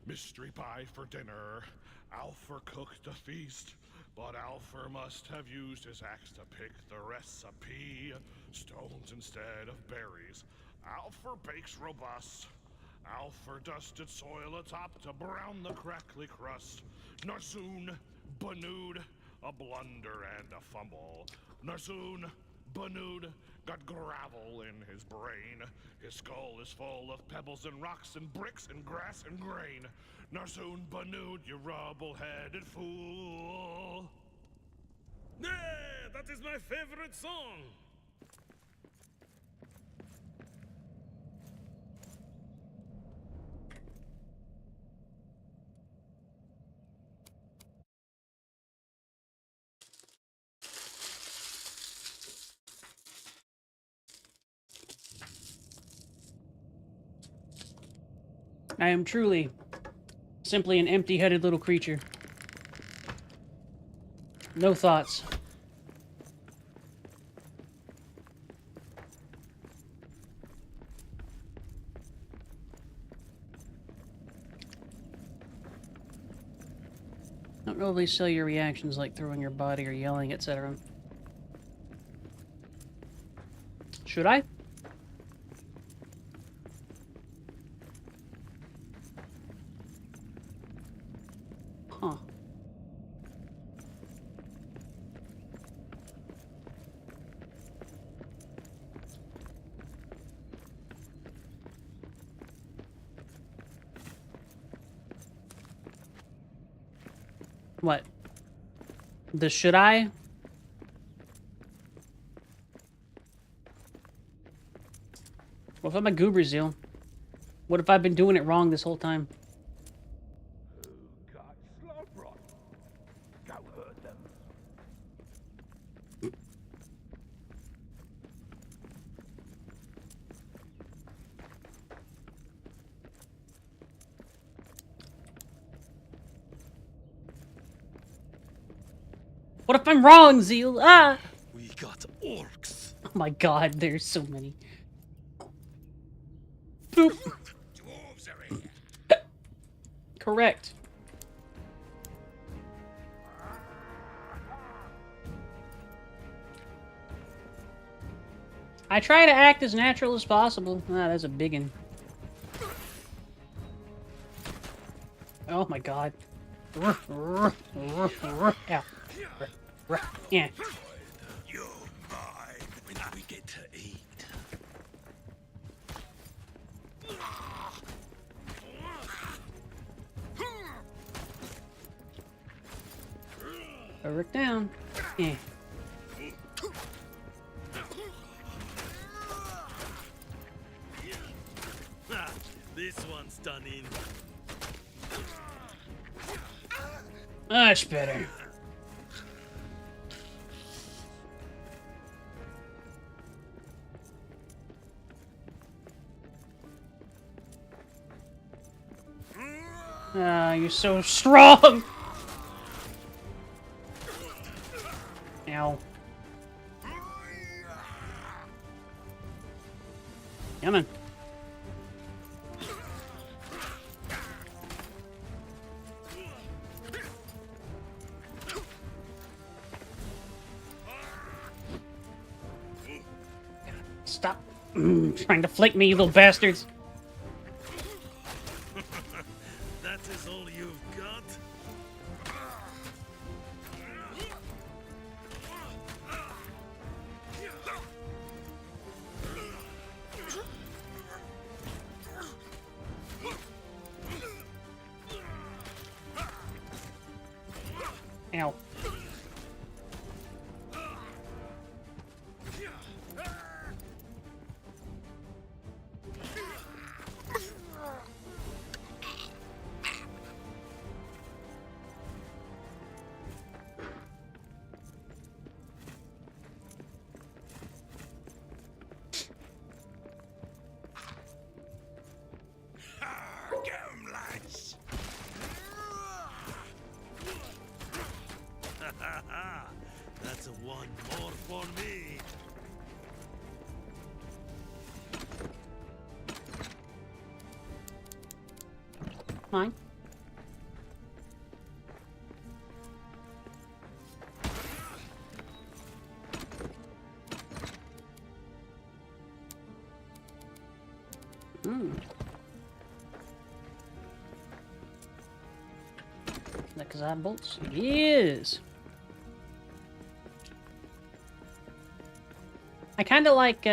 Mystery pie for dinner. Alfred cooked a feast, but Alfred must have used his axe to pick the recipe. Stones instead of berries. Alfred bakes robust. Alfred dusted soil atop to brown the crackly crust. Narsoon, Banud, a blunder and a fumble. Narsoon, Banud, got gravel in his brain. His skull is full of pebbles and rocks and bricks and grass and grain. Narsoon, Banud, you rubble-headed fool. Yeah, that is my favorite song. I am truly simply an empty-headed little creature. No thoughts. Don't really sell your reactions like throwing your body or yelling, etc. Should I? Huh. What? The should I? What if I'm a goober zeal? What if I've been doing it wrong this whole time? Who got Slowbro? Go hurt them. What if I'm wrong, Zeal? Ah! We got orcs. Oh my god, there's so many. Boop. Dwarves are here. Correct. I try to act as natural as possible. Ah, that's a biggin. Oh my god. Ow. Yeah. You're mine when we get to eat. Rick down. Yeah. This one's done in. Much better. Ah, you're so strong! Ow. Come on. Stop trying to flick me, you little bastards. That is all you've got? Ow. That's a one more for me. Fine. That because I have bolts? It is. I kind of like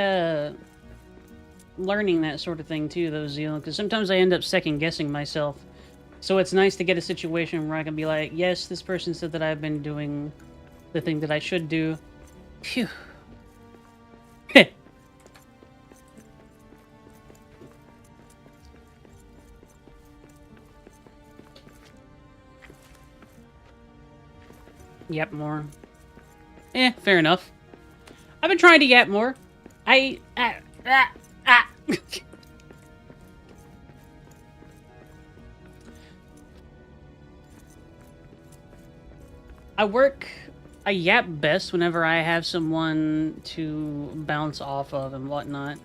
learning that sort of thing too, though, Zeal, because sometimes I end up second guessing myself. So it's nice to get a situation where I can be like, yes, this person said that I've been doing the thing that I should do. Phew. Yep, more. Fair enough. I've been trying to yap more. I I yap best whenever I have someone to bounce off of and whatnot.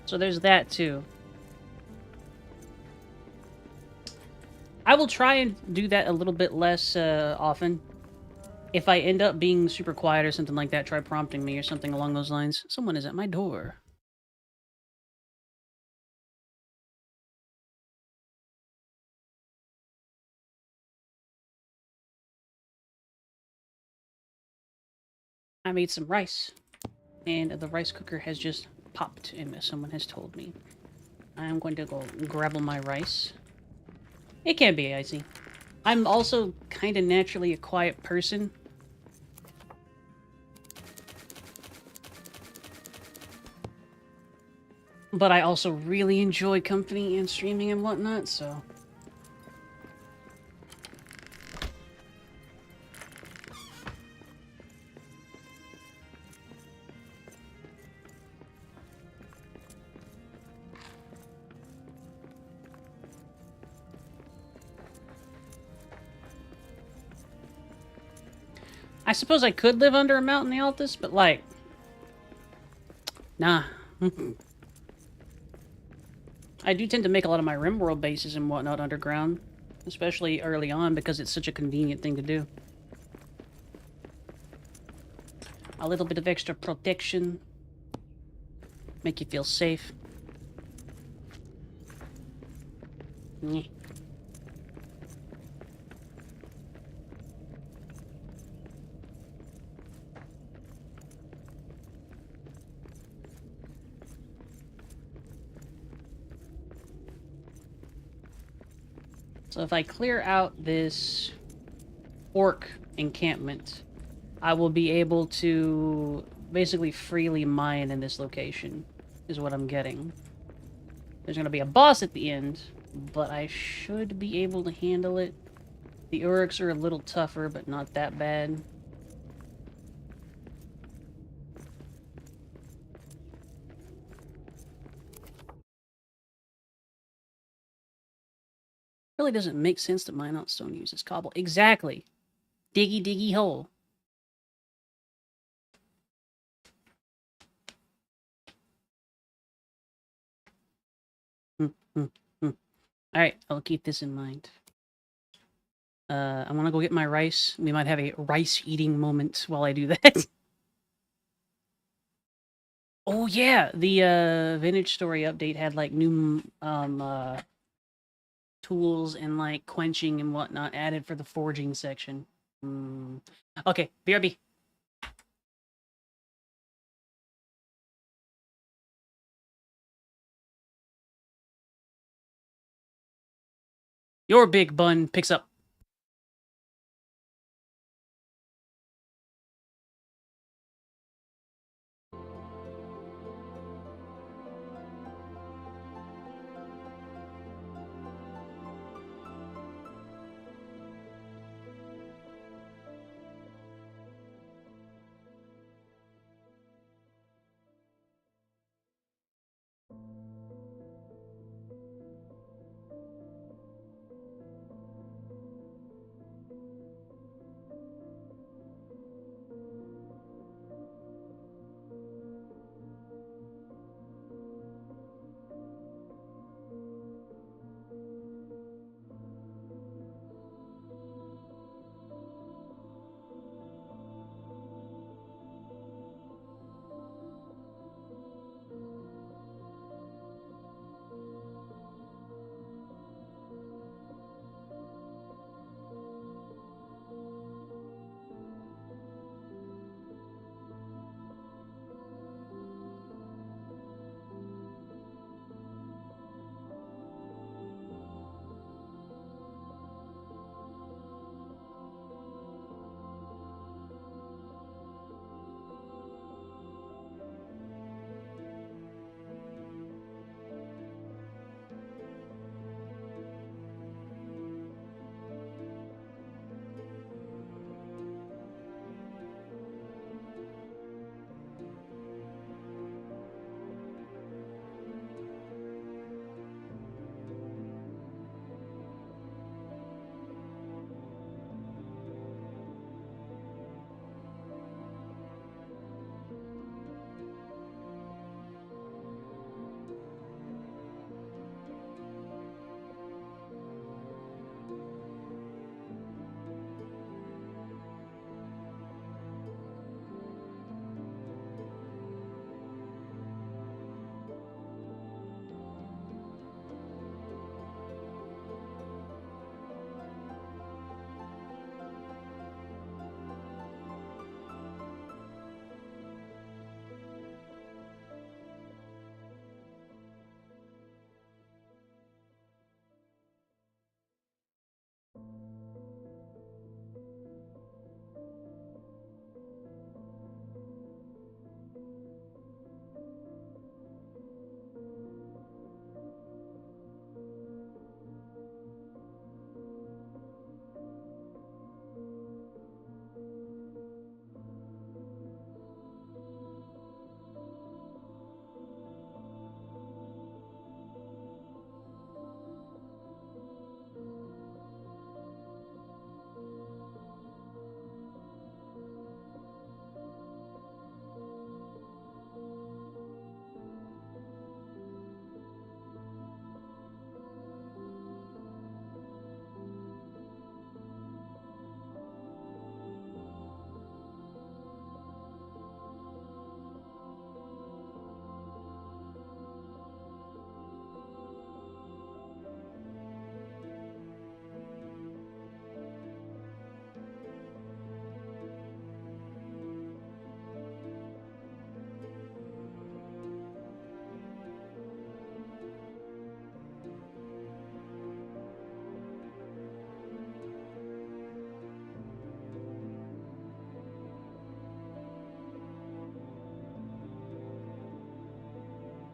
So there's that too. I will try and do that a little bit less often. If I end up being super quiet or something like that, try prompting me or something along those lines. Someone is at my door. I made some rice, and the rice cooker has just popped, and someone has told me. I'm going to go grab my rice. It can be icy. I'm also kind of naturally a quiet person. But I also really enjoy company and streaming and whatnot, so... I suppose I could live under a mountain in the Altus, but like... Nah. I do tend to make a lot of my RimWorld bases and whatnot underground. Especially early on, because it's such a convenient thing to do. A little bit of extra protection. Make you feel safe. Nyeh. So if I clear out this orc encampment, I will be able to basically freely mine in this location, is what I'm getting. There's going to be a boss at the end, but I should be able to handle it. The orcs are a little tougher, but not that bad. Really doesn't make sense to mine out stone uses cobble. Exactly. Diggy diggy hole. Alright, I'll keep this in mind. I want to go get my rice. We might have a rice eating moment while I do that. Oh yeah, the Vintage Story update had like new tools and like quenching and whatnot added for the forging section. Okay, BRB. Your big bun picks up.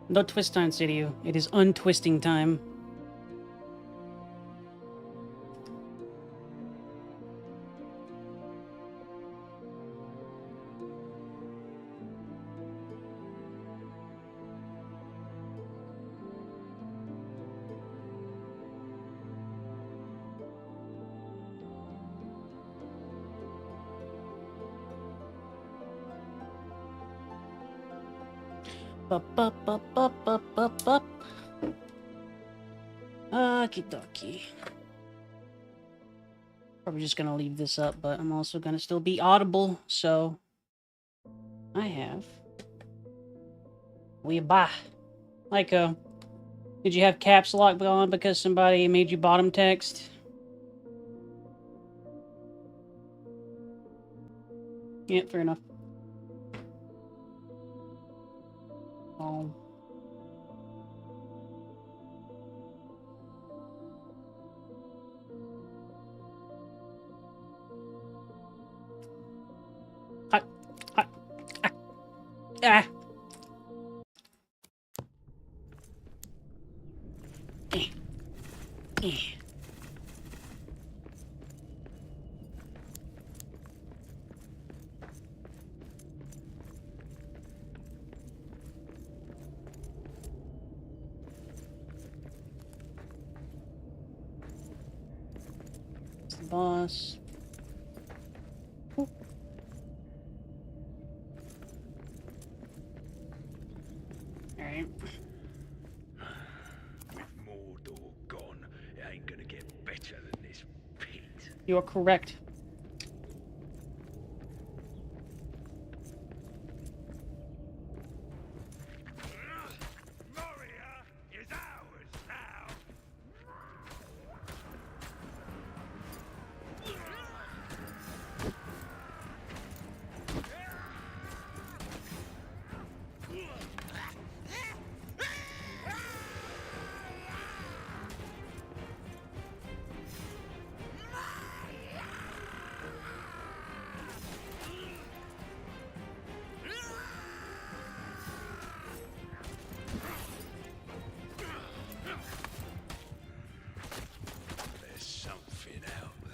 No twist time, Sidio. It is untwisting time. Bup. Okie dokie. Probably just gonna leave this up, but I'm also gonna still be audible, so I have. We buy. Like, did you have caps lock on because somebody made you bottom text? Yeah, fair enough. Oh. Hot. Ah. It's the boss. Ooh. Alright. With Mordor gone, it ain't gonna get better than this pit. You're correct. Moria is ours now. There's something out there.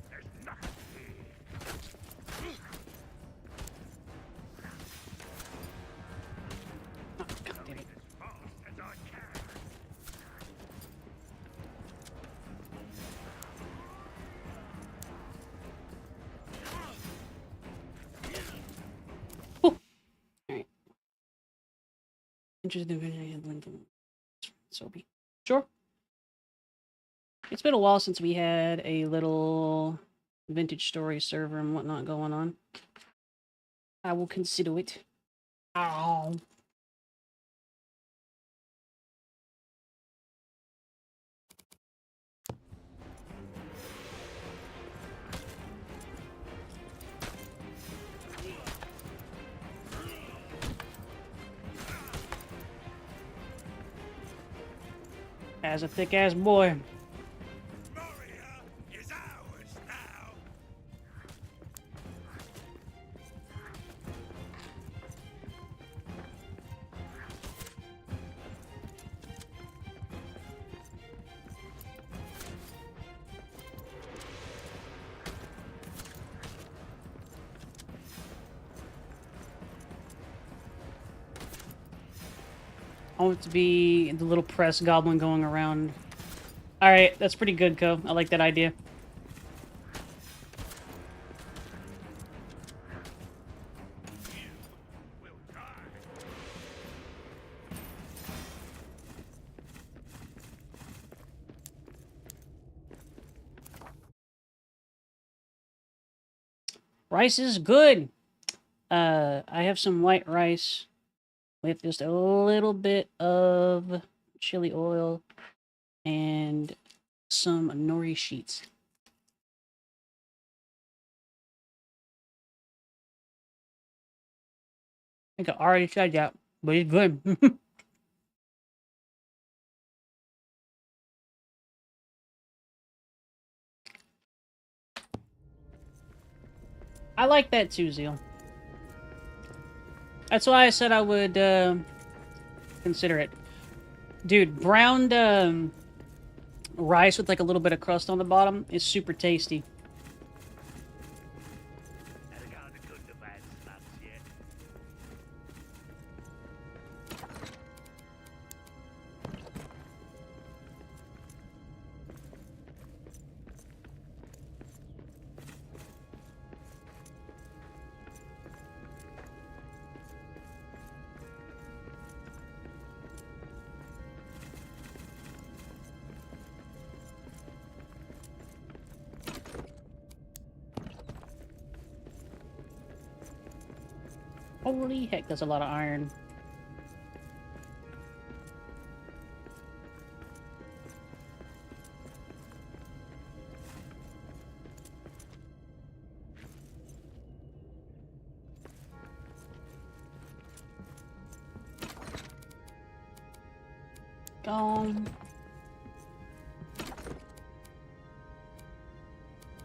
There's nothing here. Oh, God damn it. As fast as I can. Alright. Interested in handling Sobe. Sure. It's been a while since we had a little vintage story server and whatnot going on. I will consider it. Ow. As a thick ass boy. Moria is ours I want it to be the little press goblin going around. Alright, that's pretty good, Co. I like that idea. Will die. Rice is good. I have some white rice with just a little bit of chili oil and some nori sheets. I think I already tried that, but it's good. I like that too, Zeal. That's why I said I would consider it. Dude, browned rice with like a little bit of crust on the bottom is super tasty. Never got the good, the bad slugs yet. Holy heck, that's a lot of iron. Gone.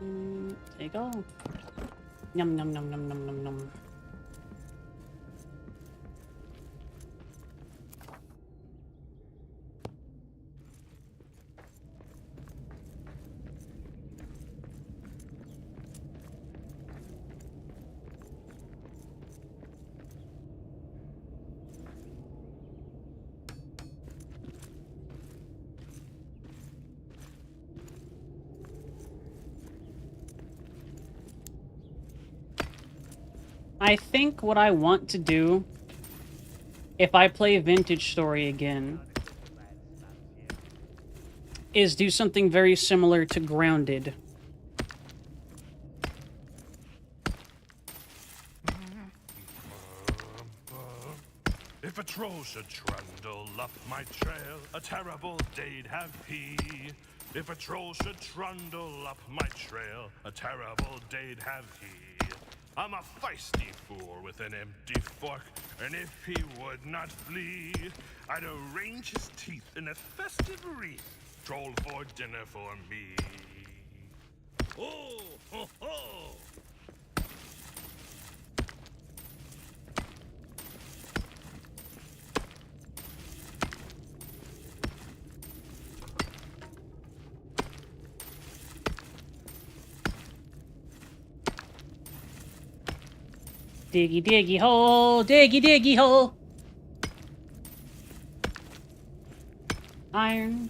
There you go. Yum, yum, yum, yum, yum, yum, yum. I think what I want to do, if I play Vintage Story again, is do something very similar to Grounded. If a troll should trundle up my trail, a terrible day'd have he. If a troll should trundle up my trail, a terrible day'd have he. I'm a feisty fool with an empty fork, and if he would not flee, I'd arrange his teeth in a festive wreath. Troll for dinner for me. Oh, ho, ho! Diggy, diggy hole, diggy, diggy hole. Iron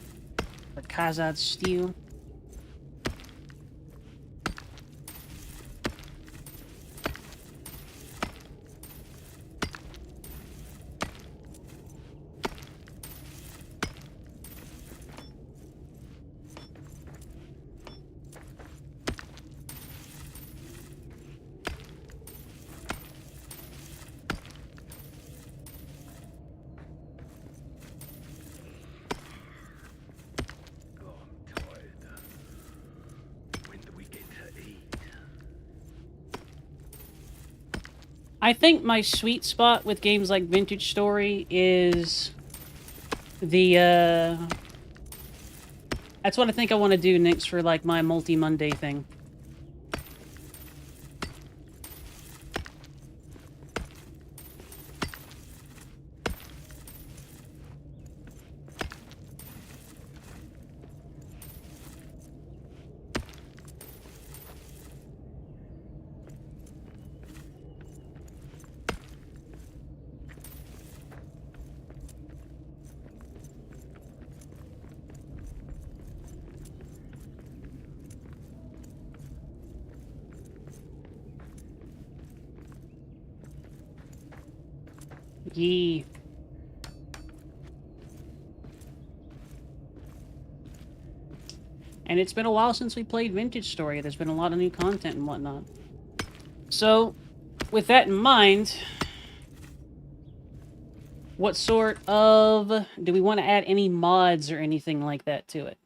for Kazad steel. Oh, I'm tired. When do we get to eat? I think my sweet spot with games like Vintage Story is the, that's what I think I want to do next for, like, my multi-Monday thing. Yee. And it's been a while since we played Vintage Story. There's been a lot of new content and whatnot. So, with that in mind, what sort of... do we want to add any mods or anything like that to it?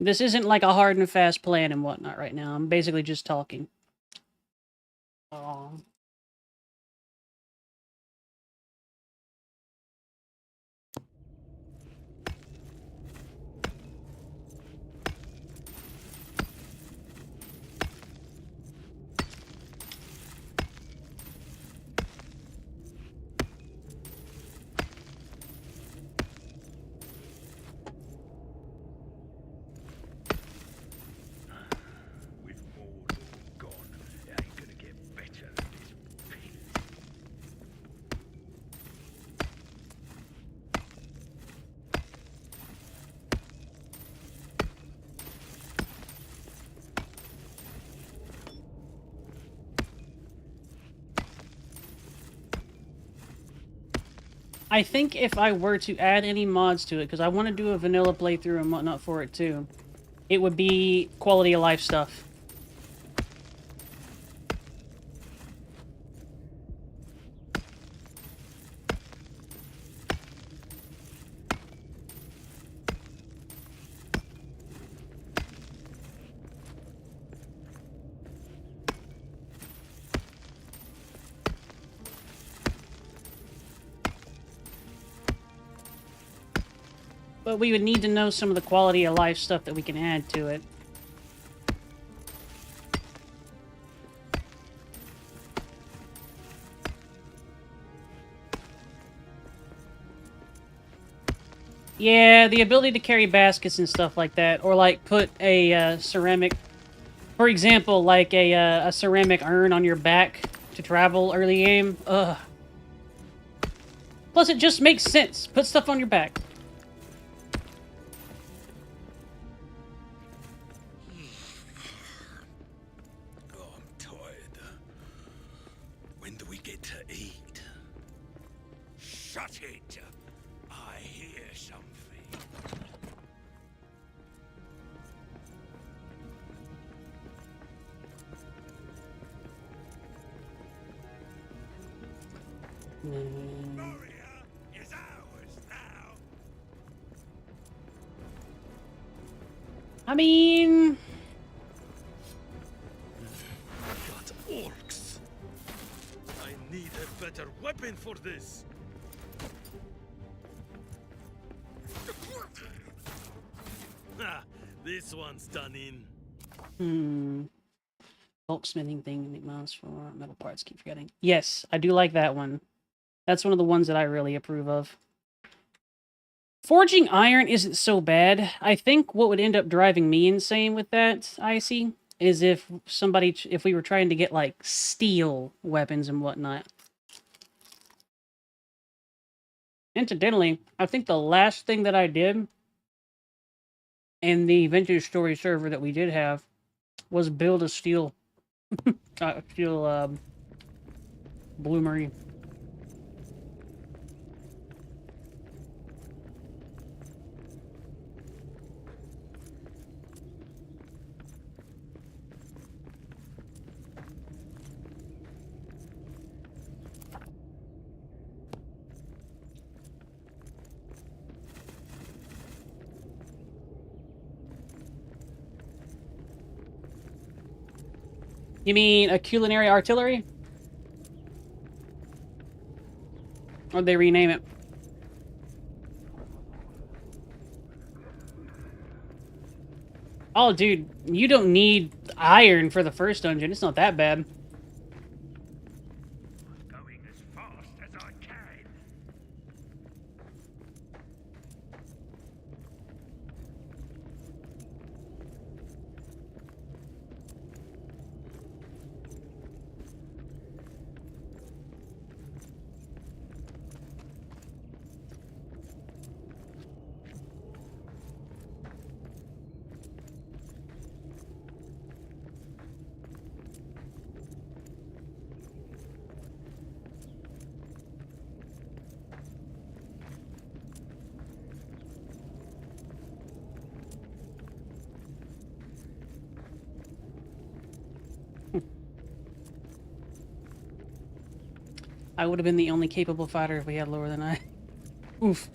This isn't like a hard and fast plan and whatnot right now. I'm basically just talking. Oh. With Mordor gone, it ain't gonna get better than this pit. I think if I were to add any mods to it, because I want to do a vanilla playthrough and whatnot for it too, it would be quality of life stuff. But we would need to know some of the quality of life stuff that we can add to it. Yeah, the ability to carry baskets and stuff like that, or like put a ceramic, for example, like a ceramic urn on your back to travel early game. Ugh. Plus, it just makes sense. Put stuff on your back. Oh, I'm tired. When do we get to eat? Shut it! I hear something. Moria is ours now. I mean, Got orcs. I need a better weapon for this. Ha! This one's done in. bulk smithing thing, make mouse for metal parts. Keep forgetting. Yes, I do like that one. That's one of the ones that I really approve of. Forging iron isn't so bad. I think what would end up driving me insane with that, Icy, is if we were trying to get, like, steel weapons and whatnot. Incidentally, I think the last thing that I did in the Vintage Story server that we did have was build a steel, bloomery. You mean a culinary artillery? Or they rename it? Oh, dude, you don't need iron for the first dungeon. It's not that bad. Going as fast as I can. I would have been the only capable fighter if we had lower than I. Oof.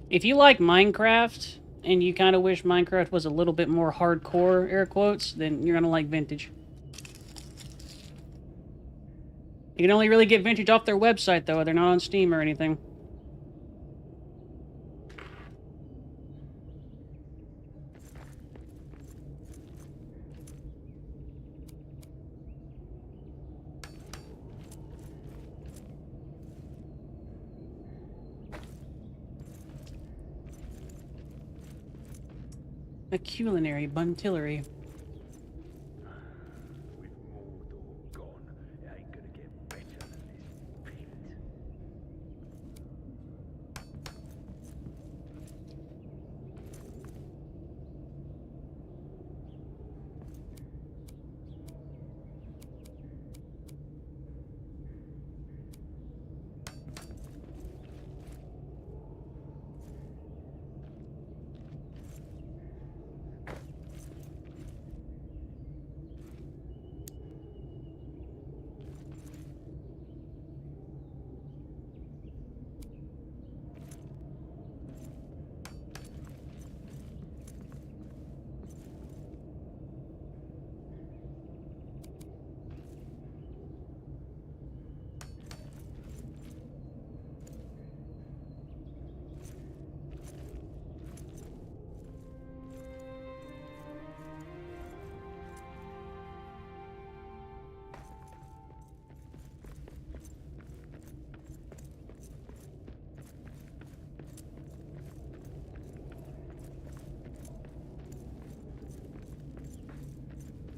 If you like Minecraft and you kind of wish Minecraft was a little bit more hardcore, air quotes, then you're gonna like Vintage. You can only really get Vintage off their website, though. They're not on Steam or anything. A culinary buntillery. With Mordor gone, it ain't gonna get better than this pit.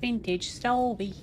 Vintage Stovey.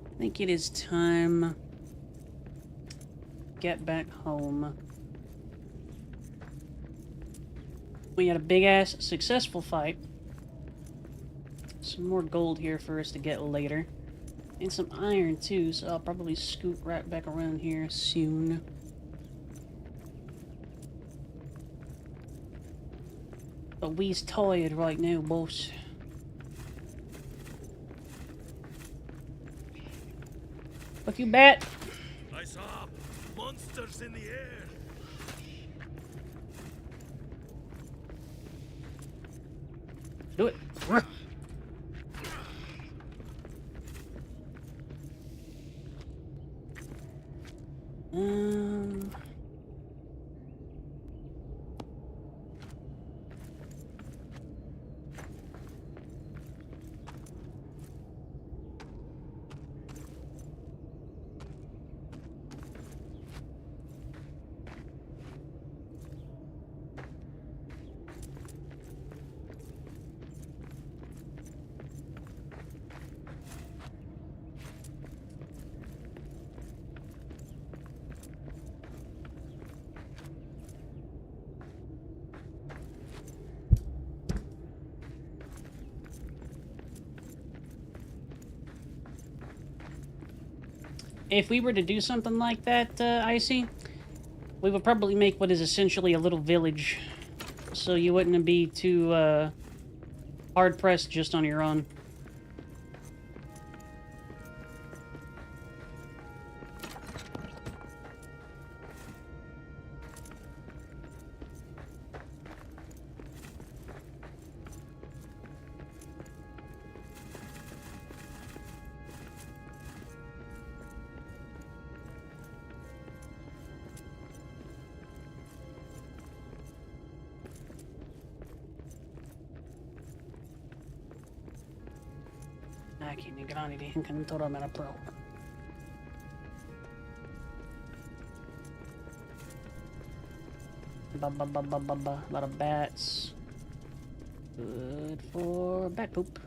I think it is time. Get back home. We had a big ass successful fight. Some more gold here for us to get later. And some iron too, so I'll probably scoot right back around here soon. But we's tired right now, boss. Fuck you, bat! I saw monsters in the air. Do it! Um... If we were to do something like that, Icy, we would probably make what is essentially a little village. So you wouldn't be too, hard-pressed just on your own. Aquí ni grani di hinkan tora mena pro. A lot of bats. Good for bat poop.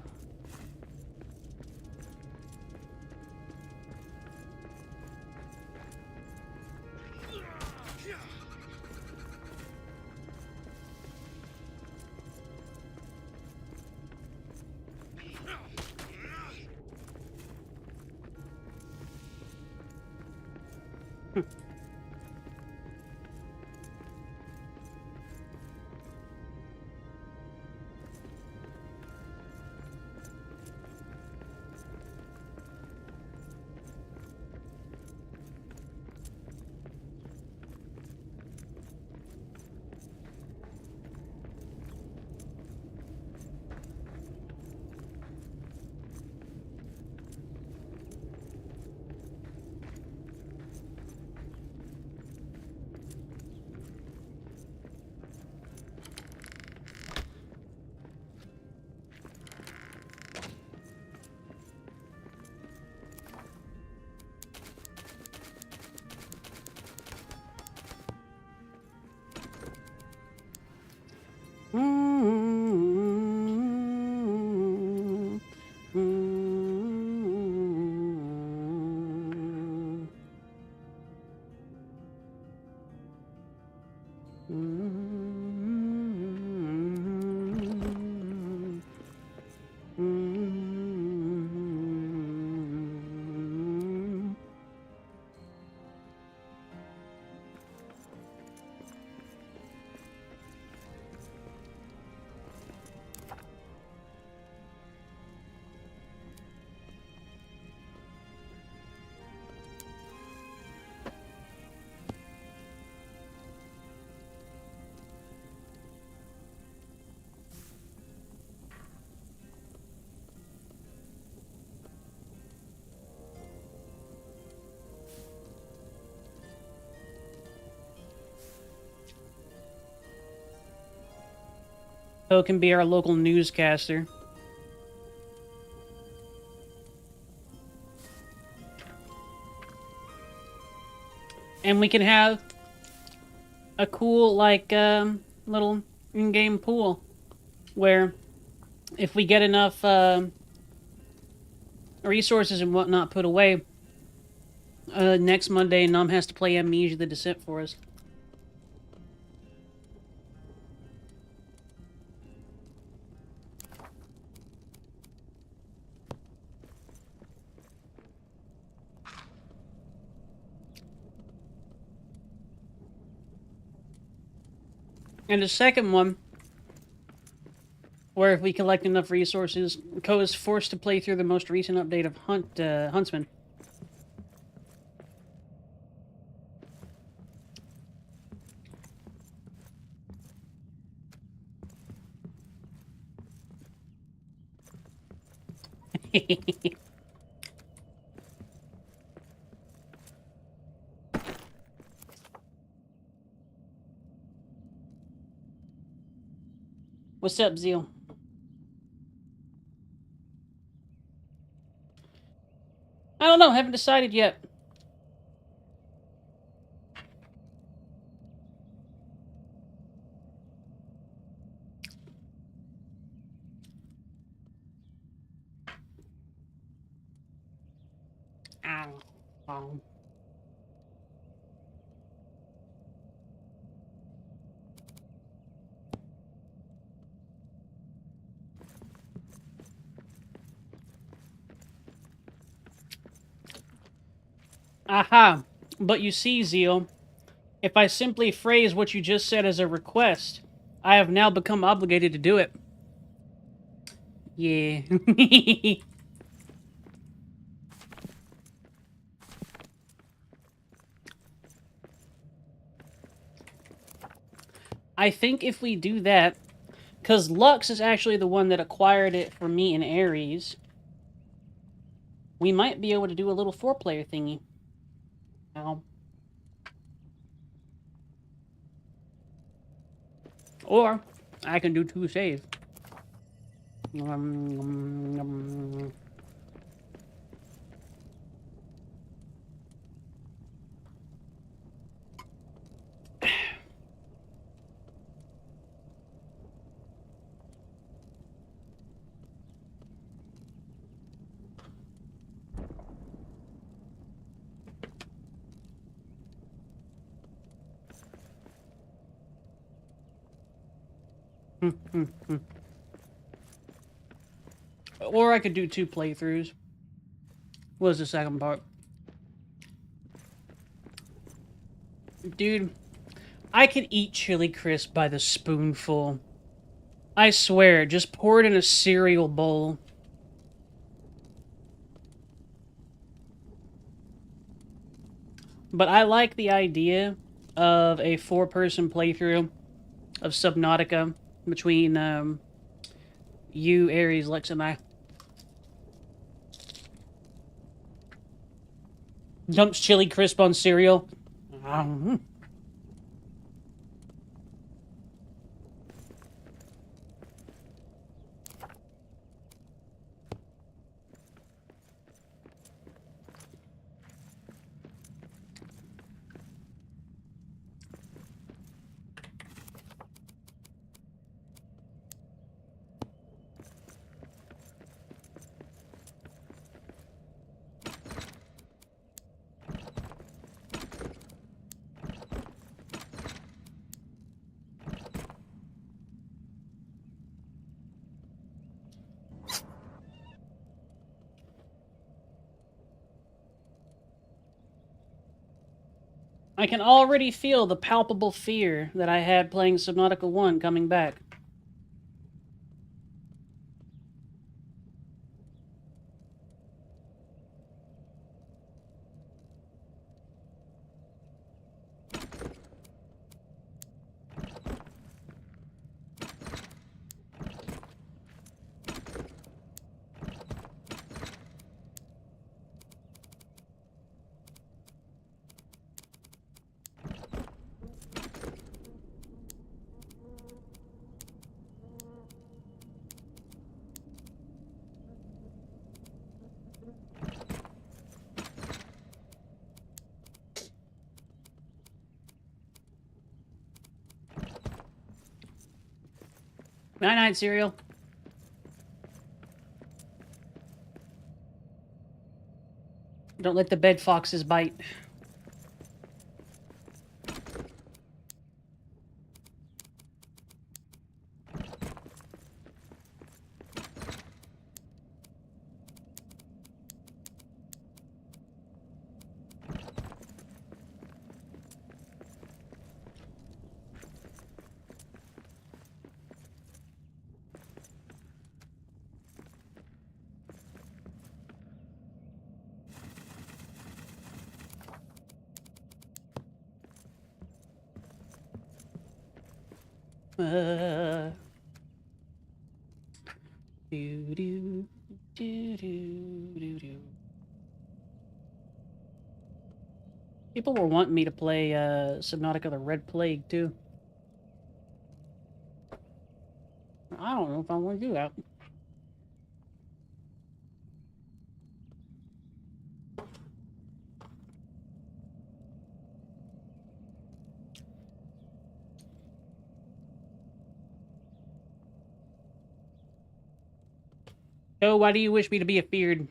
So it can be our local newscaster. And we can have a cool, like, little in-game pool where if we get enough resources and whatnot put away, next Monday, Num has to play Amnesia the Descent for us. And the second one, where if we collect enough resources, Ko is forced to play through the most recent update of Huntsman. What's up, Zeal? I don't know, haven't decided yet. Ow. Aha. But you see, Zeal, if I simply phrase what you just said as a request, I have now become obligated to do it. Yeah. I think if we do that, because Lux is actually the one that acquired it for me and Aries, we might be able to do a little 4-player thingy. Now. Or I can do 2 saves. Or I could do 2 playthroughs. What was the second part? Dude, I could eat chili crisp by the spoonful. I swear, just pour it in a cereal bowl. But I like the idea of a 4-person playthrough of Subnautica between you, Aries, Lex, and I. Dumps chili crisp on cereal. I can already feel the palpable fear that I had playing Subnautica 1 coming back. Night-night, cereal. Don't let the bed foxes bite. Do do do do do do. People were wanting me to play Subnautica: The Red Plague too. I don't know if I want to do that. Oh, why do you wish me to be afeared?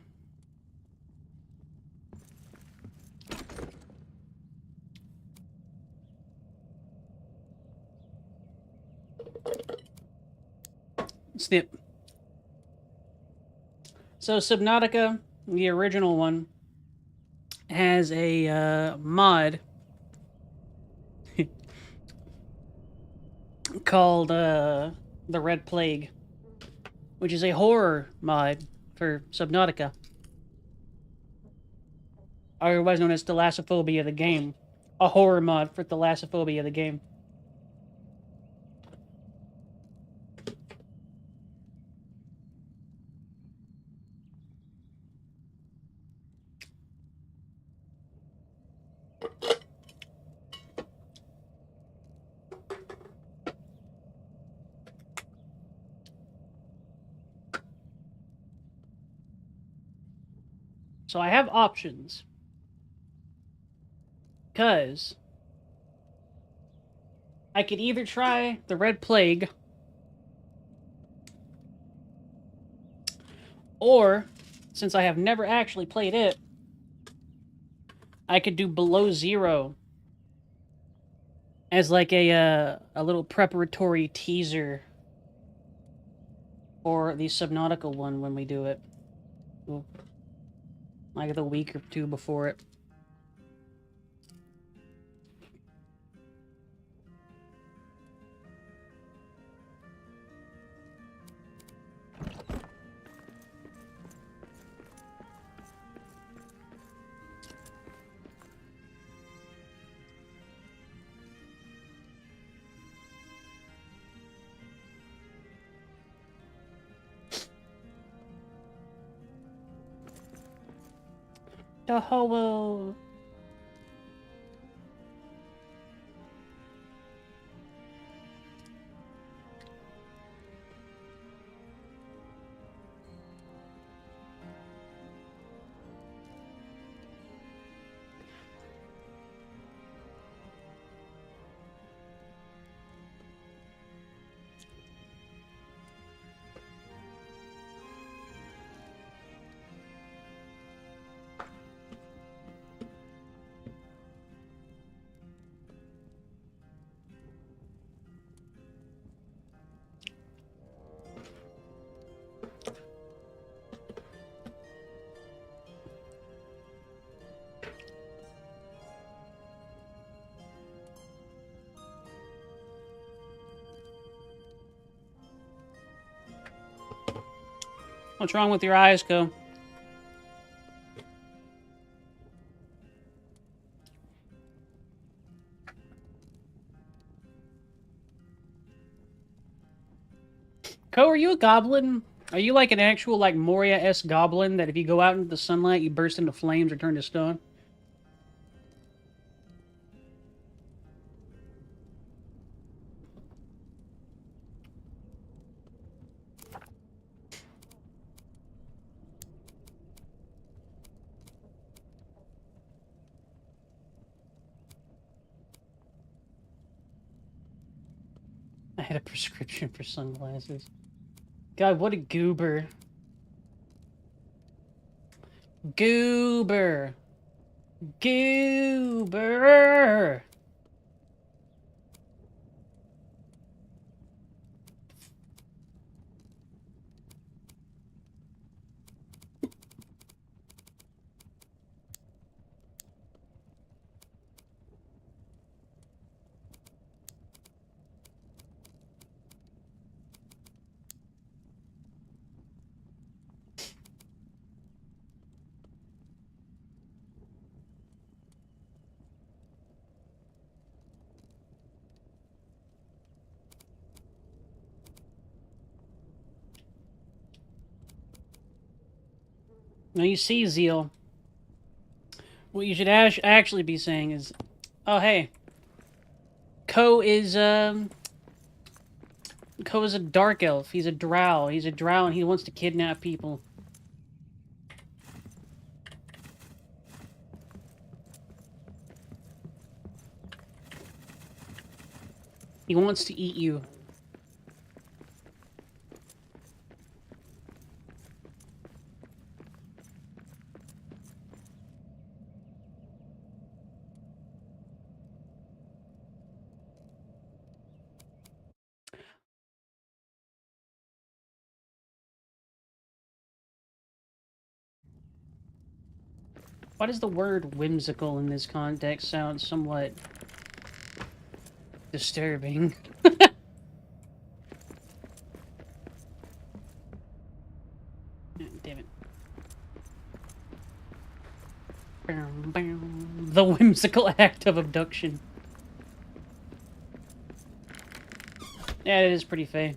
Snip. So Subnautica, the original one, has a mod called The Red Plague, which is a horror mod for Subnautica, otherwise known as Thalassophobia the game. A horror mod for Thalassophobia the game. So I have options. Because I could either try the Red Plague, or, since I have never actually played it, I could do Below Zero as like a little preparatory teaser Or the Subnautica one when we do it. Ooh. Like the week or two before it. The hobo. What's wrong with your eyes, Co? Co, are you a goblin? Are you like an actual, like, Moria-esque goblin that if you go out into the sunlight, you burst into flames or turn to stone? I had a prescription for sunglasses. God, what a goober. Goober. Goober. Now you see, Zeal. What you should actually be saying is, oh hey, Ko is a dark elf. He's a drow. He's a drow, and he wants to kidnap people. He wants to eat you. Why does the word whimsical in this context sound somewhat disturbing? Damn it. The whimsical act of abduction. Yeah, it is pretty fey.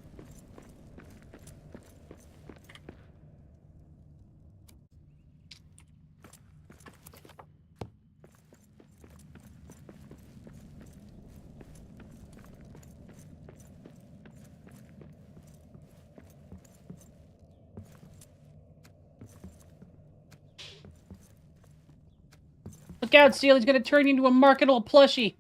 Look out, Seal, he's gonna turn you into a marketable plushie.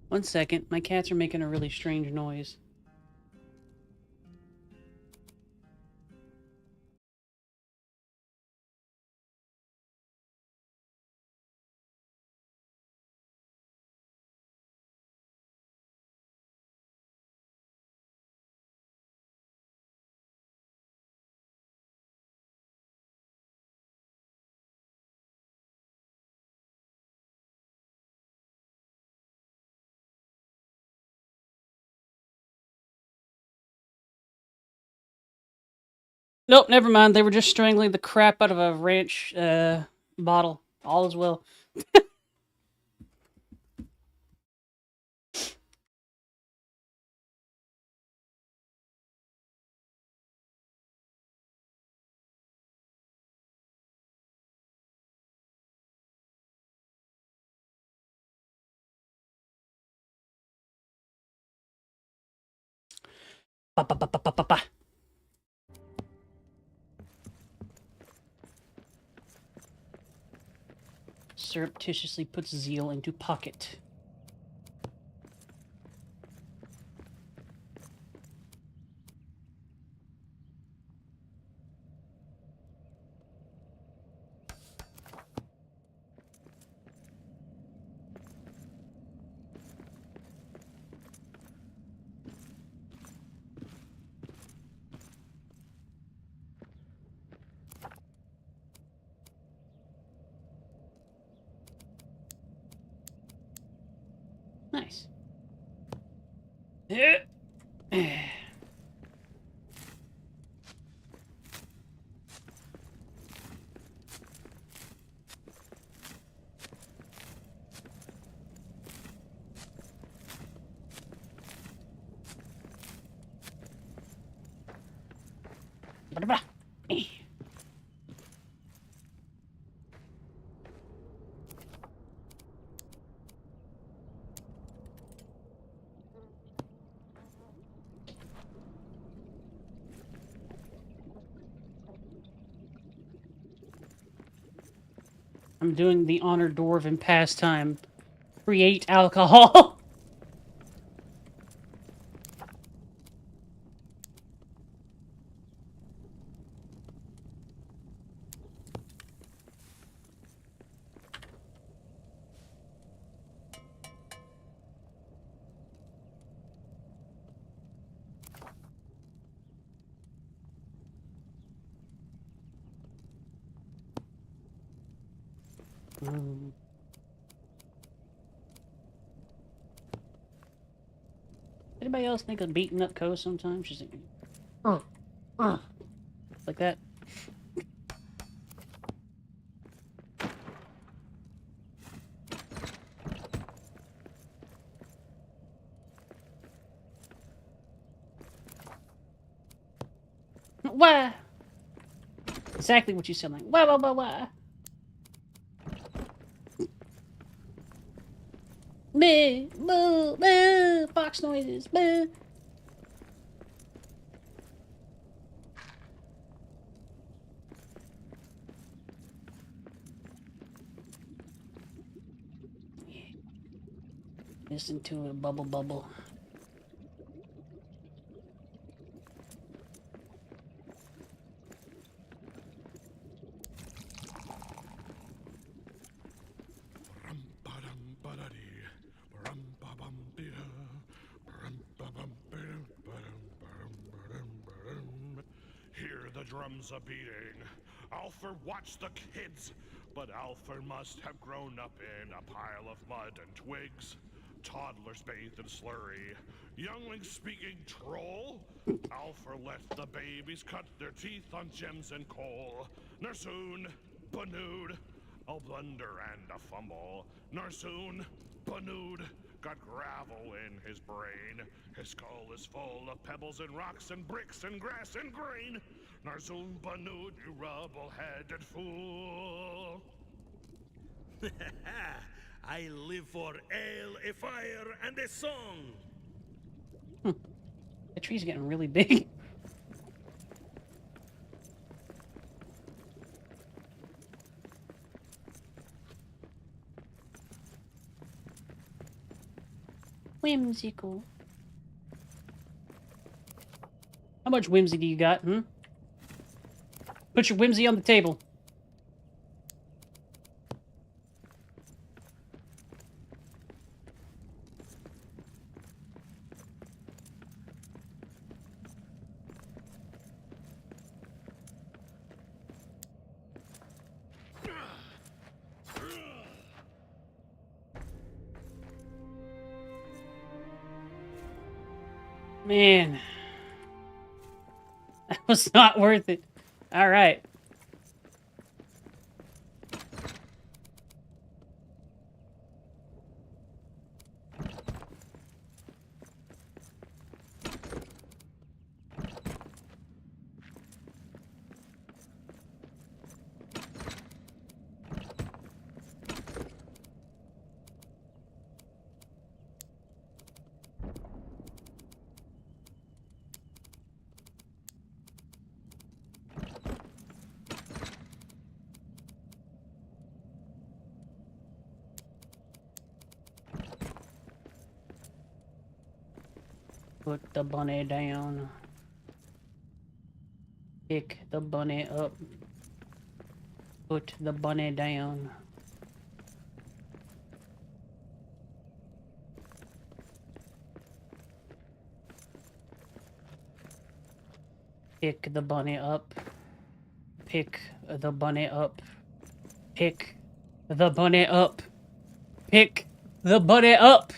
One second, my cats are making a really strange noise. Nope, never mind. They were just strangling the crap out of a ranch bottle. All is well. Ba, ba, ba, ba, ba, ba, ba. Surreptitiously puts Zeal into pocket. Nice. I'm doing the honor dwarven pastime. Create alcohol. Anybody else think of beating up Co sometimes? She's like, like that. Wah! Exactly what you sound like. Wah, wah, wah, wah. Boo, boo, boo. Fox noises. Boo. Listen to it bubble bubble. Hear the drums a beating. Alfred watch the kids, but Alfred must have grown up in a pile of mud and twigs. Toddlers bathed in slurry. Younglings speaking troll. Alfred let the babies cut their teeth on gems and coal. Narsoon, Banud, a blunder and a fumble. Narsoon, Banud, got gravel in his brain. His skull is full of pebbles and rocks and bricks and grass and grain. Narsoon Banud, you rubble-headed fool. I live for ale, a fire, and a song. The tree's getting really big. Whimsical. How much whimsy do you got, Put your whimsy on the table. Man. That was not worth it. All right. Put the bunny down. Pick the bunny up. Put the bunny down. Pick the bunny up. Pick the bunny up. Pick the bunny up. Pick the bunny up.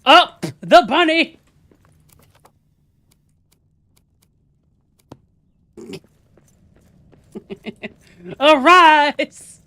Up the bunny! Arise!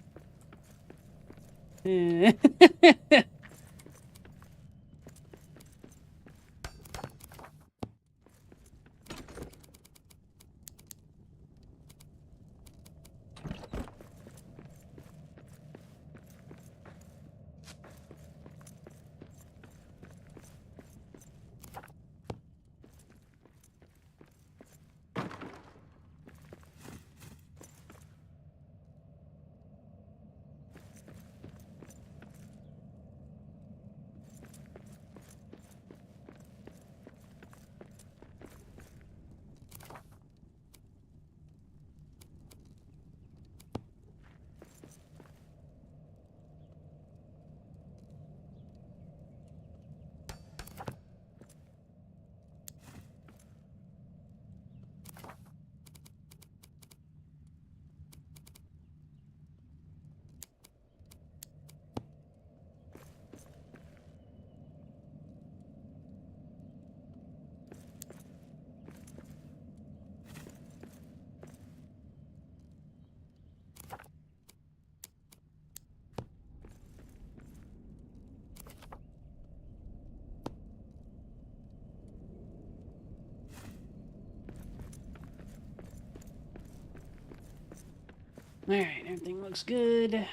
Alright, everything looks good.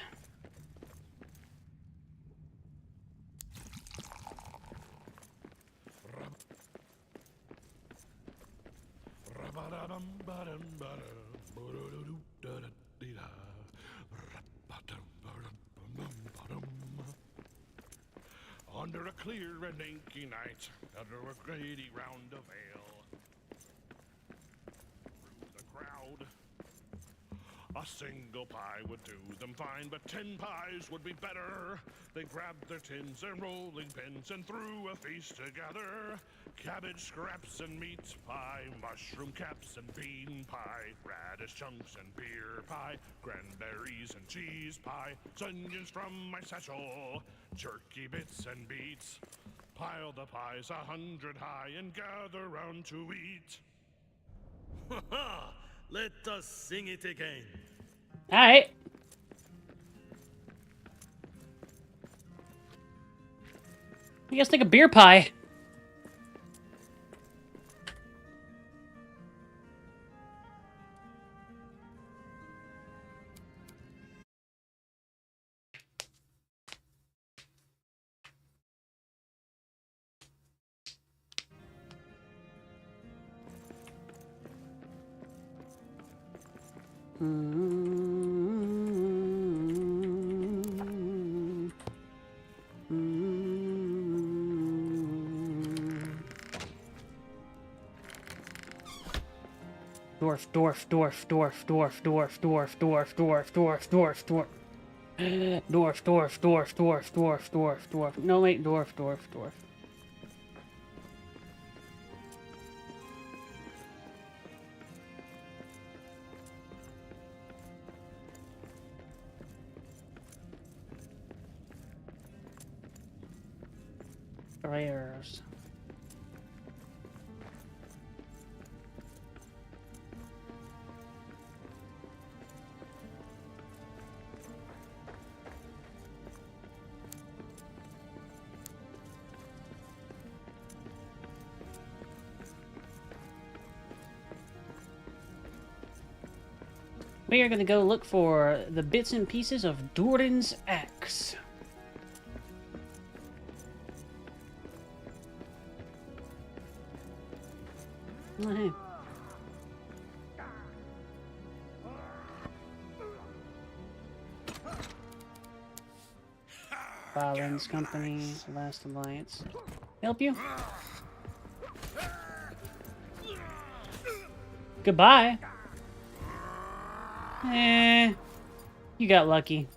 Under a clear and inky night, under a grady round of ale, through the crowd, a single pie would do them fine, but 10 pies would be better. They grabbed their tins and rolling pins and threw a feast together. Cabbage scraps and meat pie, mushroom caps and bean pie, radish chunks and beer pie, cranberries and cheese pie, onions from my satchel, jerky bits and beets. Pile the pies 100 high and gather round to eat. Ha ha! Let us sing it again. Alright. You guys think a beer pie? Dwarf, dwarf, dwarf, dwarf, dwarf, dwarf, dwarf, dwarf, dwarf, dwarf, dwarf, dwarf. Dwarf, dwarf, dwarf, dwarf, dwarf, dwarf, dwarf. No, wait, dwarf, dwarf, dwarf. Prayers. We are gonna go look for the bits and pieces of Doran's axe. Oh, hey. Balin's Company, Last Alliance. Help you? Goodbye. You got lucky.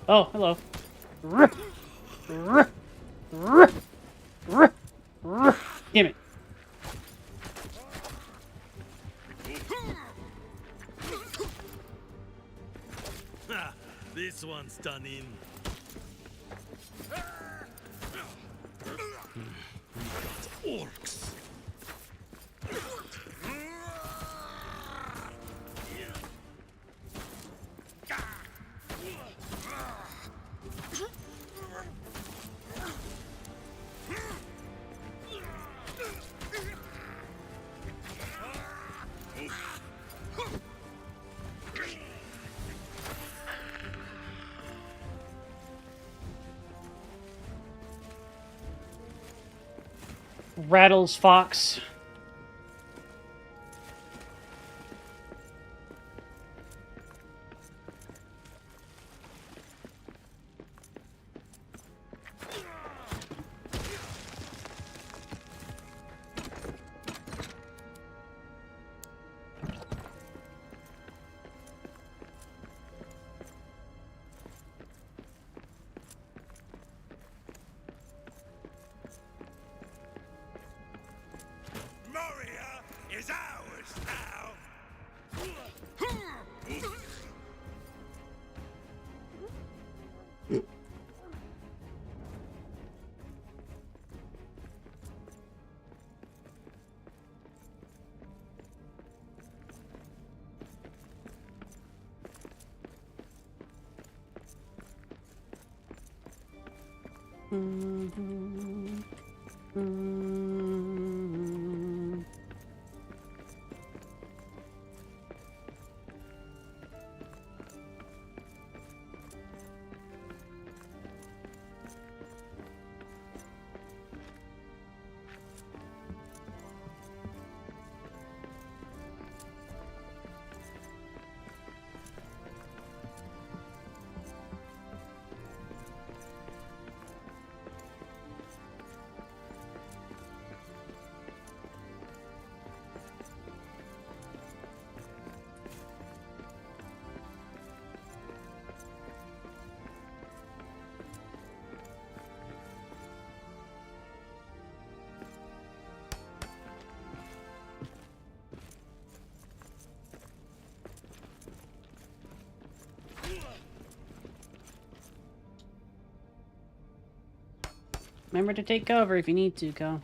Oh, hello. Damn it. Ha! This one's done in. We got orcs. Rattles Fox. Moria is ours now! Remember to take cover if you need to, Cal.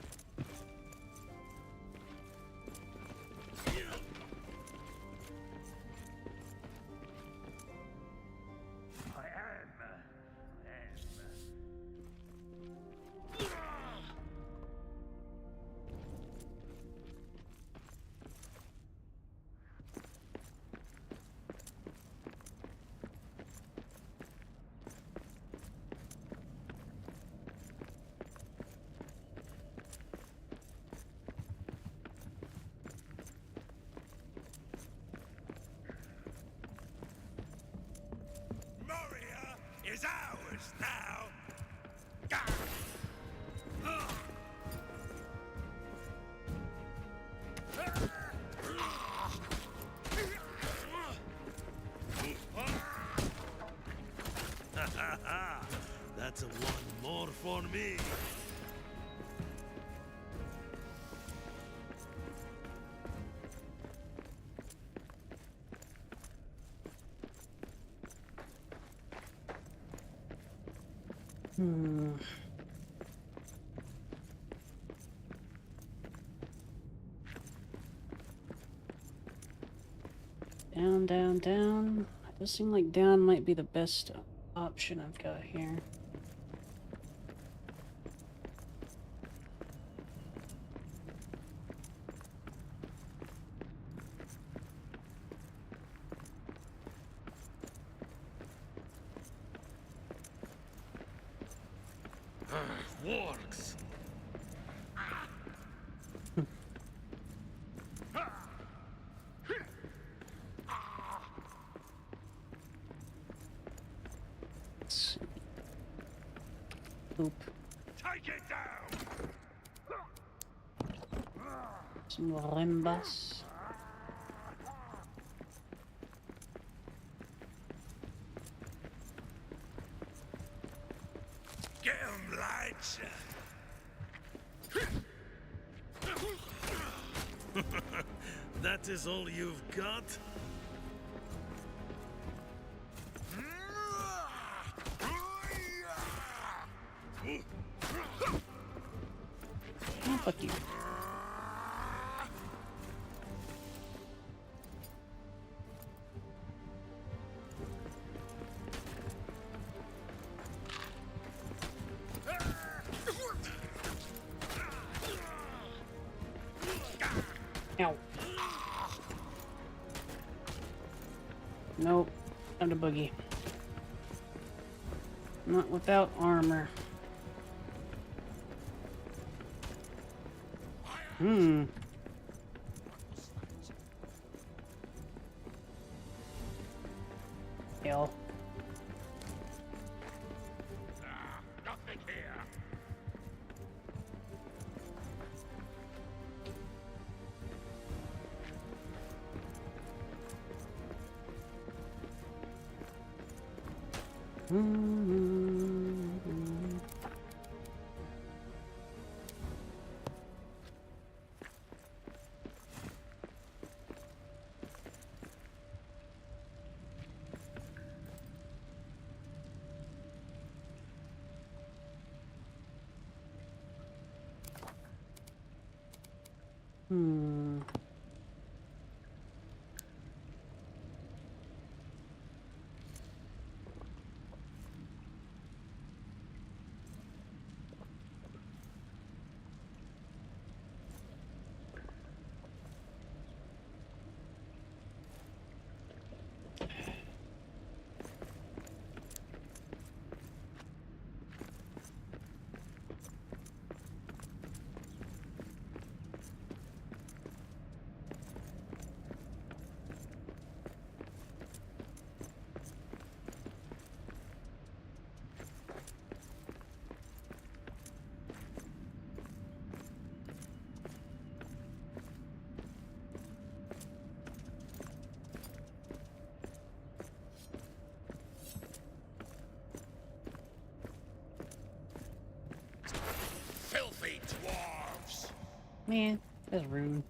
Moria is ours now! That's a one more for me. Down, down, down. It does seem like down might be the best option I've got here. Wargs! Let's see. Oop. Take it down! Some rimbas. Get 'em, lads! That is all you've got? Oh, fuck you. Ow. Nope. Time to boogie. Not without armor. Hell. Nothing here! Filthy dwarves! Man, that's rude.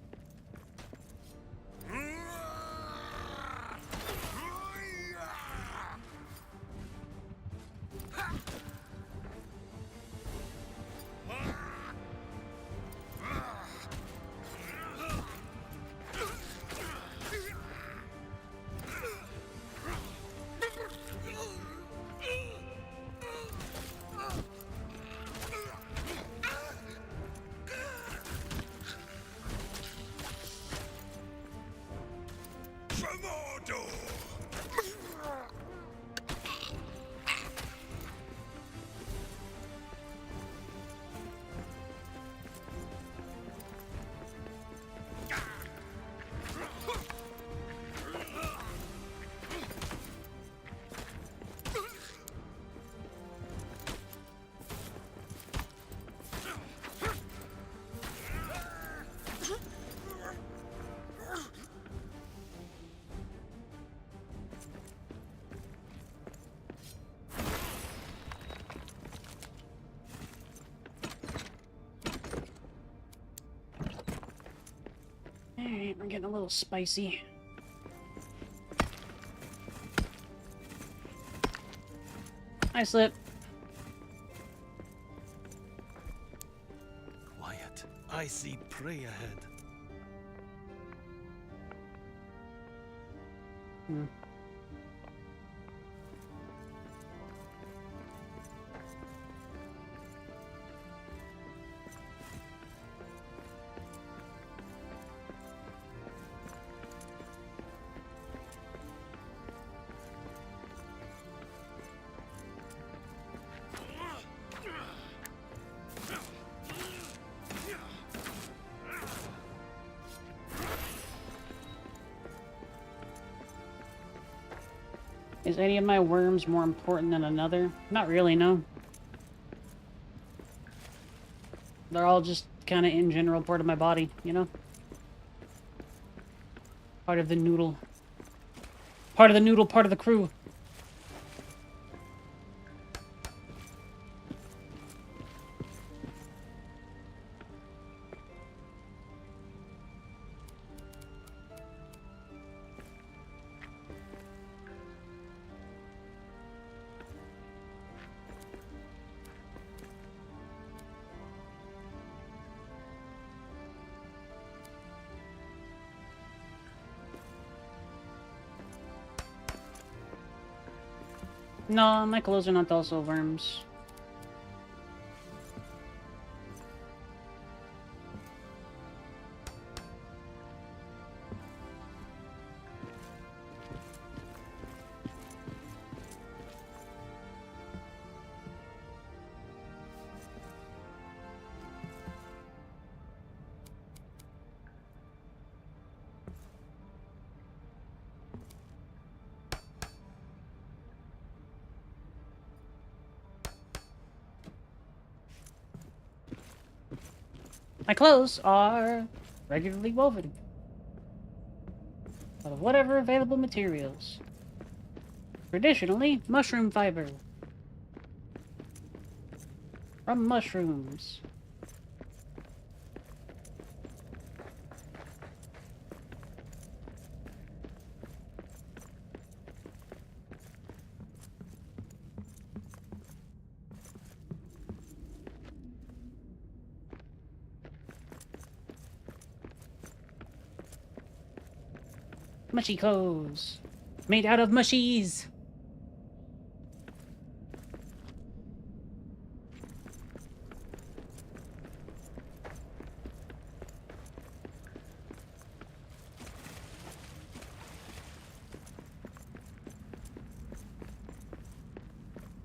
Alright, we're getting a little spicy. I slip. Quiet. I see prey ahead. Is any of my worms more important than another? Not really, no. They're all just kind of in general part of my body, you know? Part of the noodle. Part of the noodle, part of the crew. No, my clothes are not also worms. My clothes are regularly woven out of whatever available materials. Traditionally, mushroom fiber. From mushrooms. Mushy clothes. Made out of mushies.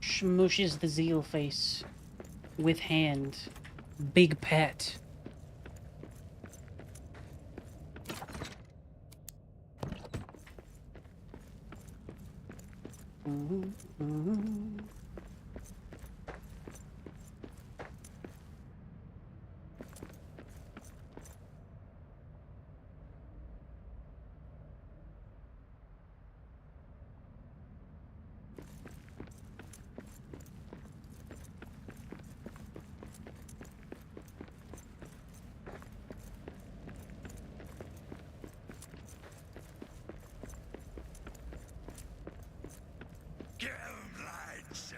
Smooshes the zeal face. With hand. Big pet. Get 'em, lads!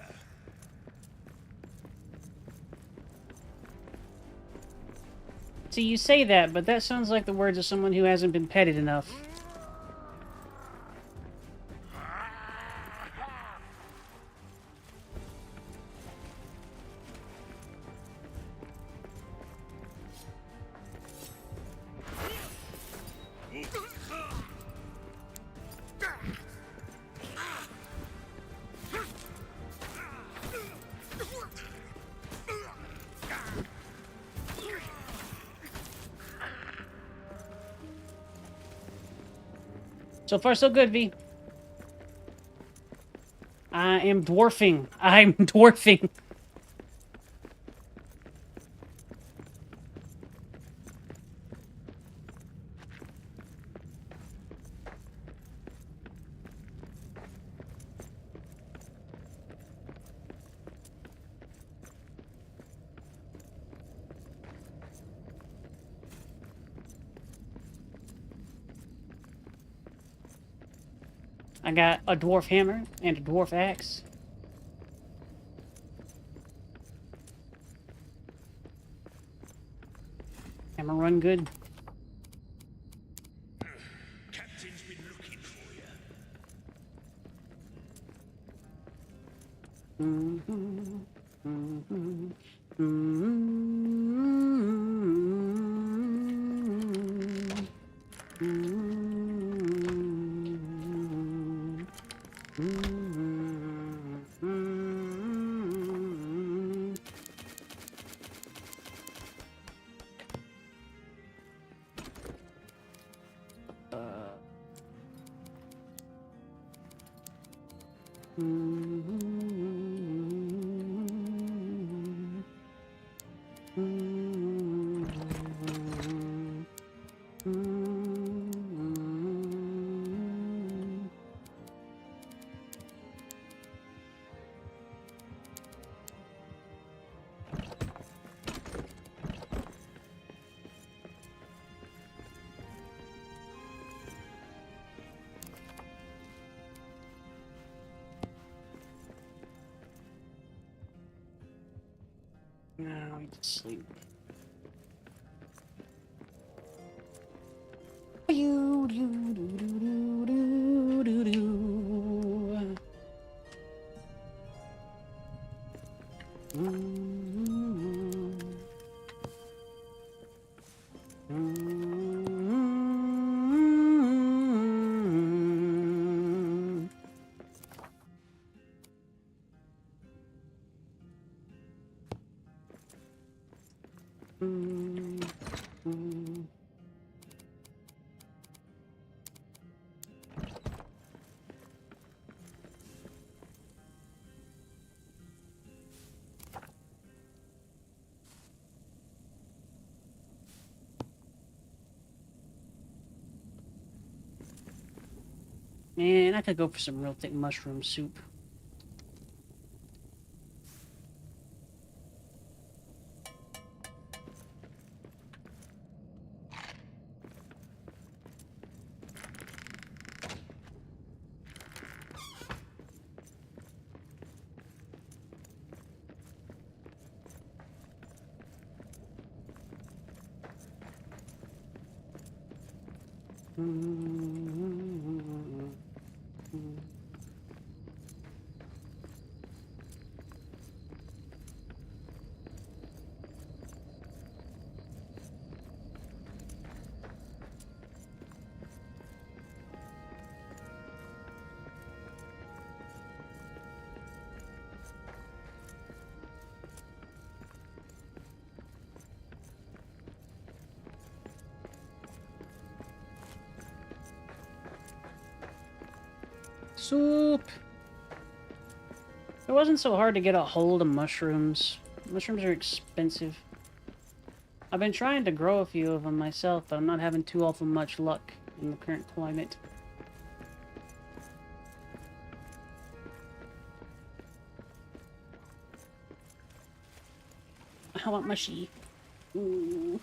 See, you say that, but that sounds like the words of someone who hasn't been petted enough. So far, so good, V. I am dwarfing. I'm dwarfing. I got a dwarf hammer and a dwarf axe. Hammer run good. Captain's been looking for you. Now I need to sleep. Man, I could go for some real thick mushroom soup. Soup! It wasn't so hard to get a hold of mushrooms. Mushrooms are expensive. I've been trying to grow a few of them myself, but I'm not having too awful much luck in the current climate. I want mushy. Ooh.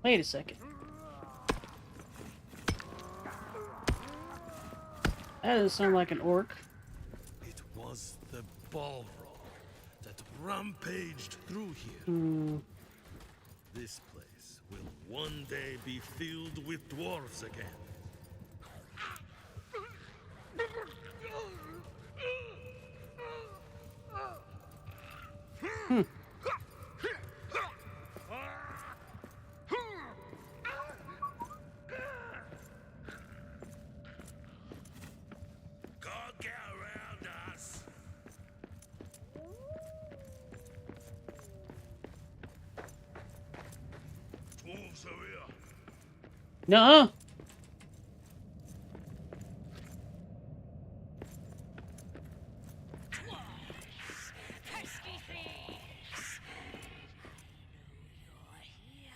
Wait a second. That doesn't sound like an orc. It was the Balrog that rampaged through here. This place will one day be filled with dwarves again. Can't get around us. Dwarves are here. Nuh-uh. Pesky thieves! You're here.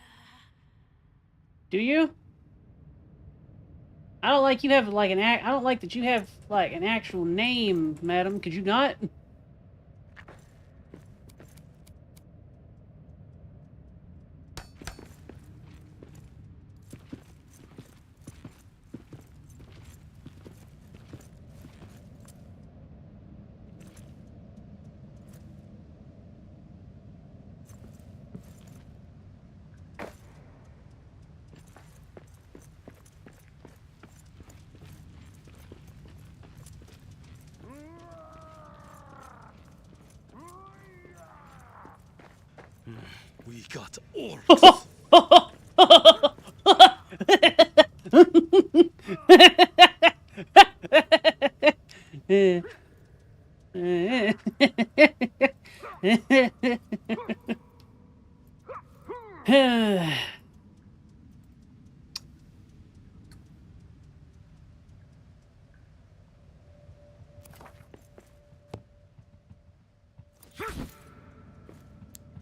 Do you? I don't like you have like I don't like that you have like an actual name, madam. Could you not? We got orcs.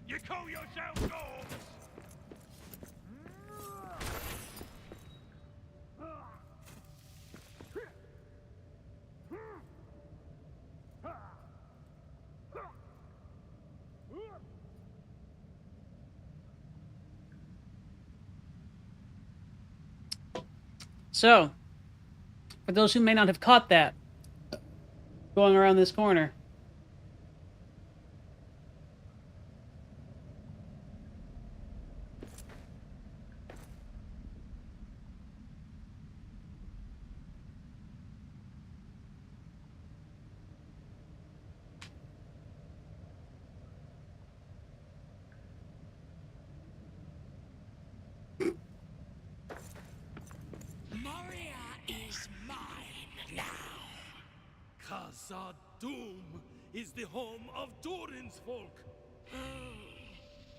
You call yourselves dwarves? So, for those who may not have caught that, going around this corner. Moria is mine now. Khazad-dûm is the home of Durin's folk.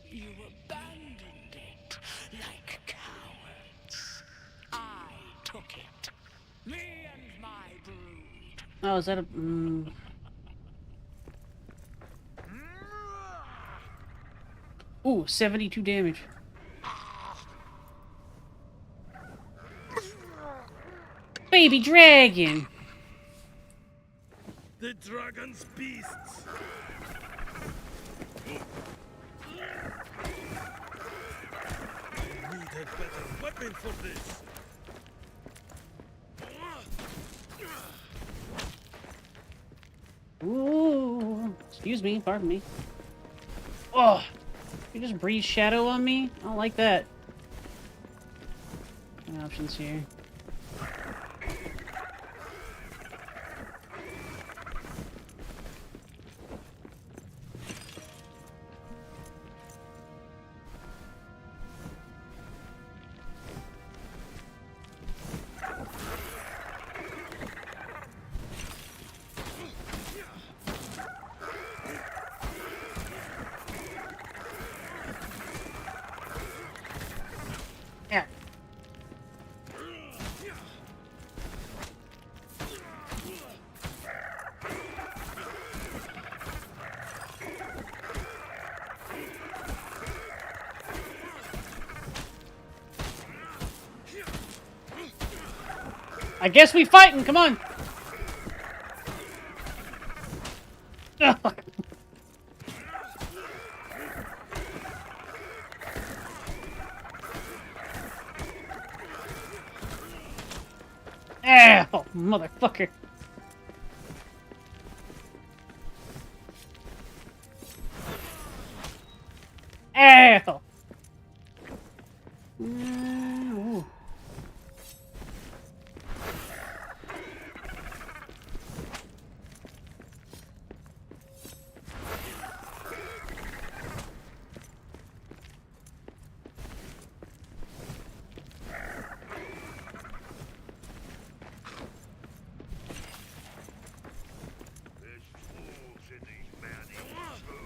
You abandoned it like cowards. I took it. Me and my brood. Oh, is that a... Ooh, 72 damage. Baby dragon! The dragon's beasts. We need a better weapon for this. Ooh, excuse me, pardon me. Oh, you just breathe shadow on me? I don't like that. Any options here? Yeah. I guess we fighting, come on! Ugh. Ow, motherfucker. Ow! Ooh. There's wolves in these mountains too.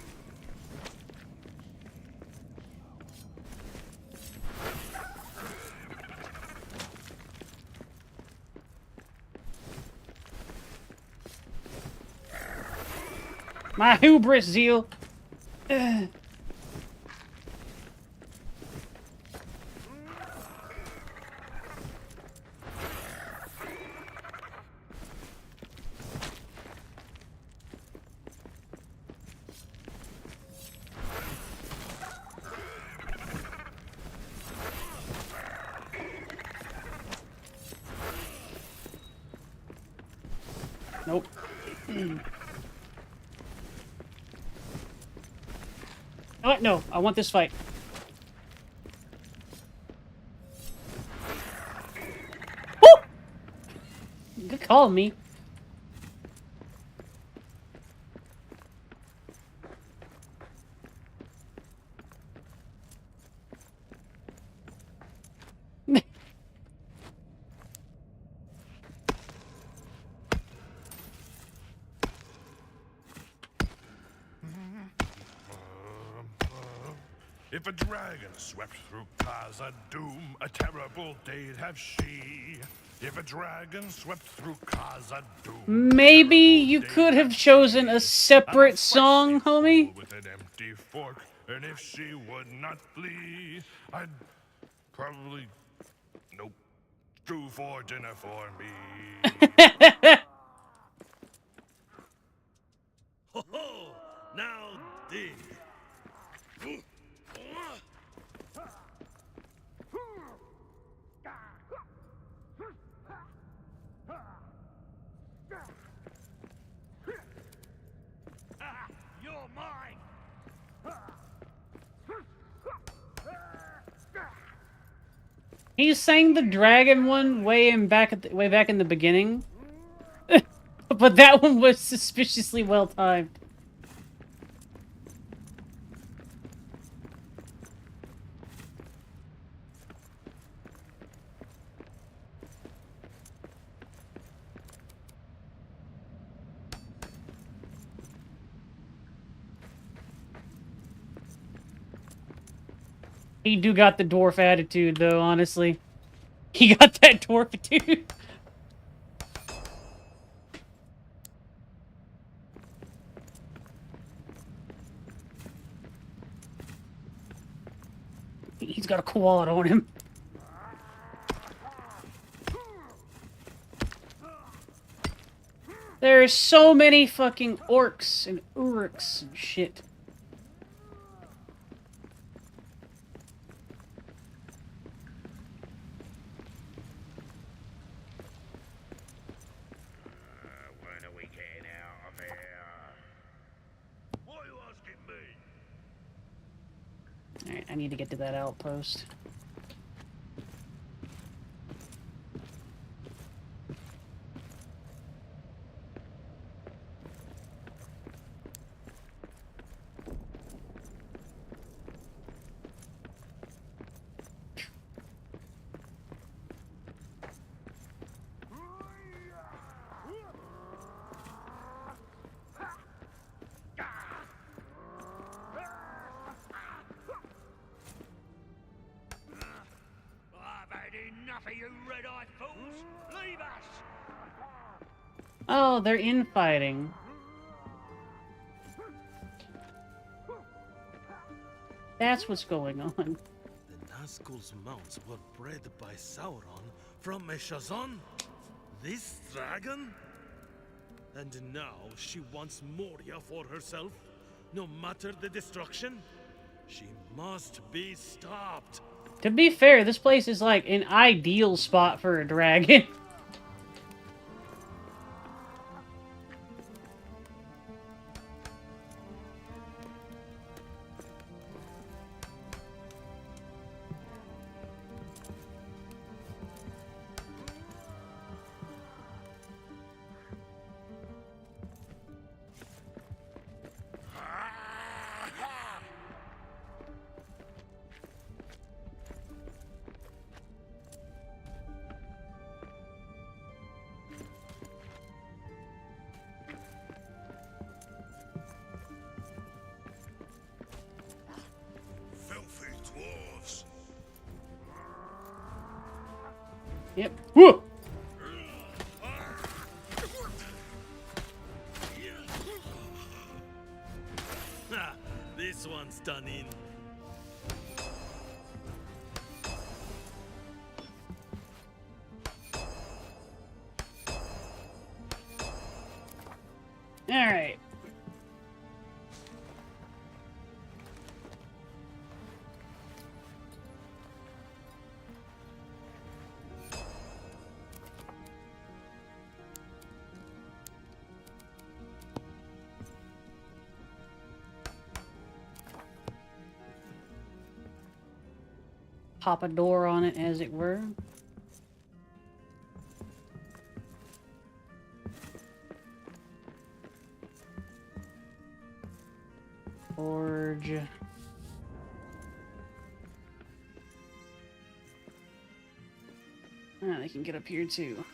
My hubris, Zeal. Ugh. Nope. Oh, no, I want this fight. Woo! Good call, me. If a dragon swept through Khazad-dûm, a terrible day'd have she. If a dragon swept through Khazad-dûm, Maybe you could have chosen a separate song, homie. with an empty fork, and if she would not flee, I'd probably do for dinner for me. Ho ho! Now dig. You're mine. He sang the dragon one way back in the beginning, but that one was suspiciously well timed. He do got the dwarf attitude, though, honestly. He got that dwarf attitude. He's got a quad on him. There's so many fucking orcs and uruks and shit. When are we getting out of here? Why are you asking me? Alright, I need to get to that outpost. I've had enough of you red-eyed fools. Leave us. Oh, they're infighting. That's what's going on. The Nazgul's mounts were bred by Sauron from Eshazon? This dragon? And now she wants Moria for herself? No matter the destruction? She must be stopped. To be fair, this place is like an ideal spot for a dragon. Whoa! Ha! This one's done in. Alright. Pop a door on it, as it were. Forge. Ah, they can get up here too.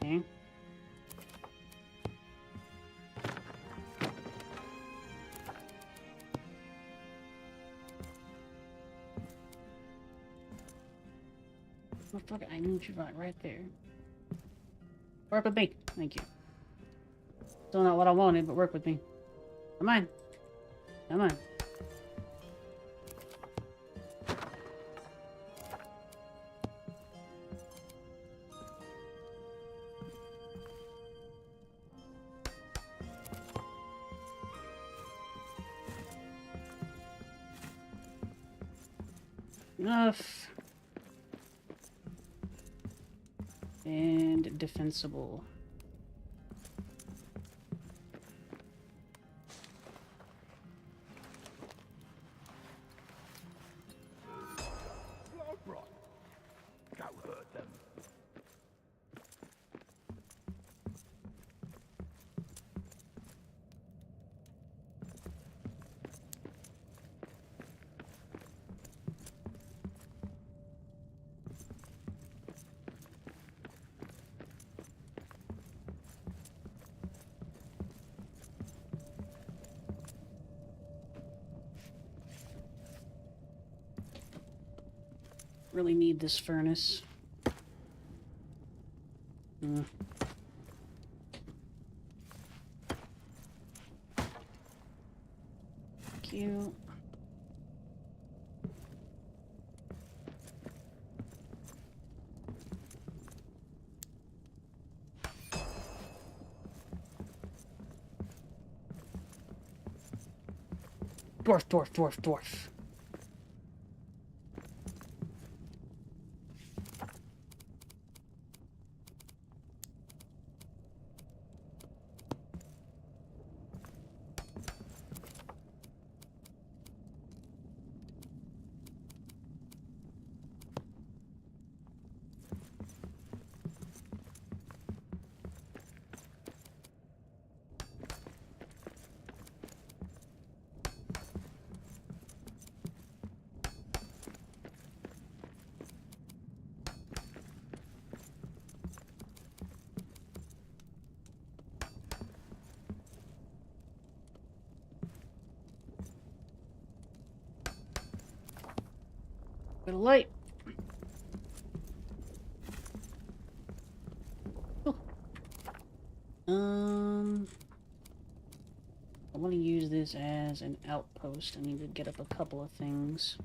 Okay. Motherfucker, I need you right there. Work with me. Thank you. Still not what I wanted, but work with me. Come on. Come on. Enough. And defensible. Right. Go hurt them. Really need this furnace. Cute. Dwarf. Bit of light. Oh. I want to use this as an outpost. I need to get up a couple of things.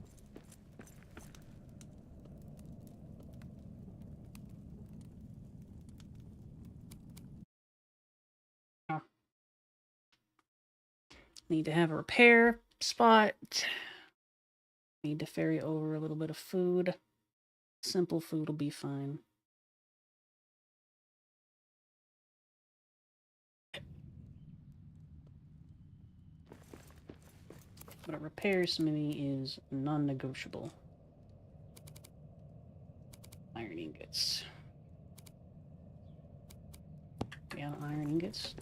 Need to have a repair spot. Need to ferry over a little bit of food. Simple food will be fine. But a repair smithy is non-negotiable. Iron ingots. We out of iron ingots?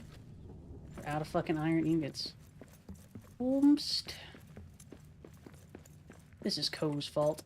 We're out of fucking iron ingots. Almost. This is Ko's fault.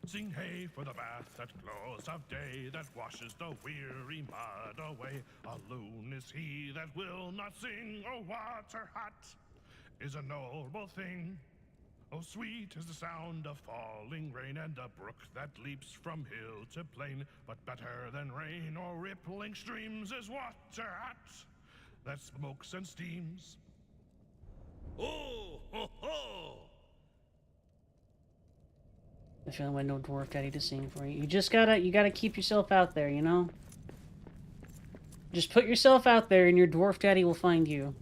Sing hey for the bath at close of day that washes the weary mud away. A loon is he that will not sing. Oh, water hot is a noble thing. Oh, sweet is the sound of falling rain and a brook that leaps from hill to plain. But better than rain or rippling streams is water hot that smokes and steams. Oh, ho, ho! I feel like no dwarf daddy to sing for you. You gotta keep yourself out there, you know? Just put yourself out there and your dwarf daddy will find you.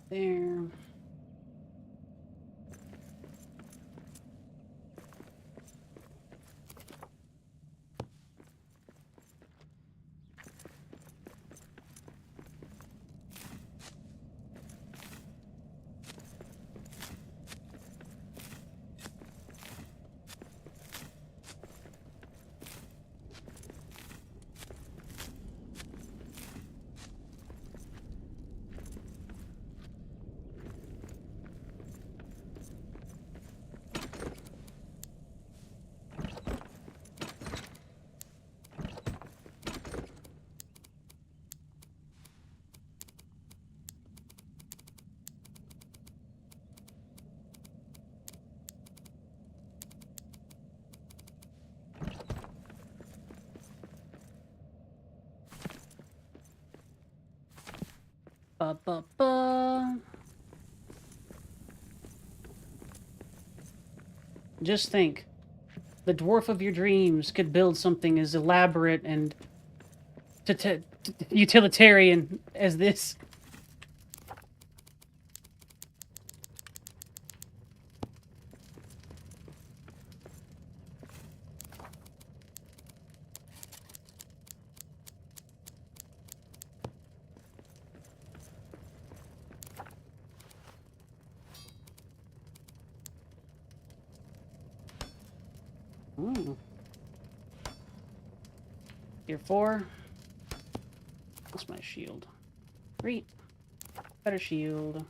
There. Ba ba ba. Just think. The dwarf of your dreams could build something as elaborate and utilitarian as this. Ooh. Tier 4. What's my shield? 3. Better shield.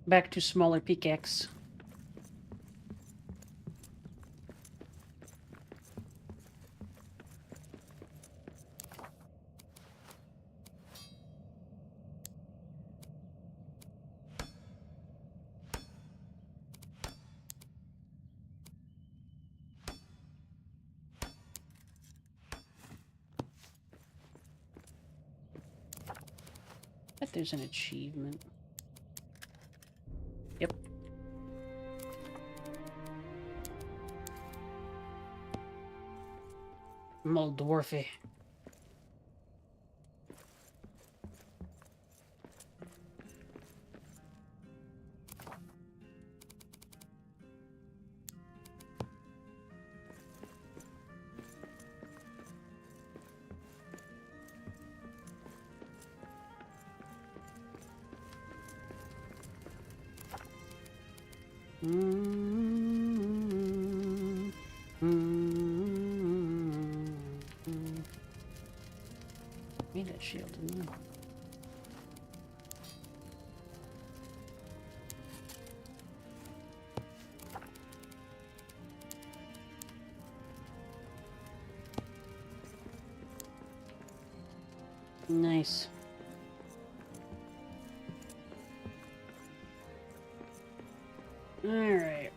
Back to smaller pickaxe. Bet there's an achievement. Yep. I'm all dwarfy. Need that shield, didn't I? Nice. Alright.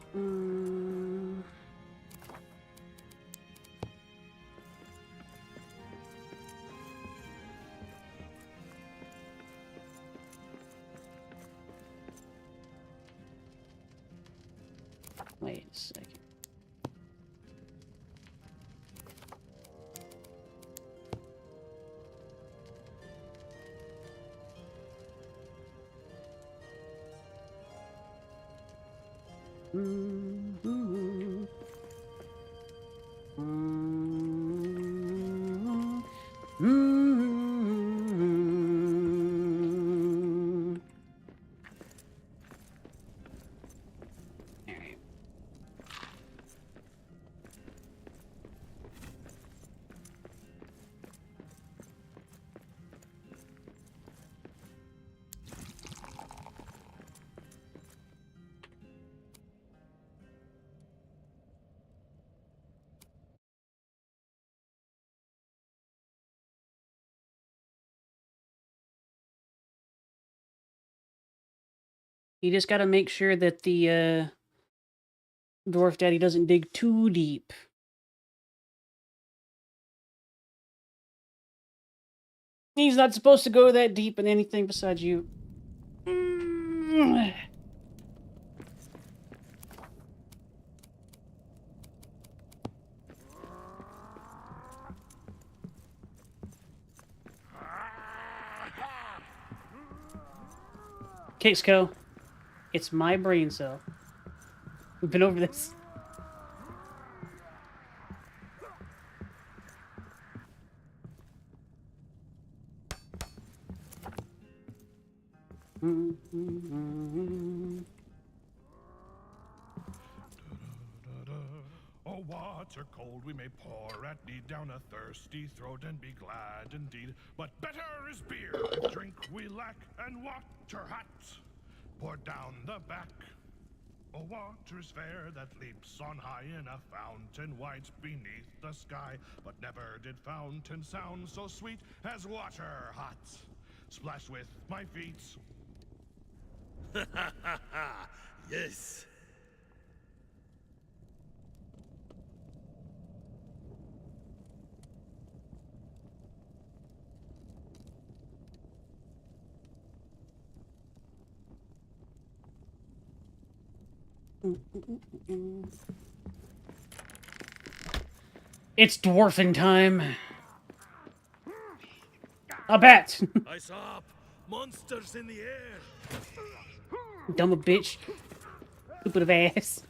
Wait a second. Alright. You just gotta make sure that the dwarf daddy doesn't dig too deep. He's not supposed to go that deep in anything besides you. Casco, it's my brain cell. We've been over this. Oh, water cold we may pour at need down a thirsty throat and be glad indeed. But better is beer if drink we lack, and water hot poured down the back. Oh, water's fair that leaps on high in a fountain white beneath the sky. But never did fountain sound so sweet as water hot, splashed with my feet. Yes. It's dwarfing time. A bat. Eyes up! Monsters in the air! Dumb a bitch. Stupid of ass.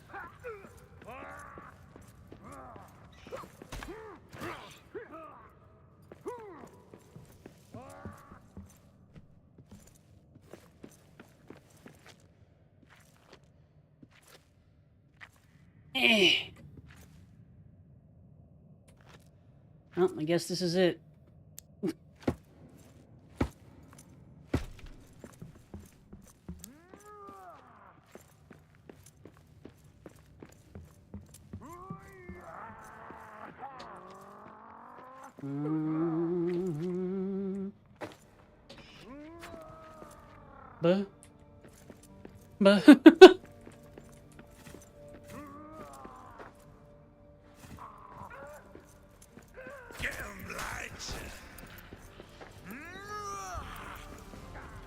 Well, I guess this is it. Mm-hmm. But.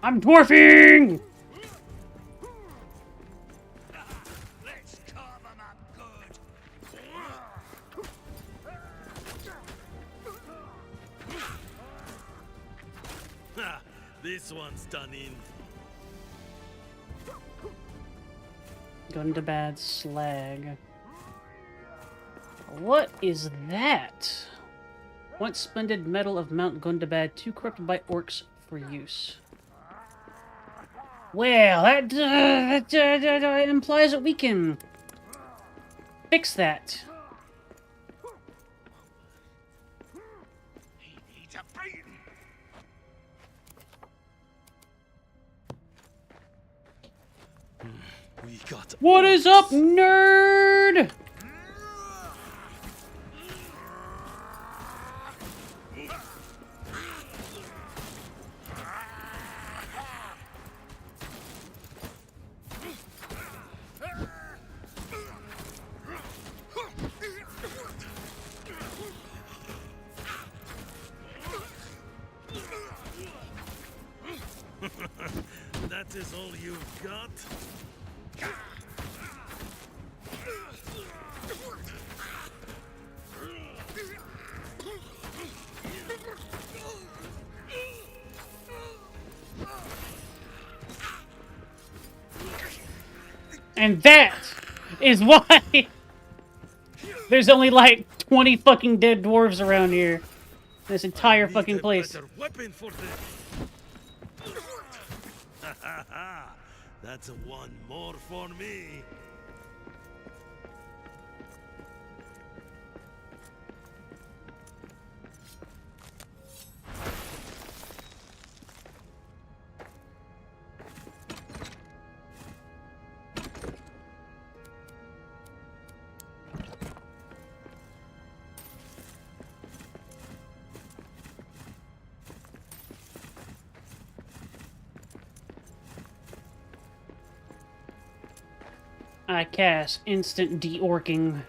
I'm dwarfing! Let's carve 'em up good. Ha! This one's done in. Gundabad slag. What is that? Once splendid metal of Mount Gundabad, too corrupted by orcs for use. Well, that implies that we can fix that. He needs a beating. We got What is up, nerd? That is all you've got? And that is why there's only like 20 fucking dead dwarves around here. This entire Need fucking a place. better weapon for this. That's one more for me. I cast instant de-orking.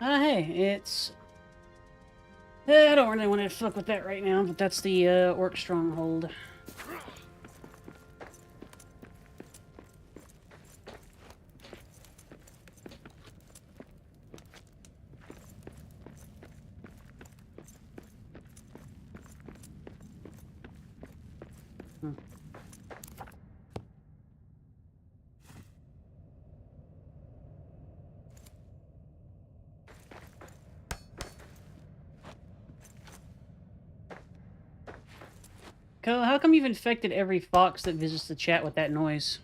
Hey, it's... I don't really want to fuck with that right now, but that's the orc stronghold. How come you've infected every fox that visits the chat with that noise?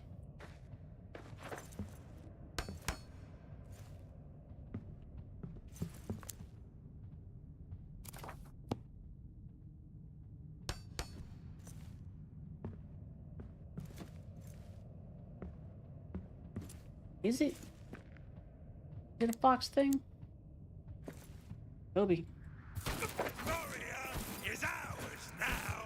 Is it? Is it a fox thing? Kobe. Moria is ours now.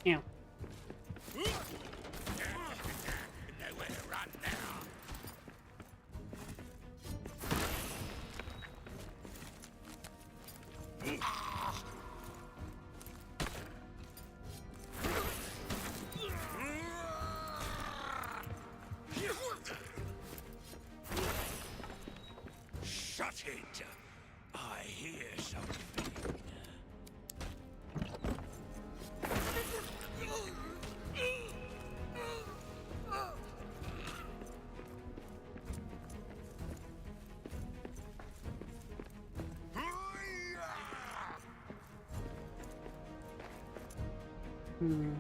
Yeah. Shut it! I hear something. Hmm.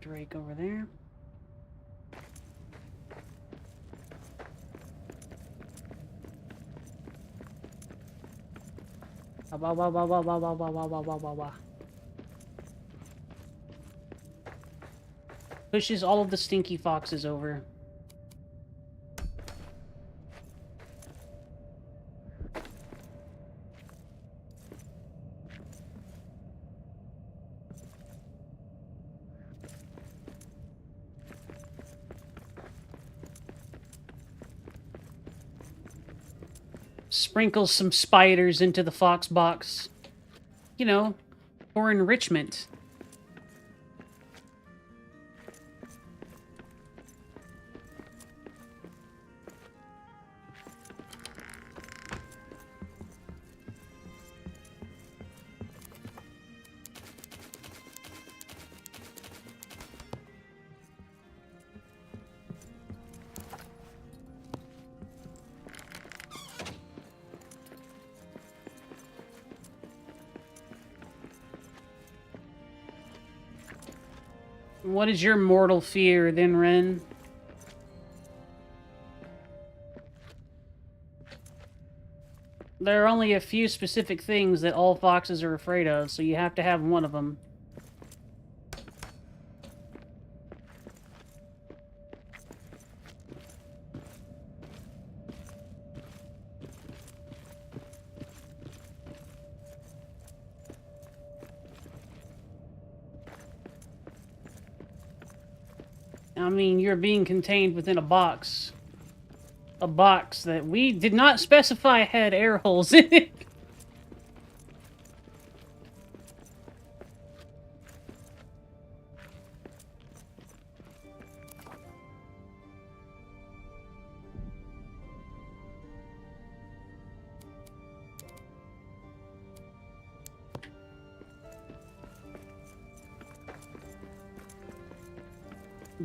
Drake over there. Bah, bah, bah, bah, bah, bah, bah, bah, bah, bah, bah, bah. Pushes all of the stinky foxes over. Sprinkles some spiders into the fox box. You know, for enrichment. What is your mortal fear, then, Ren? There are only a few specific things that all foxes are afraid of, so you have to have one of them. I mean, you're being contained within a box. A box that we did not specify had air holes in it.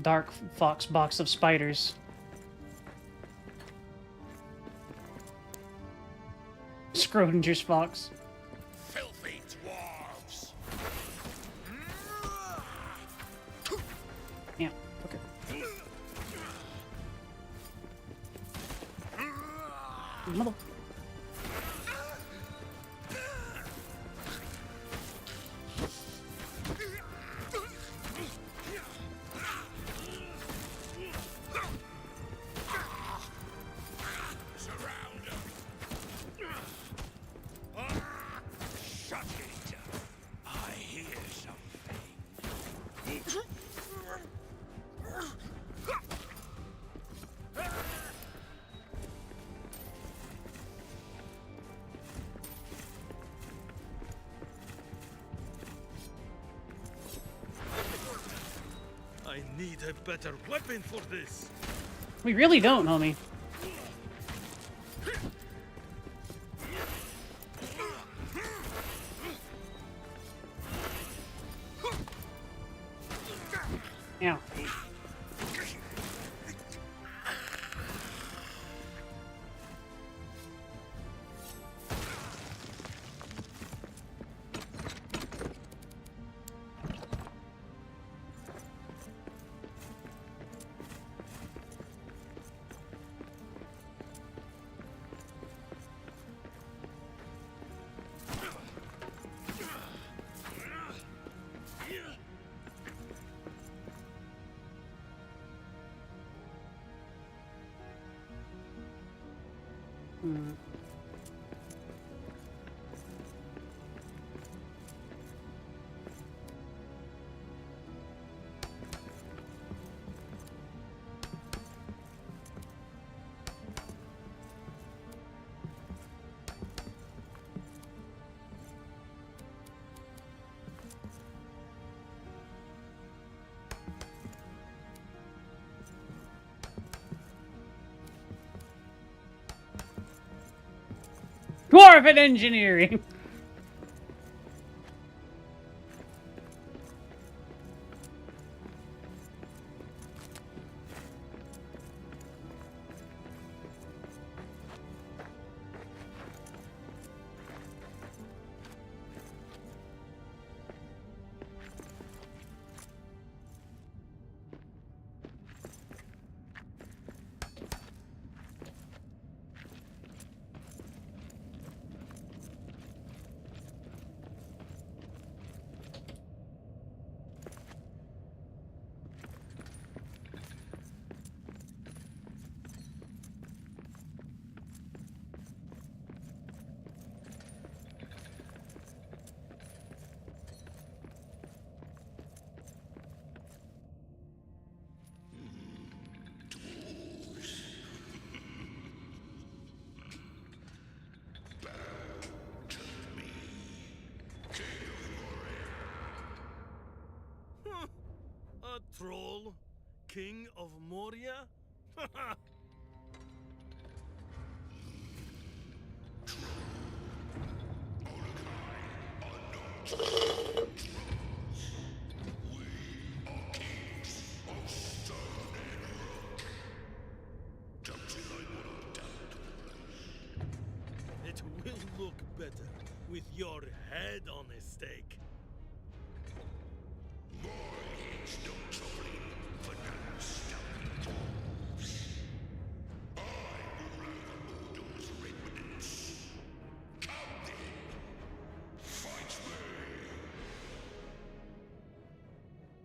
Dark fox box of spiders. Schrodinger's fox. Filthy dwarves! Yeah, okay. Mother... Shut it! I hear something. I need a better weapon for this. We really don't, homie. Yeah. Hmm. Dwarven engineering! A troll? King of Moria? It will look better with your head on a stake.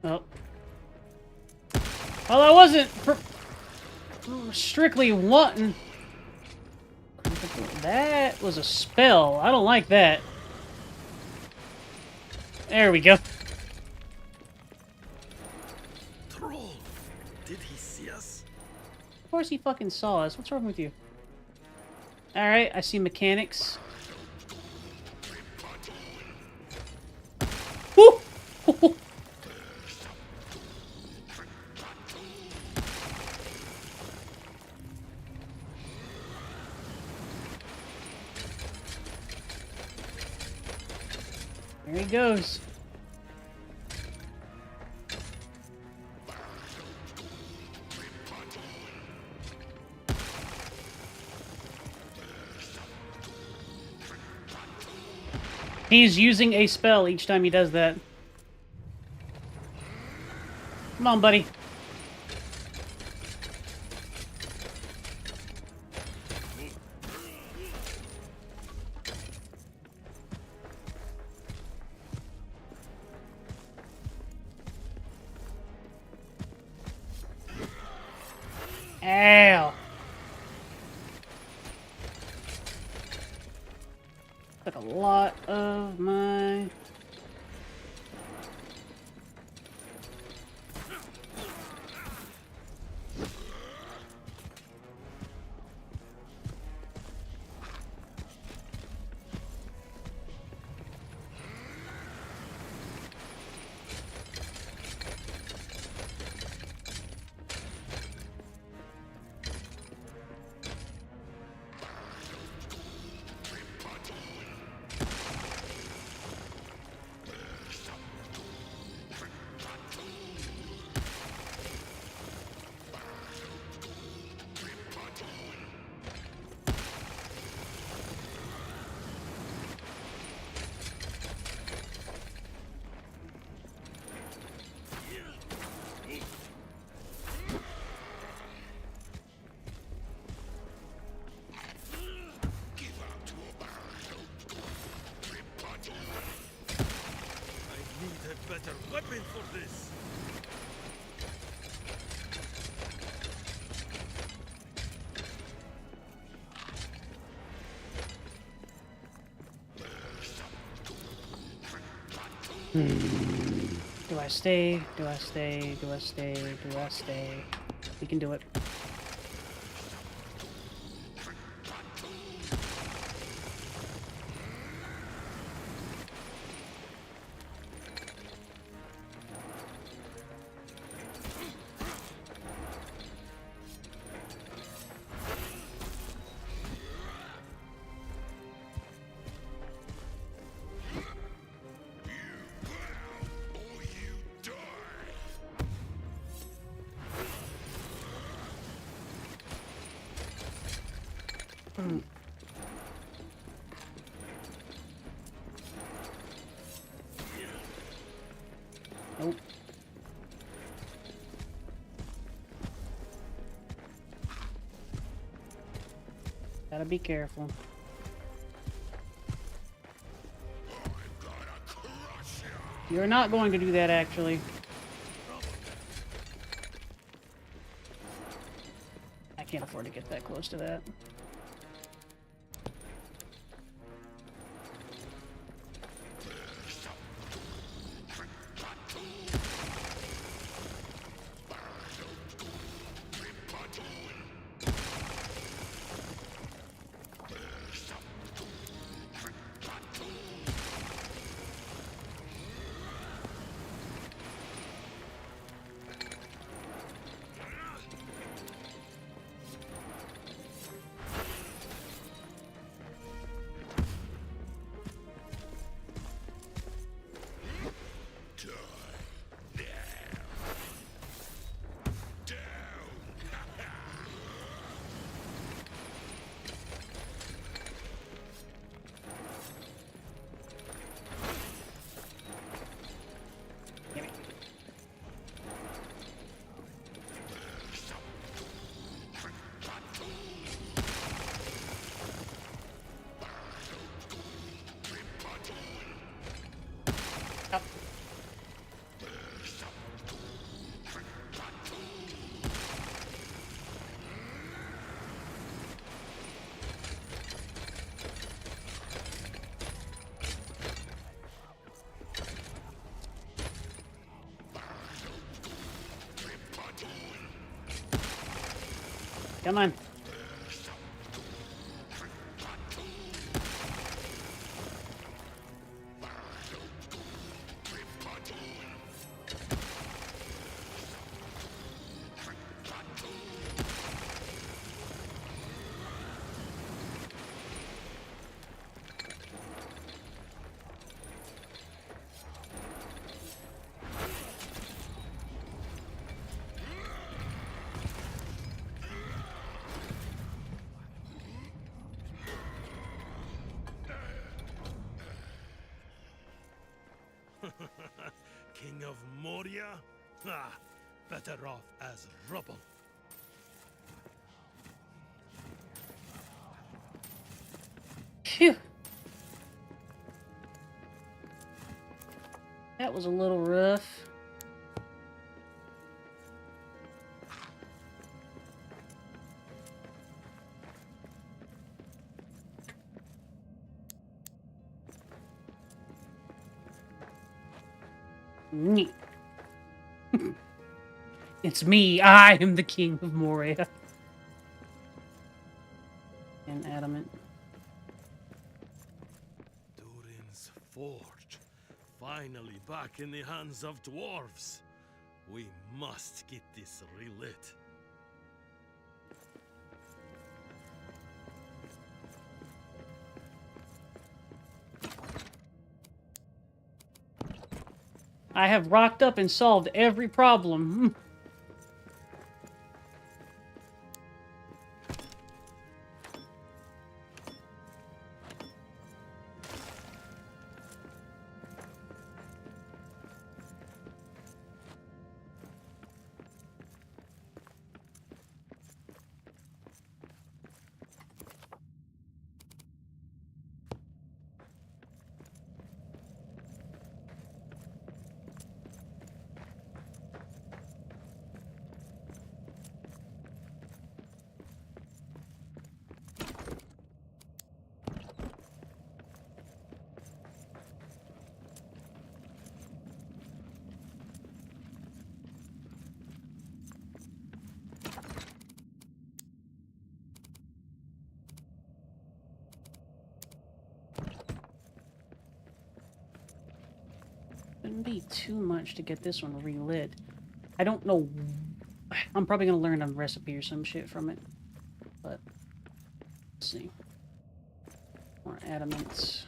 Oh. Well, I wasn't strictly wanting. That was a spell. I don't like that. There we go. Troll! Did he see us? Of course he fucking saw us. What's wrong with you? Alright, I see mechanics. Woo! There he goes. He's using a spell each time he does that. Come on, buddy. Ow. Took a lot of my... Better weapon for this. Do I stay? Do I stay? Do I stay? Do I stay? We can do it. Or you die. Nope. Gotta be careful. You're not going to do that, actually. I can't afford to get that close to that. Up. Come on. King of Moria? Ah, better off as rubble. Phew. That was a little rough. Neat. It's me. I am the king of Moria. And adamant. Durin's forge. Finally back in the hands of dwarves. We must get this relit. I have rocked up and solved every problem. Shouldn't be too much to get this one relit. I don't know. I'm probably gonna learn a recipe or some shit from it. But let's see. More adamant.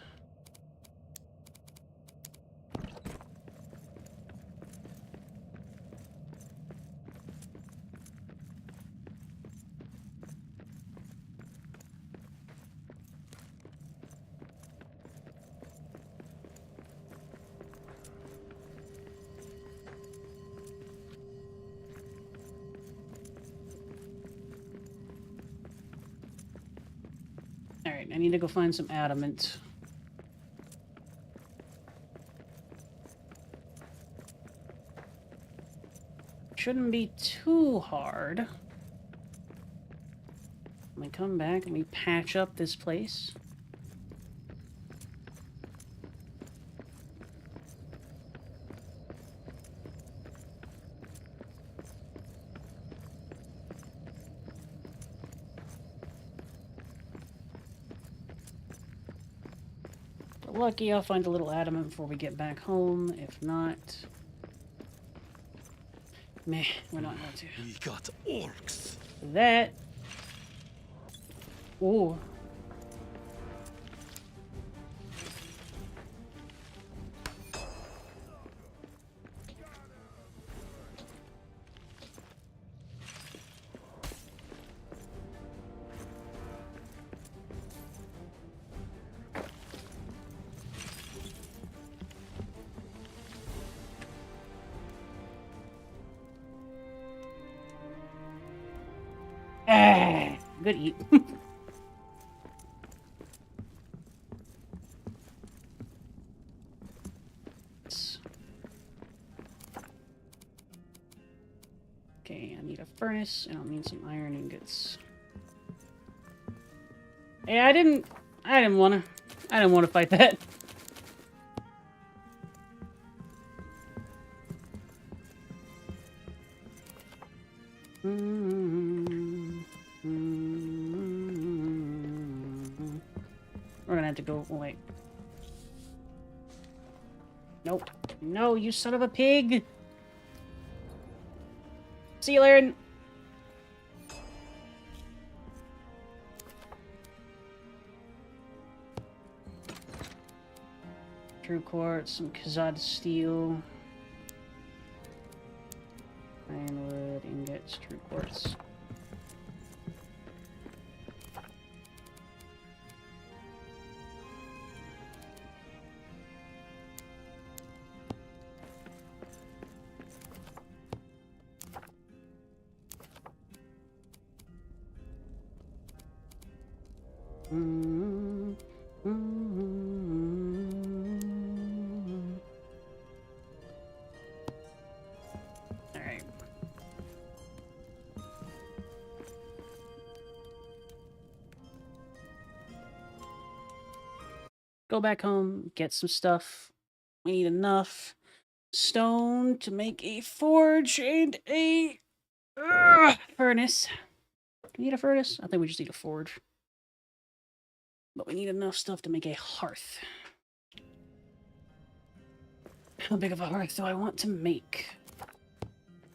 Alright, I need to go find some adamant. Shouldn't be too hard. Let me come back and we patch up this place. Lucky I'll find a little adamant before we get back home. If not... Meh, we're not going to. We got orcs. That... Ooh. Ah, good eat. Okay, I need a furnace, and I'll need some iron ingots. Hey, I didn't want to fight that. We're gonna have to go. Oh, wait. Nope. No, you son of a pig! See you, Laren. True quartz, some Kazad steel. Ironwood, ingots, true quartz. Alright. Go back home, get some stuff. We need enough stone to make a forge and a furnace. Do we need a furnace? I think we just need a forge. But we need enough stuff to make a hearth. How big of a hearth do I want to make?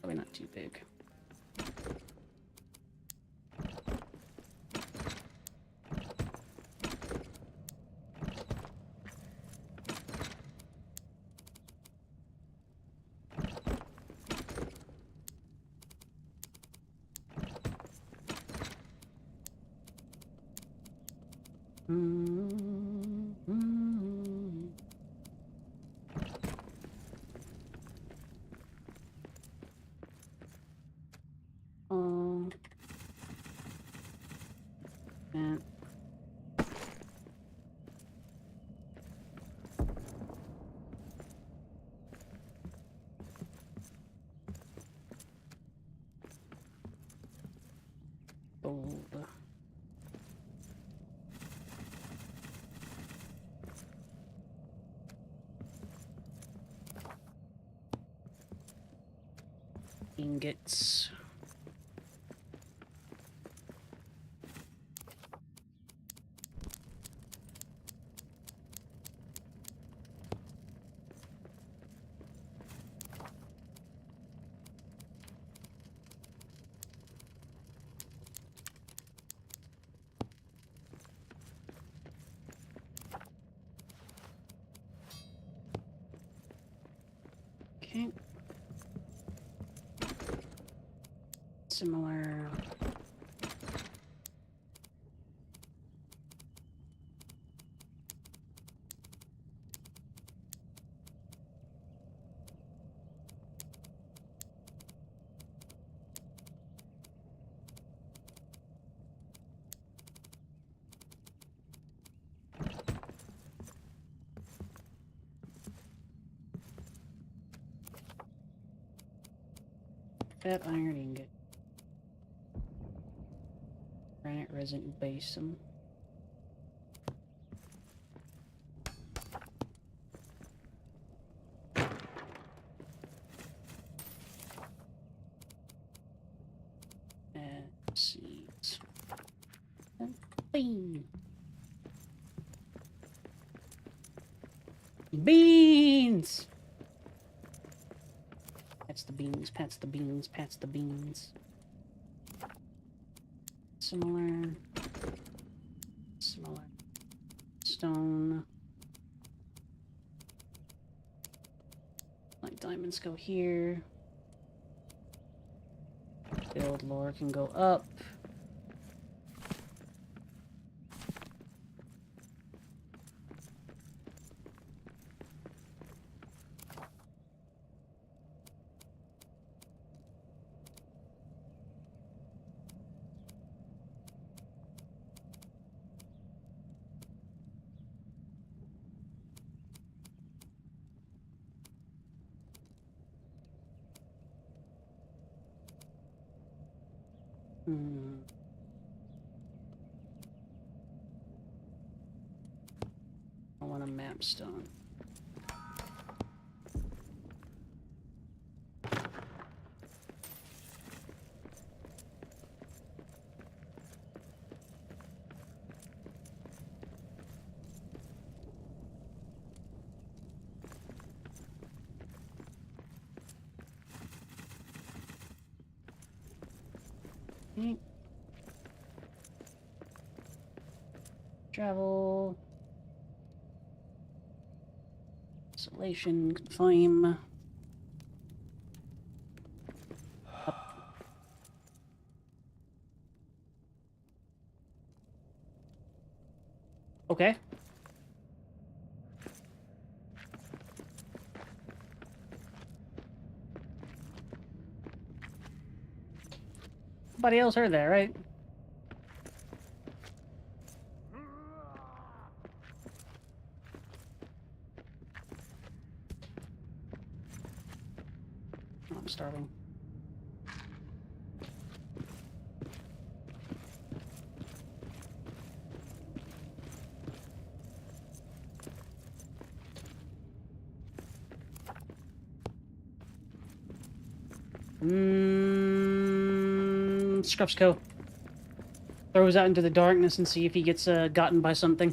Probably not too big. And gold. Ingots. Okay. Similar. Fat iron ingot. Granite resin basin. And seeds. And bean. Beans! Pats the beans, pats the beans, pats the beans. Similar. Similar. Stone. Like diamonds go here. Build lore can go up. I want a map stone. Okay. Travel. Isolation, confine. Okay. Nobody else heard that, right? Oh, I'm starving. Scrubsco. Throws out into the darkness and see if he gets gotten by something.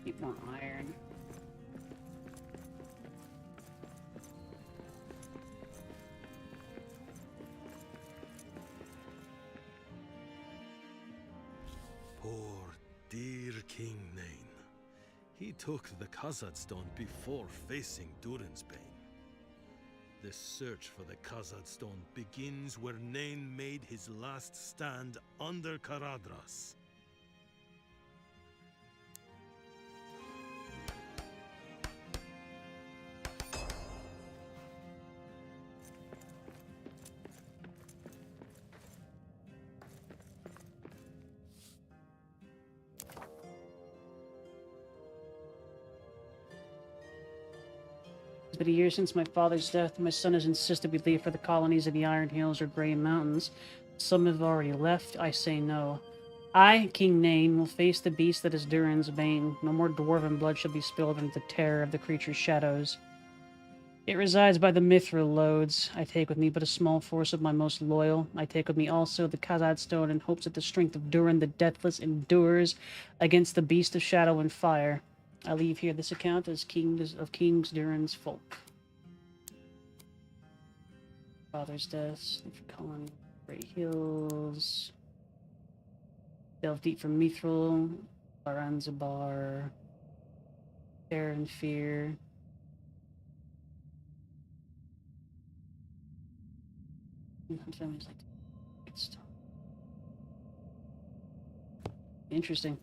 Keep more iron. Poor, dear King Nain. He took the Khazad stone before facing Durin's bane. The search for the Khazad stone begins where Nain made his last stand under Karadras. It's been a year since my father's death. My son has insisted we leave for the colonies of the Iron Hills or Grey Mountains. Some have already left. I say no. I, King Nain, will face the beast that is Durin's bane. No more dwarven blood shall be spilled into the terror of the creature's shadows. It resides by the mithril lodes. I take with me but a small force of my most loyal. I take with me also the Khazad stone in hopes that the strength of Durin the Deathless endures against the beast of shadow and fire. I leave here this account as Kings Durin's folk. Father's death, Colin, Great Hills, delve deep from Mithril, Baranzabar, Terror and Fear. Families like good stuff. Interesting.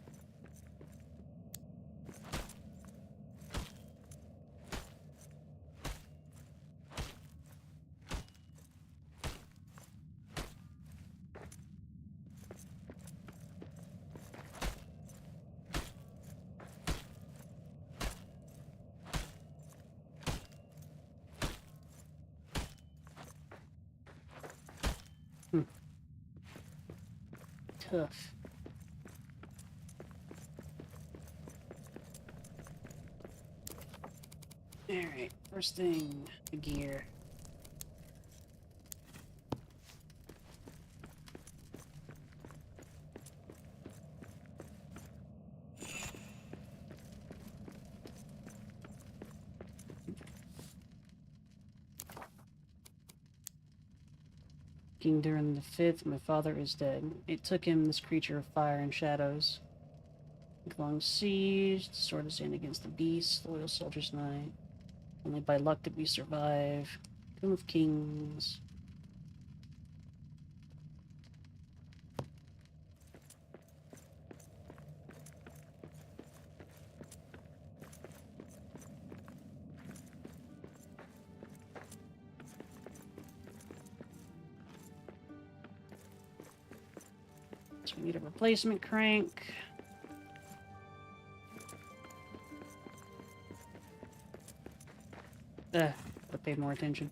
Tough. Alright, first thing, the gear. King Durin the Fifth, my father is dead. It took him, this creature of fire and shadows. Long siege, sword to stand against the beast, loyal soldier's night. Only by luck did we survive. Tomb of Kings. So we need a replacement crank. Gotta pay more attention.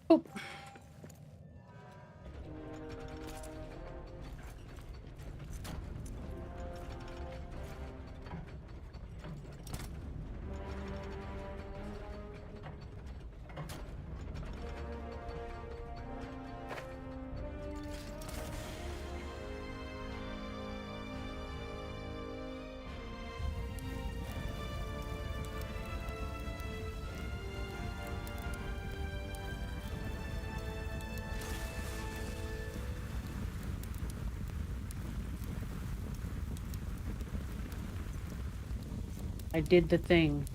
Oh. I did the thing.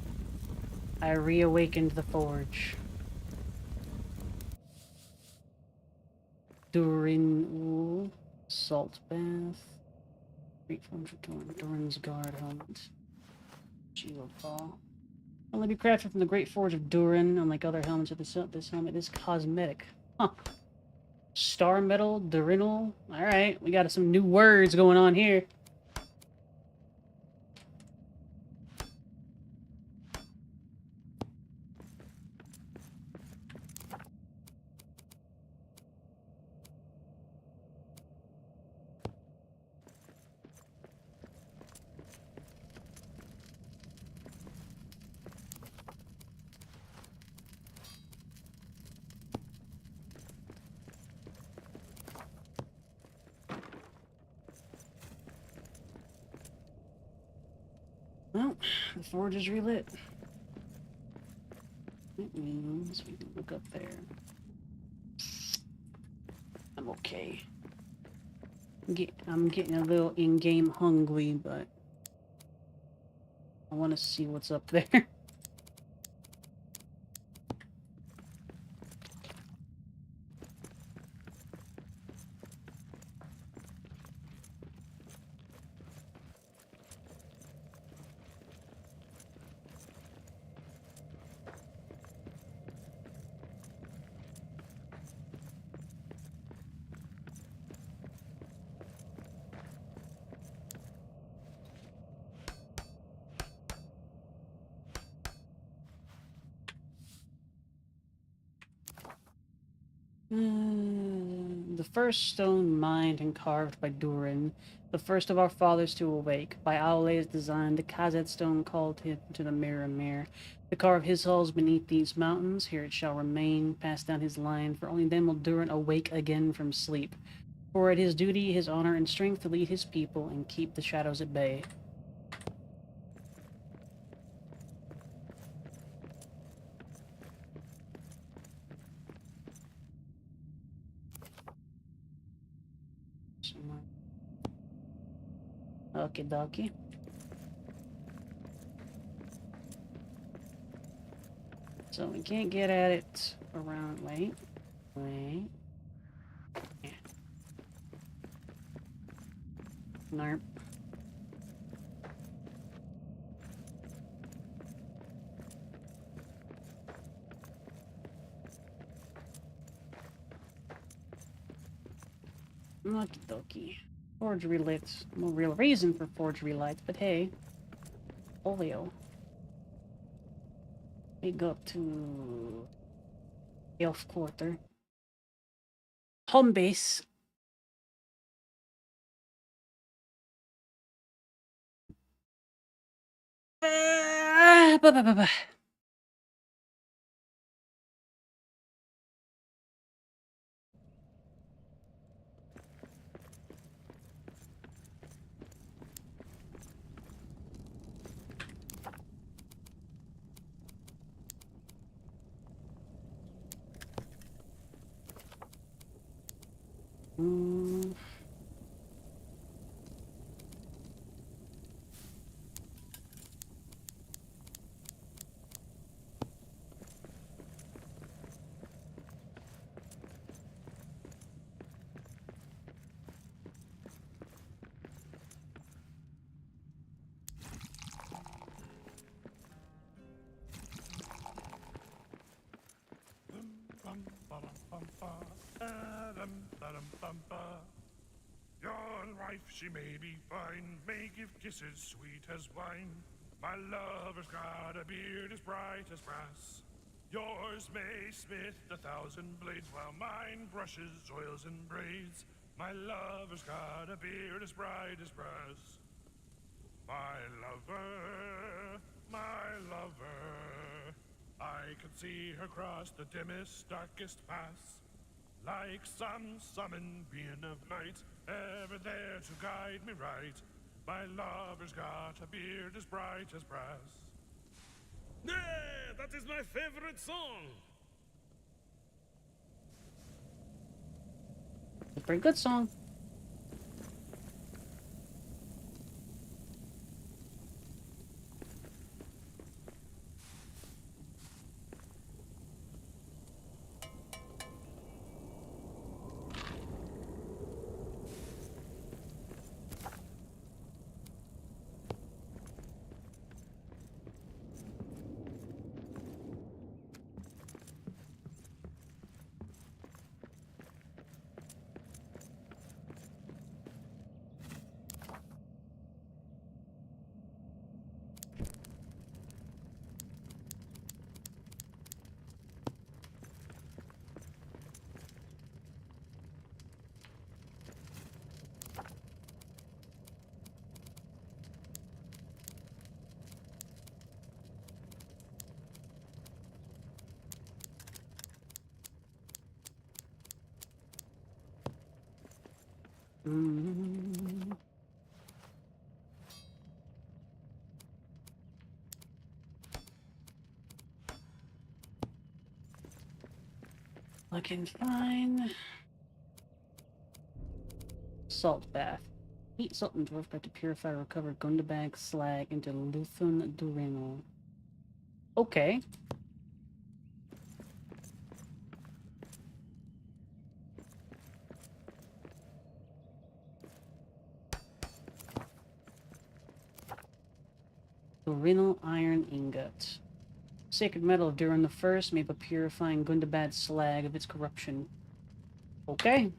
I reawakened the forge. Durin salt bath. Great form for Durin's guard helmet. Shield fall. Only be crafted from the great forge of Durin. Unlike other helmets of this helmet is cosmetic. Huh. Star metal, diurnal. Alright, we got some new words going on here. Well, the forge is relit. That means we can look up there. I'm okay. I'm getting a little in-game hungry, but I want to see what's up there. The first stone mined and carved by Durin, the first of our fathers to awake. By Aule's design, the Kazet stone called him to the mirror. To carve his halls beneath these mountains, here it shall remain, passed down his line, for only then will Durin awake again from sleep. For it is duty, his honor, and strength to lead his people and keep the shadows at bay. Okie dokie. So we can't get at it around. Wait. Yeah. Nope. Okie dokie. Forgery lights. No real reason for forgery lights, but hey. Olio. Big up to Elf Quarter. Home base. Bah. Your wife, she may be fine, may give kisses sweet as wine. My lover's got a beard as bright as brass. Yours may smith 1,000 blades, while mine brushes, oils, and braids. My lover's got a beard as bright as brass. My lover, I can see her cross the dimmest, darkest pass. Like some summoned being of night, ever there to guide me right. My lover's got a beard as bright as brass. Yeah, that is my favorite song. A pretty good song. Mm. Looking fine. Salt bath. Heat salt and dwarf back to purify recovered Gundabag slag into Luthun Durinal. Okay. Durinal iron ingot. Sacred metal of Durin the First, made by purifying Gundabad slag of its corruption. Okay.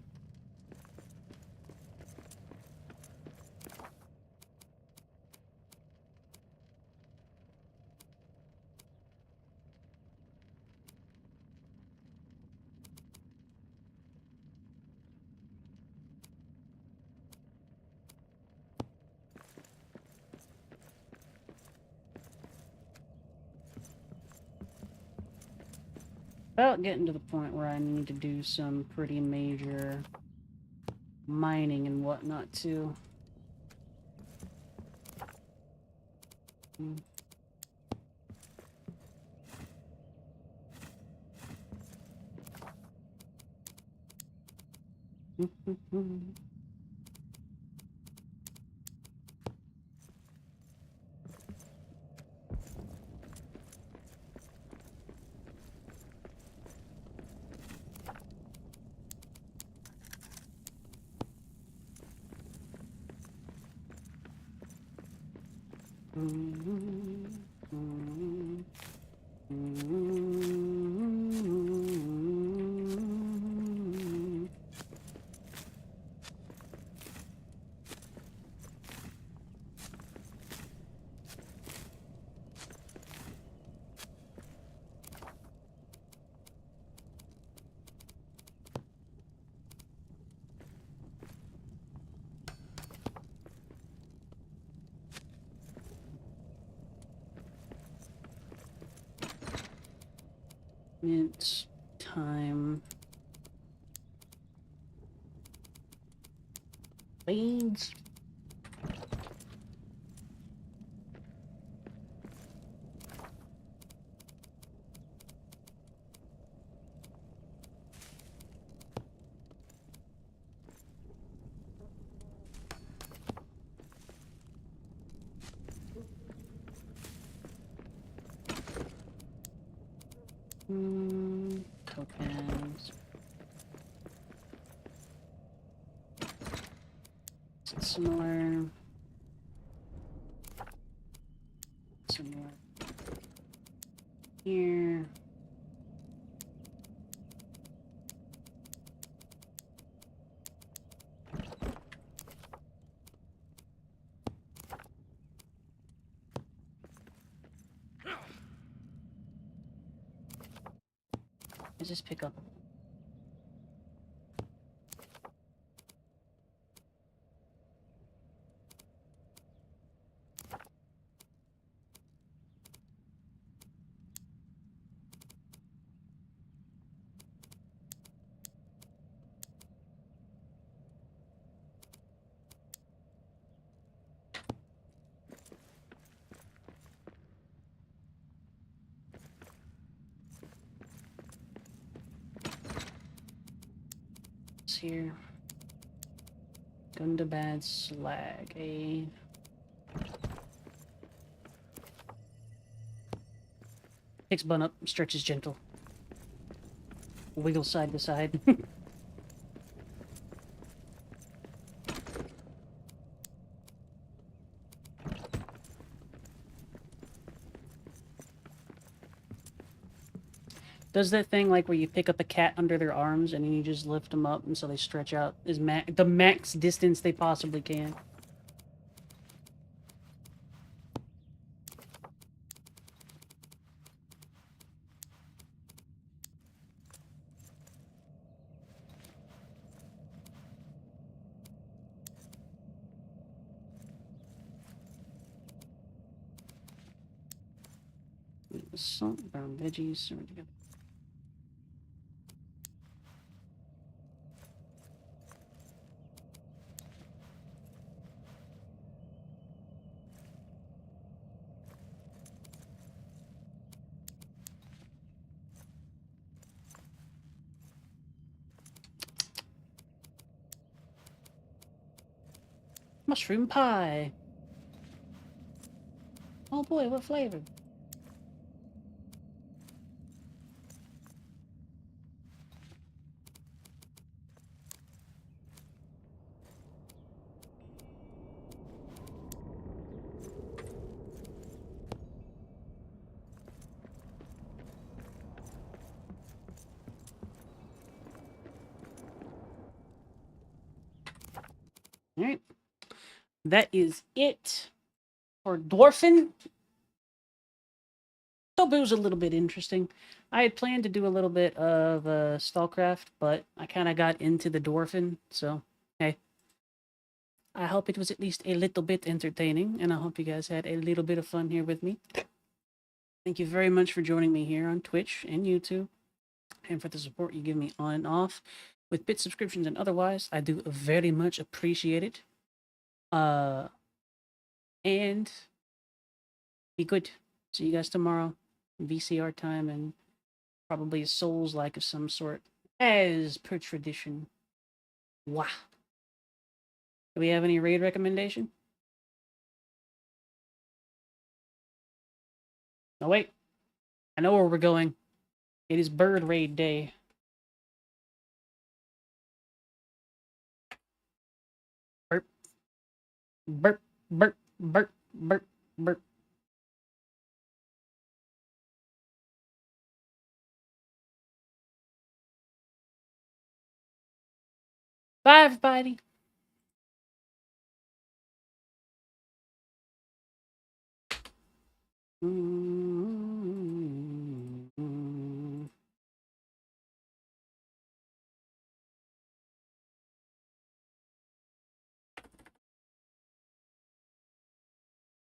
About getting to the point where I need to do some pretty major mining and whatnot too. Mint time. Beans. Tokens. Similar. Similar. Here. Let's just pick up. Here. Gundabad slag. Picks bun up, stretches gentle. Wiggle side to side. Does that thing like where you pick up a cat under their arms and then you just lift them up and so they stretch out as the max distance they possibly can. Salt, brown veggies, simmer together. Mushroom pie. Oh boy, what flavor? Alright. That is it for Dwarfin. Tobu was a little bit interesting. I had planned to do a little bit of Stallcraft, but I kind of got into the Dwarfin, so hey. I hope it was at least a little bit entertaining, and I hope you guys had a little bit of fun here with me. Thank you very much for joining me here on Twitch and YouTube, and for the support you give me on and off with bit subscriptions and otherwise. I do very much appreciate it. And be good. See you guys tomorrow. VCR time and probably a Souls like of some sort, as per tradition. Wow. Do we have any raid recommendation? Oh wait, I know where we're going. It is bird raid day. Burp. Burp. Burp. Burp. Burp. Burp. Bye, everybody. Mm-hmm.